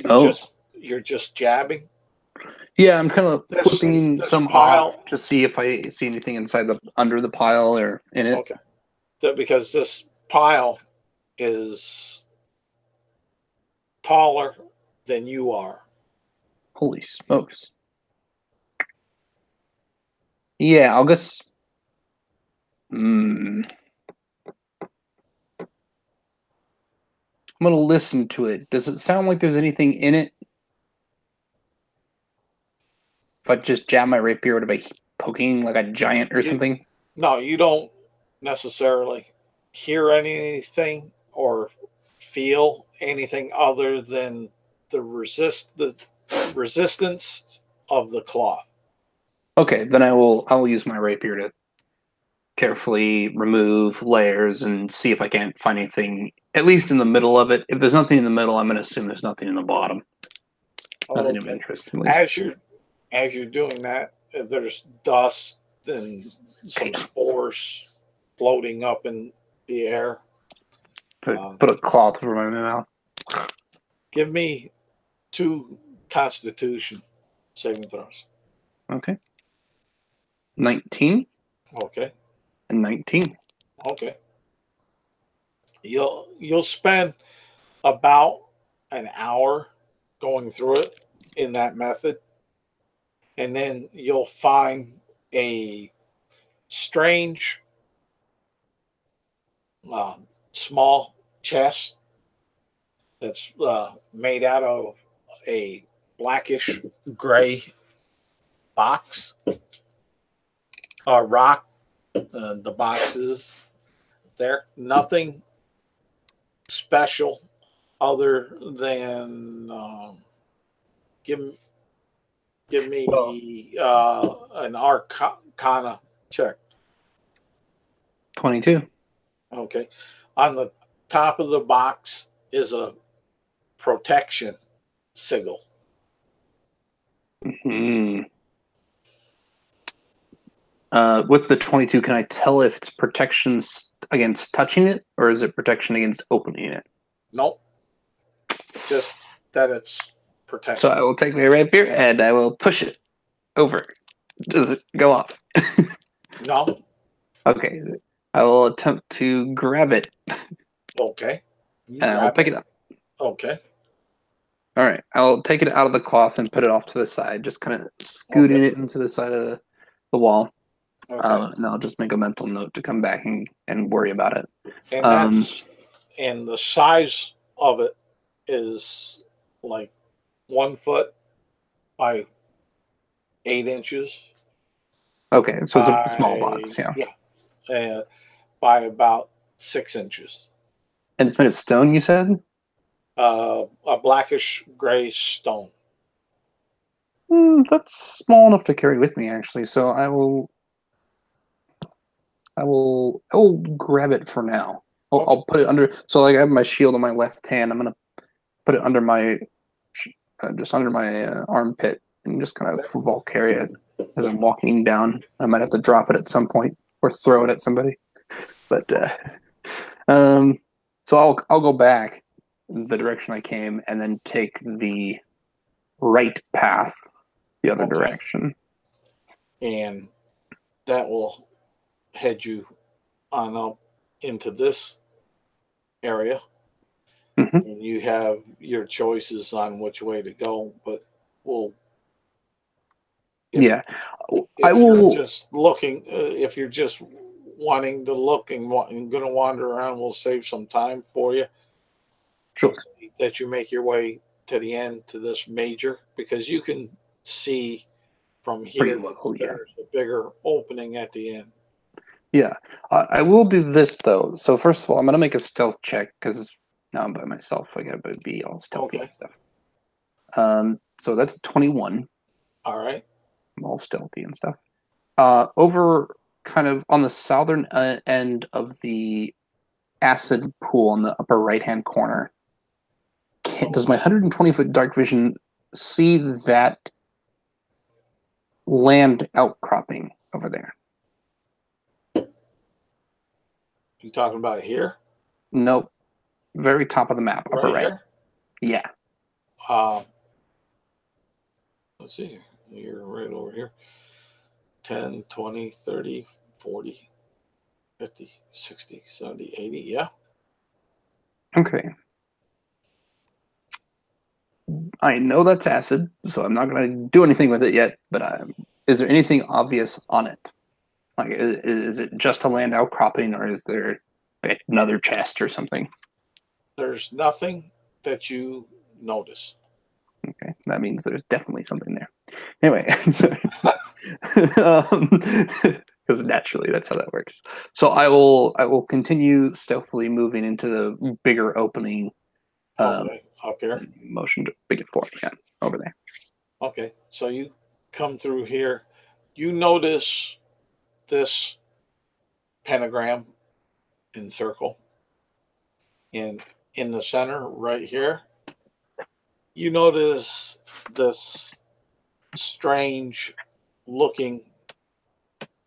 Oh. you're just jabbing. Yeah, I'm kind of This- flipping this some pile- off to see if I see anything inside under the pile or in it. Okay. Because this pile is taller than you are. Holy smokes. Yeah, I'll guess. I'm gonna listen to it. Does it sound like there's anything in it? If I just jab my rapier, would it be poking like a giant or something? No, you don't necessarily hear anything or feel anything other than the resistance of the cloth. Okay, then I'll use my rapier to carefully remove layers and see if I can't find anything, at least in the middle of it. If there's nothing in the middle, I'm gonna assume there's nothing in the bottom. Nothing of interest, at least. As you're doing that, there's dust and some spores floating up in the air. Put a cloth over my mouth. Give me 2 Constitution saving throws. Okay. 19 Okay. and 19. Okay. You'll spend about an hour going through it in that method, and then you'll find a strange small chest that's made out of a blackish gray box rock. The boxes there, nothing special other than give me an arcana check. 22. Okay. On the top of the box is a protection sigil. Mm-hmm. With the 22, can I tell if it's protection against touching it, or is it protection against opening it? Nope. Just that it's protection. So I will take my rapier and I will push it over. Does it go off? No. Okay. I will attempt to grab it. Okay. And I'll pick it up. Okay. All right. I'll take it out of the cloth and put it off to the side, just kind of scooting it into the side of the wall. Okay. And I'll just make a mental note to come back and worry about it. And and the size of it is like 1 foot by 8 inches. Okay, so it's a small box, yeah. Yeah. By about 6 inches. And it's made of stone, you said? A blackish gray stone. That's small enough to carry with me, actually. So I will grab it for now. I'll put it under. So like I have my shield on my left hand. I'm gonna put it under my just under my armpit and just kind of football carry it as I'm walking down. I might have to drop it at some point or throw it at somebody. But so I'll go back the direction I came and then take the right path the other direction. And that will head you on up into this area. Mm-hmm. And you have your choices on which way to go, but I will just looking. If you're just wanting to look and going to wander around, we'll save some time for you. Sure. That you make your way to the end to this major, because you can see from here there's a bigger opening at the end. Yeah, I will do this though. So first of all, I'm gonna make a stealth check because now I'm by myself. I gotta be all stealthy and stuff. So that's 21. All right. I'm all stealthy and stuff. Over kind of on the southern end of the acid pool on the upper right-hand corner. Does my 120-foot dark vision see that land outcropping over there. You talking about here? Nope. Very top of the map, upper Right right. here? Yeah. Let's see. You're right over here. 10, 20, 30, 40, 50, 60, 70, 80. Yeah. Okay. I know that's acid, so I'm not going to do anything with it yet, but is there anything obvious on it? Like, is it just a land outcropping, or is there like another chest or something? There's nothing that you notice. Okay, that means there's definitely something there. Anyway, because naturally that's how that works. So I will continue stealthily moving into the bigger opening. Okay, up here. Motion to big it forward, yeah, over there. Okay, so you come through here. You notice this pentagram in circle. And in the center, right here, you notice this strange looking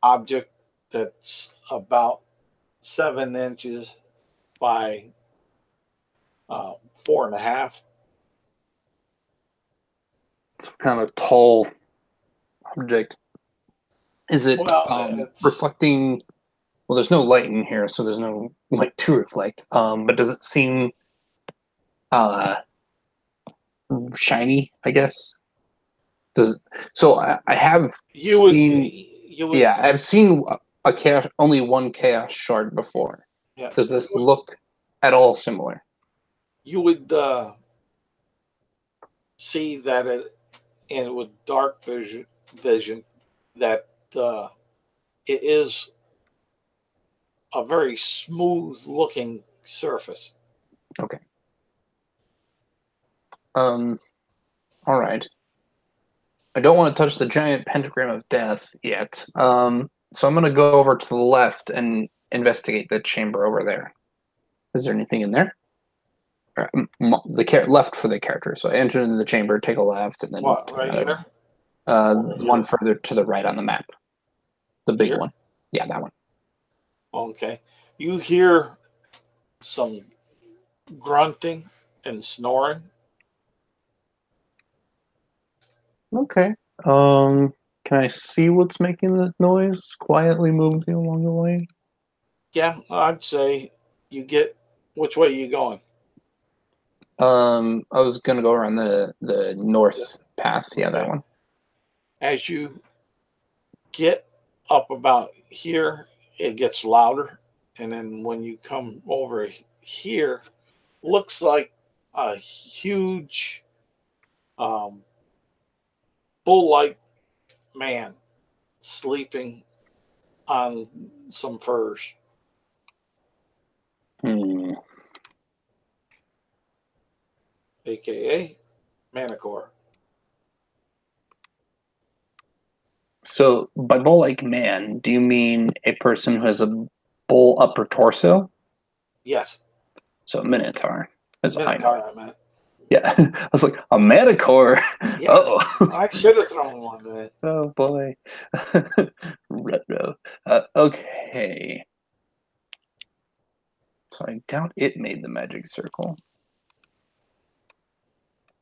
object that's about 7 inches by 4.5. Some kind of tall object. Is it reflecting? Well, there's no light in here, so there's no light to reflect. But does it seem shiny? I guess. Does it, so? I have seen. Yeah, I've seen a chaos, only one chaos shard before. Yeah. Does this look at all similar? You would see that and with dark vision that it is a very smooth looking surface. Okay. All right. I don't want to touch the giant pentagram of death yet. So I'm going to go over to the left and investigate the chamber over there. Is there anything in there? The left for the character. So I enter into the chamber, take a left, and then right here? One further to the right on the map. The big Here? one. Yeah, that one. Okay. You hear some grunting and snoring. Okay. Can I see what's making the noise quietly moving along the way? Yeah, I'd say you get which way are you going? I was gonna go around the north path. Yeah, that one. As you get up about here, it gets louder, and then when you come over here, looks like a huge bull-like man sleeping on some furs. AKA Manicore. So, by bull-like man, do you mean a person who has a bull upper torso? Yes. So, a minotaur. As Minotaur, I meant. Yeah, I was like, a manicore? Yeah. Oh. I should have thrown one there. Oh, boy. Retro. Okay. So, I doubt it made the magic circle.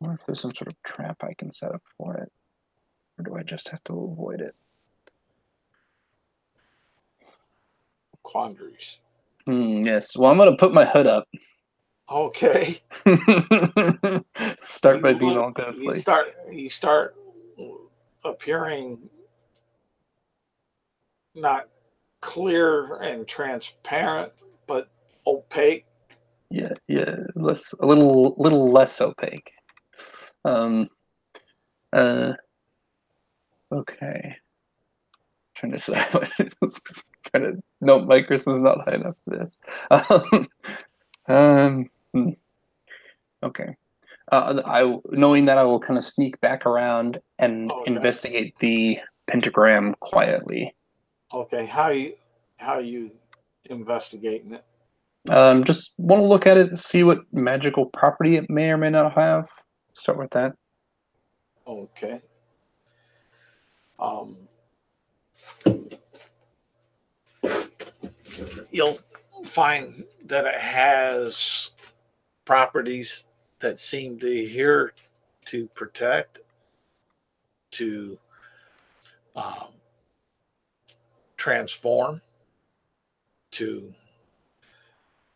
I wonder if there's some sort of trap I can set up for it. Or do I just have to avoid it? Quandaries. Yes. Well, I'm going to put my hood up. Okay. Start by being all ghostly. You start appearing not clear and transparent, but opaque. Yeah, a little less opaque. Okay. Trying to decide. Nope, my charisma's not high enough for this. Okay. Knowing that, I will kind of sneak back around and investigate the pentagram quietly. Okay, how you investigating it? Just want to look at it to see what magical property it may or may not have. Start with that. Okay. you'll find that it has properties that seem to adhere to protect, to um, transform, to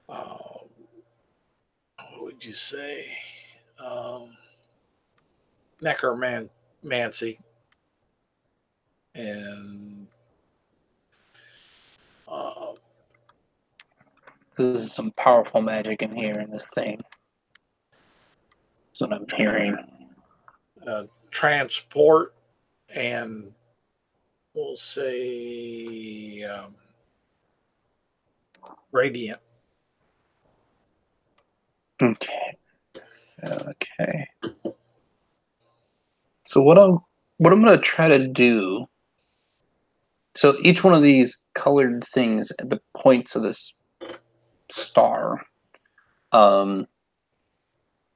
what would you say? Necromancy and There's some powerful magic in here in this thing. That's what I'm hearing. transport, and we'll say radiant. Okay. Okay. So what I'm gonna try to do. So each one of these colored things at the points of this star,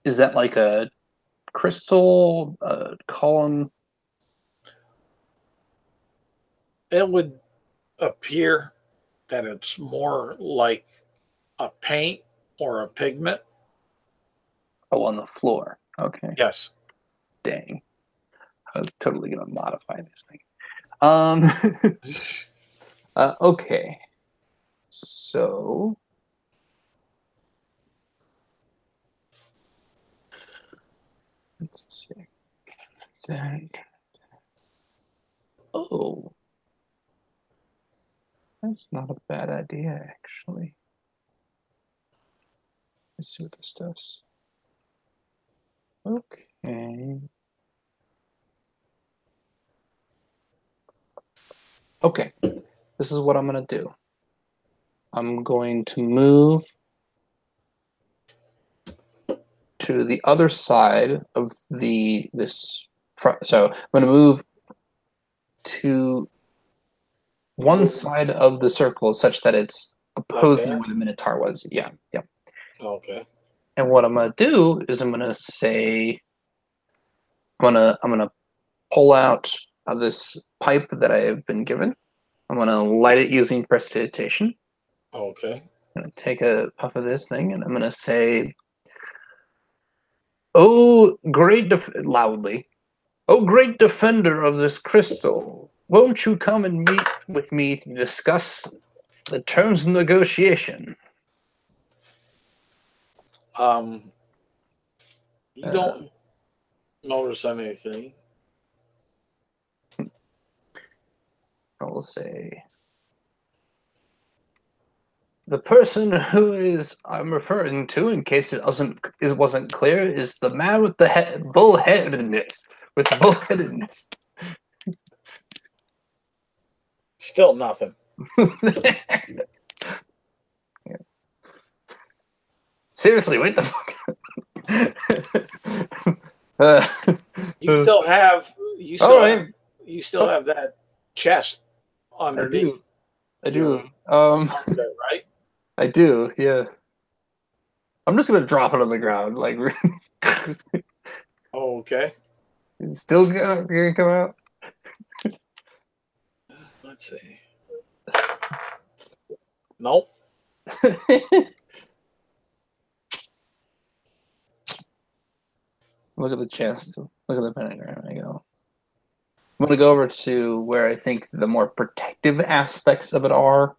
is that like a crystal, a column? It would appear that it's more like a paint or a pigment. Oh, on the floor. Okay. Yes. Dang. I was totally gonna modify this thing. Okay. So let's see. Then, oh, that's not a bad idea, actually. Let's see what this does. Okay. Okay. This is what I'm going to do. I'm going to move to the other side of this front. So I'm going to move to one side of the circle such that it's opposing where the Minotaur was. Yeah. Yeah. Okay. And what I'm going to do is I'm going to say, I'm going to pull out this pipe that I have been given. I'm going to light it using prestidigitation. Okay. I'm going to take a puff of this thing, and I'm going to say, "Oh, loudly, oh, great defender of this crystal, won't you come and meet with me to discuss the terms of negotiation?" You don't notice anything. I will say, the person who I'm referring to, in case it wasn't clear, is the man with the bullheadedness. With bullheadedness. Still nothing. Yeah. Seriously, wait the fuck. You still have you still have that chest underneath. I do. Right? I do, yeah. I'm just gonna drop it on the ground, like. Okay. Is it still gonna come out? Let's see. Nope. Look at the chest. Look at the pentagram. I go. I'm gonna go over to where I think the more protective aspects of it are.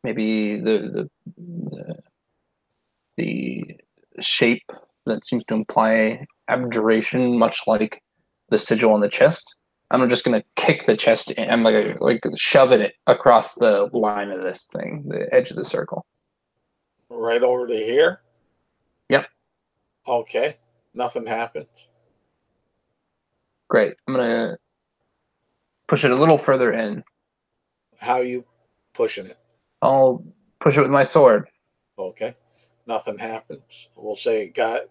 Maybe the shape that seems to imply abjuration, much like the sigil on the chest. I'm just gonna kick the chest in. I'm like shoving it across the line of this thing, the edge of the circle. Right over to here? Yep. Okay. Nothing happens. Great. I'm gonna push it a little further in. How are you pushing it? I'll push it with my sword. Okay. Nothing happens. We'll say you got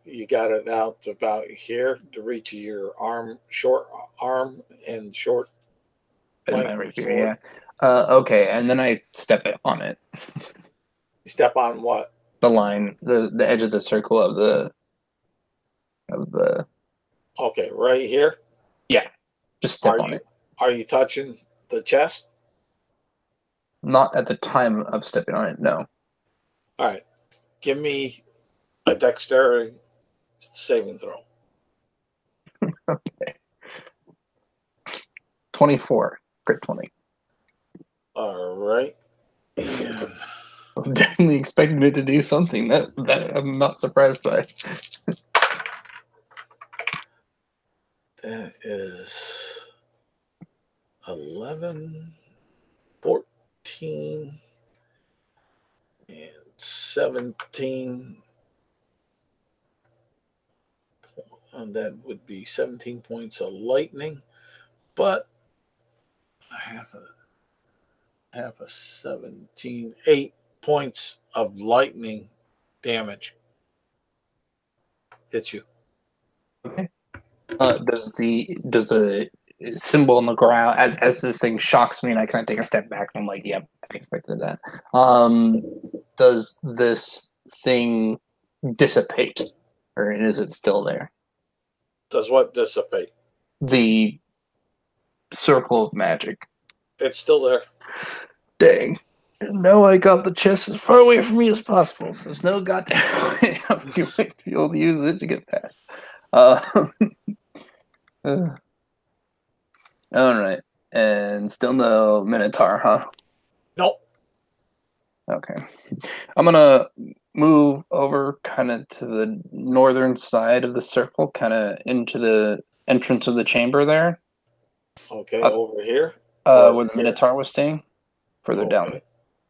it out to about here to reach your arm, short arm and short length Right of here, sword. yeah. Okay, and then I step it on it. You step on what? The line, the edge of the circle of the. Okay, right here. Yeah, just step on it. Are you touching the chest? Not at the time of stepping on it, no. All right. Give me a dexterity saving throw. Okay. 24. Crit 20. All right. And I was definitely expecting it to do something that I'm not surprised by. that is 11, 14, and 17. And that would be 17 points of lightning. But I have a 17, 8 points of lightning damage. Hits you. Okay. Does the symbol on the ground as this thing shocks me and I kind of take a step back and I'm like, yep, I expected that. Does this thing dissipate, or is it still there? Does what dissipate? The circle of magic. It's still there. Dang. No, I got the chest as far away from me as possible. So there's no goddamn way I'm going to be able to use it to get past. All right. And still no Minotaur, huh? Nope. Okay. I'm going to move over kind of to the northern side of the circle, kind of into the entrance of the chamber there. Okay, over here. Where the Minotaur was staying. Further down.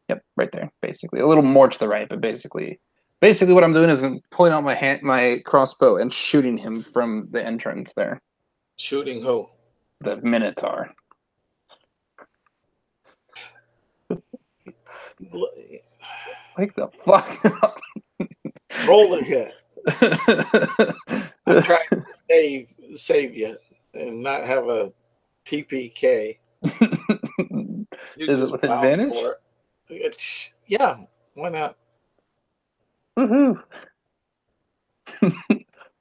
Yep, right there, basically. A little more to the right, but basically what I'm doing is I'm pulling out my crossbow and shooting him from the entrance there. Shooting who? The Minotaur. Like the fuck? Roll the hit. I'm trying to save you and not have a TPK. Is it with advantage? Yeah, why not? Woohoo!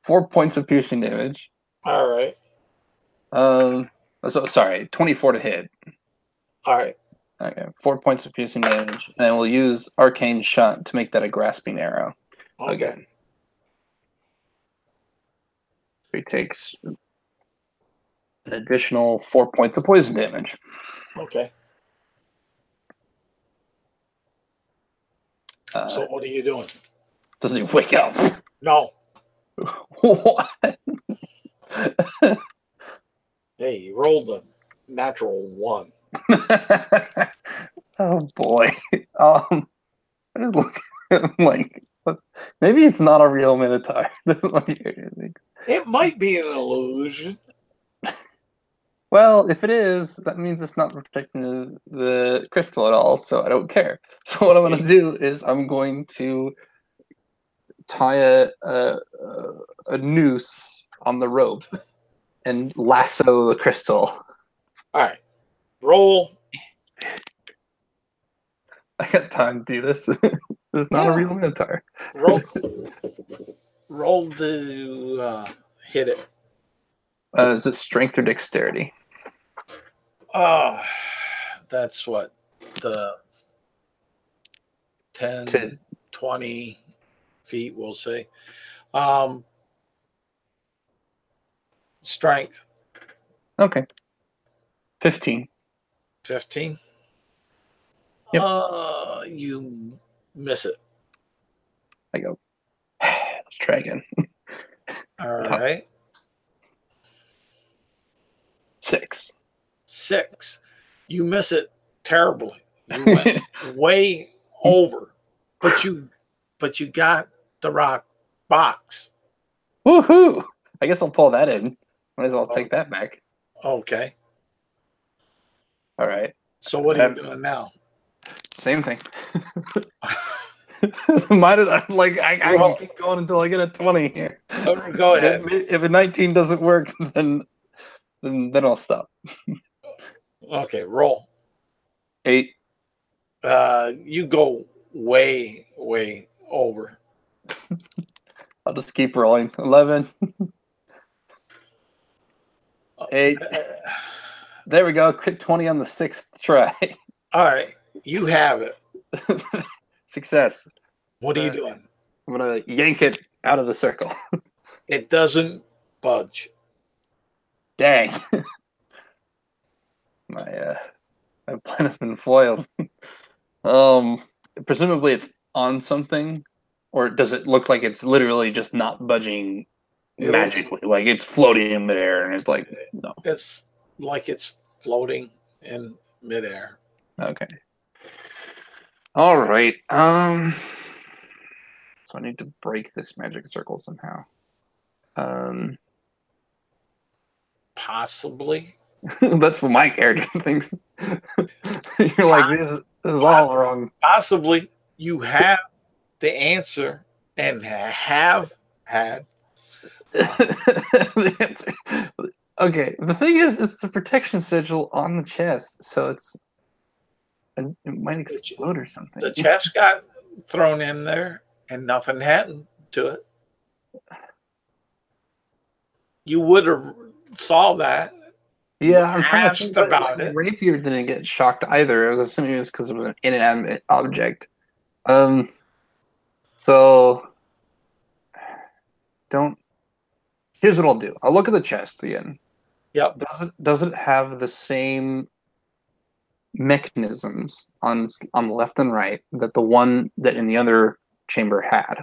4 points of piercing damage. All right. So sorry, 24 to hit. All right. Okay, 4 points of piercing damage, and we'll use arcane shot to make that a grasping arrow. Okay. Again. He takes an additional 4 points of poison damage. Okay. So what are you doing? Does he wake up? No. What? Hey, you rolled a natural 1. Oh boy. I just look at him like, what? Maybe it's not a real Minotaur. It might be an illusion. Well, if it is, that means it's not protecting the crystal at all, so I don't care. So what I'm going to do is I'm going to tie a noose on the rope and lasso the crystal. All right. Roll. I got time to do this. It's not a real Minotaur. Roll to hit it. Is it strength or dexterity? That's what, the 10, 20 feet, we'll say. Strength. Okay. 15. 15? Yep. You miss it. I go, let's try again. All right. 6. 6. You miss it terribly. You went way over, but you got the rock box. Woohoo! I guess I'll pull that in. Might as well take that back. Okay. All right. So what are you doing now? Same thing. Might as like I can keep going until I get a 20 here. Go ahead. If a 19 doesn't work, then I'll stop. Okay, roll. 8. You go way over. I'll just keep rolling. 11. 8. There we go. Crit 20 on the 6th try. All right. You have it. Success. What are you doing? I'm gonna yank it out of the circle. It doesn't budge. Dang. My plan has been foiled. Presumably it's on something, or does it look like it's literally just not budging magically? Like it's floating in midair and it's like, no. It's like it's floating in midair. Okay. All right. So I need to break this magic circle somehow. Possibly. That's what my character thinks. You're like, this is all wrong. Possibly you have the answer and have had. The answer. Okay, the thing is, it's the protection sigil on the chest, so it might explode or something. The chest got thrown in there and nothing happened to it. You would have saw that. Yeah, I'm trying to think about it. it. Rapier didn't get shocked either. I was assuming it was because it was an inanimate object. So don't. Here's what I'll do. I'll look at the chest again. Yep. Does it have the same mechanisms on the left and right that the one that in the other chamber had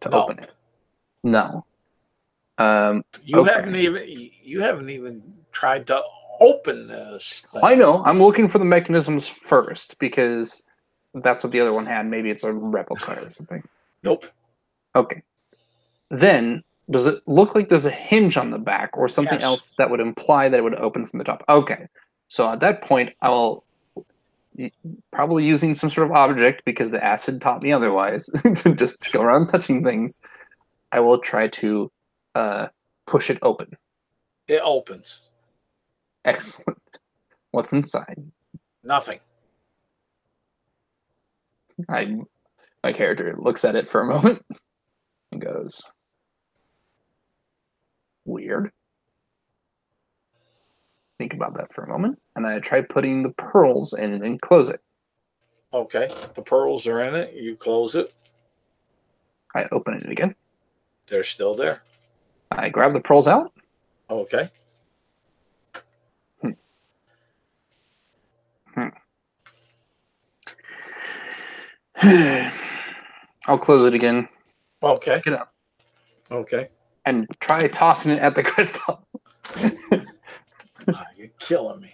to open it? No. You haven't even tried to open this thing. I know. I'm looking for the mechanisms first because that's what the other one had. Maybe it's a replica or something. Nope. Okay. Then, does it look like there's a hinge on the back or something else that would imply that it would open from the top? Okay. So at that point, I will, probably using some sort of object because the acid taught me otherwise, to just go around touching things, I will try to push it open. It opens. Excellent. What's inside? Nothing. My character looks at it for a moment and goes, weird. Think about that for a moment. And I try putting the pearls in and then close it. Okay. The pearls are in it. You close it. I open it again. They're still there. I grab the pearls out. Okay. I'll close it again. Okay. Pick it up. Okay. And try tossing it at the crystal. You're killing me.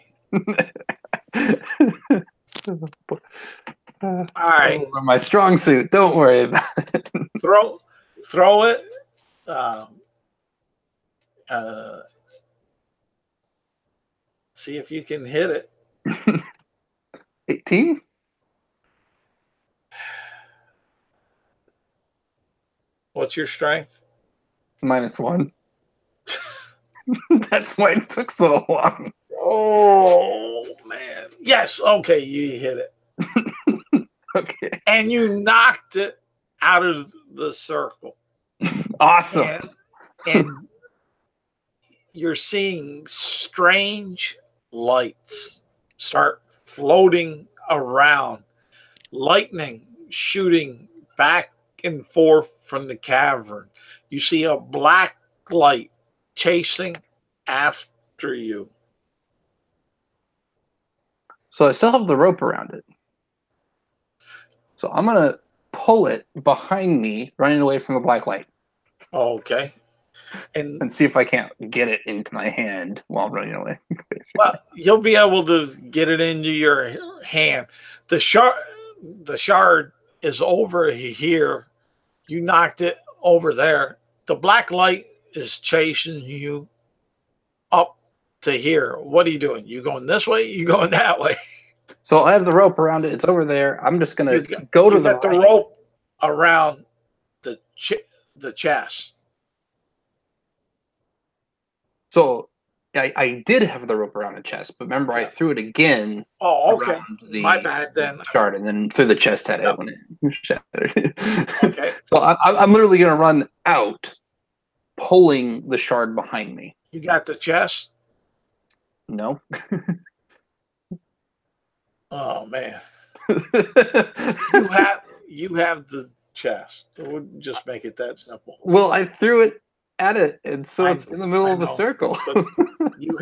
All right. Those are my strong suit. Don't worry about it. Throw it. See if you can hit it. 18? What's your strength? -1. That's why it took so long. Oh, man. Yes. Okay. You hit it. Okay. And you knocked it out of the circle. Awesome. And you're seeing strange lights start floating around, lightning shooting back and forth from the cavern. You see a black light chasing after you. So I still have the rope around it. So I'm going to pull it behind me, running away from the black light. Okay. And see if I can't get it into my hand while I'm running away. Basically. Well, you'll be able to get it into your hand. The shard is over here. You knocked it over there. The black light is chasing you up to here. What are you doing? You going this way? You going that way? So I have the rope around it. It's over there. I'm just going to go to the rope around the chest. So I did have the rope around the chest, but remember I threw it again. Oh, okay. My bad then. Shard, and then threw the chest at it when it shattered. Okay. So I'm literally going to run out, pulling the shard behind me. You got the chest? No. Oh, man. You have the chest. It would just make it that simple. Well, I threw it at it, and so I- it's in the middle I of the know, circle. but you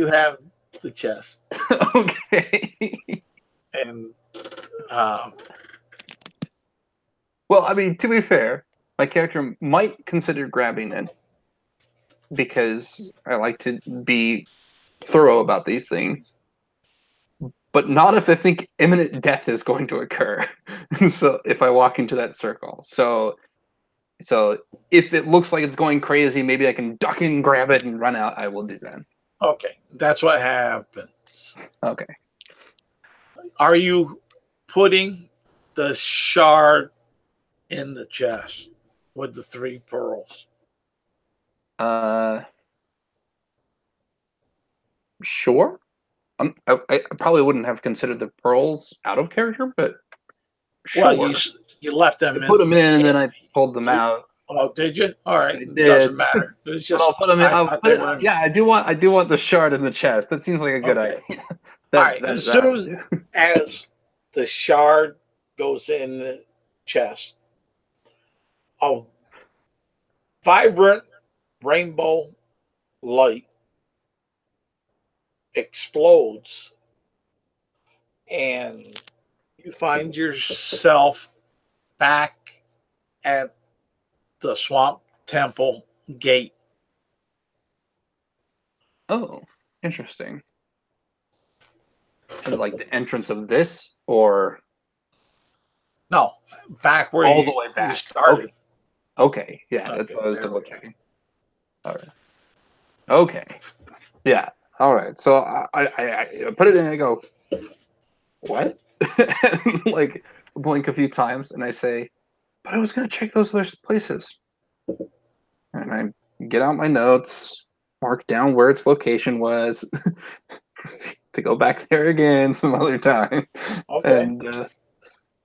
have the chest, Okay. and Well, I mean, to be fair, my character might consider grabbing it because I like to be thorough about these things, but not if I think imminent death is going to occur. So if I walk into that circle, so if it looks like it's going crazy, maybe I can duck in, grab it, and run out. I will do that. okay, that's what happens. Okay. Are you putting the shard in the chest with the 3 pearls? Sure. I probably wouldn't have considered the pearls out of character, but sure. Well, you left them in. Put them in, and then I pulled them out. Oh, did you? All right, I it did. doesn't matter. It's just I'll put them in. I thought they were in. Yeah, I do want the shard in the chest. That seems like a good Okay. idea. All right, as soon as the shard goes in the chest, a vibrant rainbow light explodes, and you find yourself back at the Swamp Temple gate. Oh, interesting. And like the entrance of this, or No, back where all you, the way you back. started. Okay, yeah, that's Okay, what I was there we double checking. All right. Okay. Yeah. All right. So I put it in and I go, what? And, like, blink a few times and I say, but I was gonna check those other places. And I get out my notes, mark down where its location was to go back there again some other time. Okay.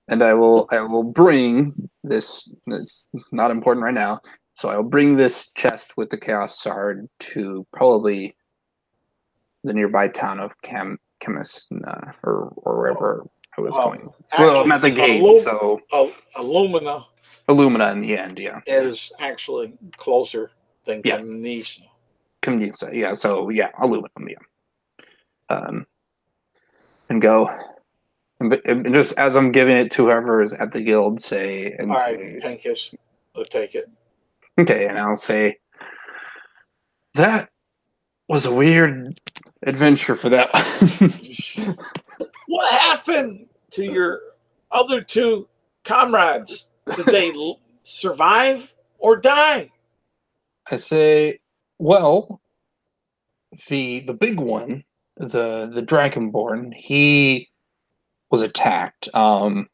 And I will bring this. It's not important right now. So I will bring this chest with the Chaos Shard to probably the nearby town of CAMISNA or wherever I was going. Well, I'm at the gate, so Illumina in the end, yeah. is actually closer than Yeah. CAMISNA. CAMISNA, yeah. So yeah, Illumina, yeah. And go. And just as I'm giving it to whoever is at the guild, say, and All say, right, Pincus, we'll take it. okay, and I'll say, that was a weird adventure for that one. What happened to your other 2 comrades? Did they survive or die? I say, well, the big one, the Dragonborn, he was attacked. Me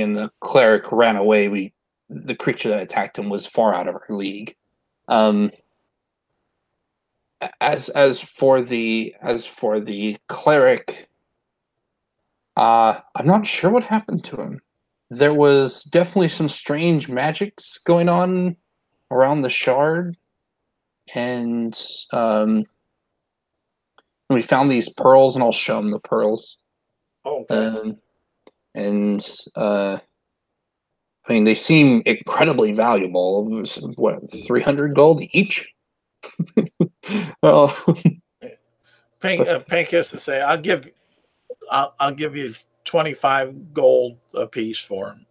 and the cleric ran away. The creature that attacked him was far out of our league. As for the cleric, I'm not sure what happened to him. There was definitely some strange magics going on around the shard, and we found these pearls, and I'll show him the pearls. Okay. I mean, they seem incredibly valuable. It was, what, 300 gold each? Oh. Pincus to say, I'll give you 25 gold a piece for him.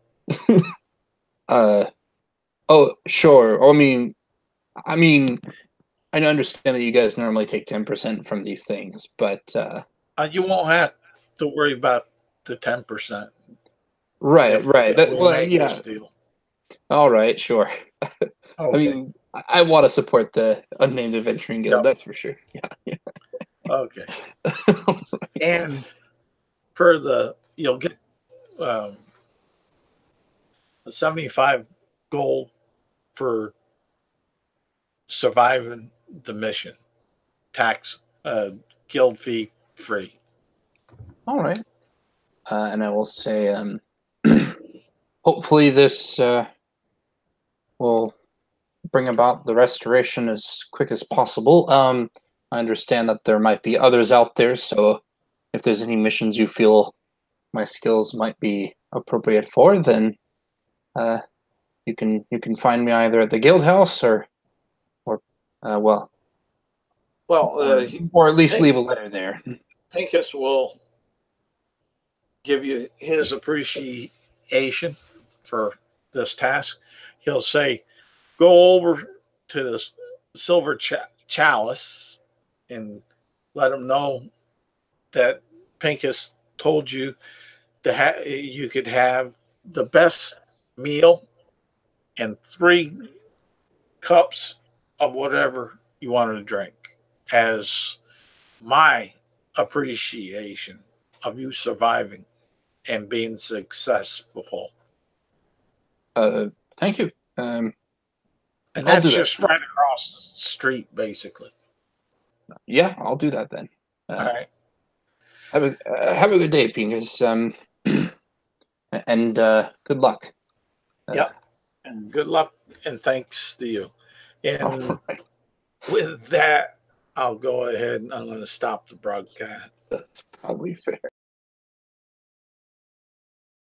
Oh, sure. I mean, I understand that you guys normally take 10% from these things, but You won't have to worry about the 10%. right. Well, yeah. Deal. All right, sure. Okay. I mean, I want to support the Unnamed Adventuring Guild, that's for sure. Yeah. Okay. And you'll get 75 gold for surviving the mission. Tax, guild fee free. All right. And I will say, hopefully this will bring about the restoration as quick as possible. I understand that there might be others out there, so if there's any missions you feel my skills might be appropriate for, then you can find me either at the guild house or well, or at least leave a letter there. Pincus will give you his appreciation for this task. He'll say, go over to this silver chalice and let him know that Pincus told you to you could have the best meal and 3 cups of whatever you wanted to drink as my appreciation of you surviving and being successful. Thank you. And that's just right across the street, basically. Yeah, I'll do that then. All right. Have a good day, Pincus. And good luck. Yep. And good luck and thanks to you. And with that, I'll go ahead and I'm going to stop the broadcast. That's probably fair.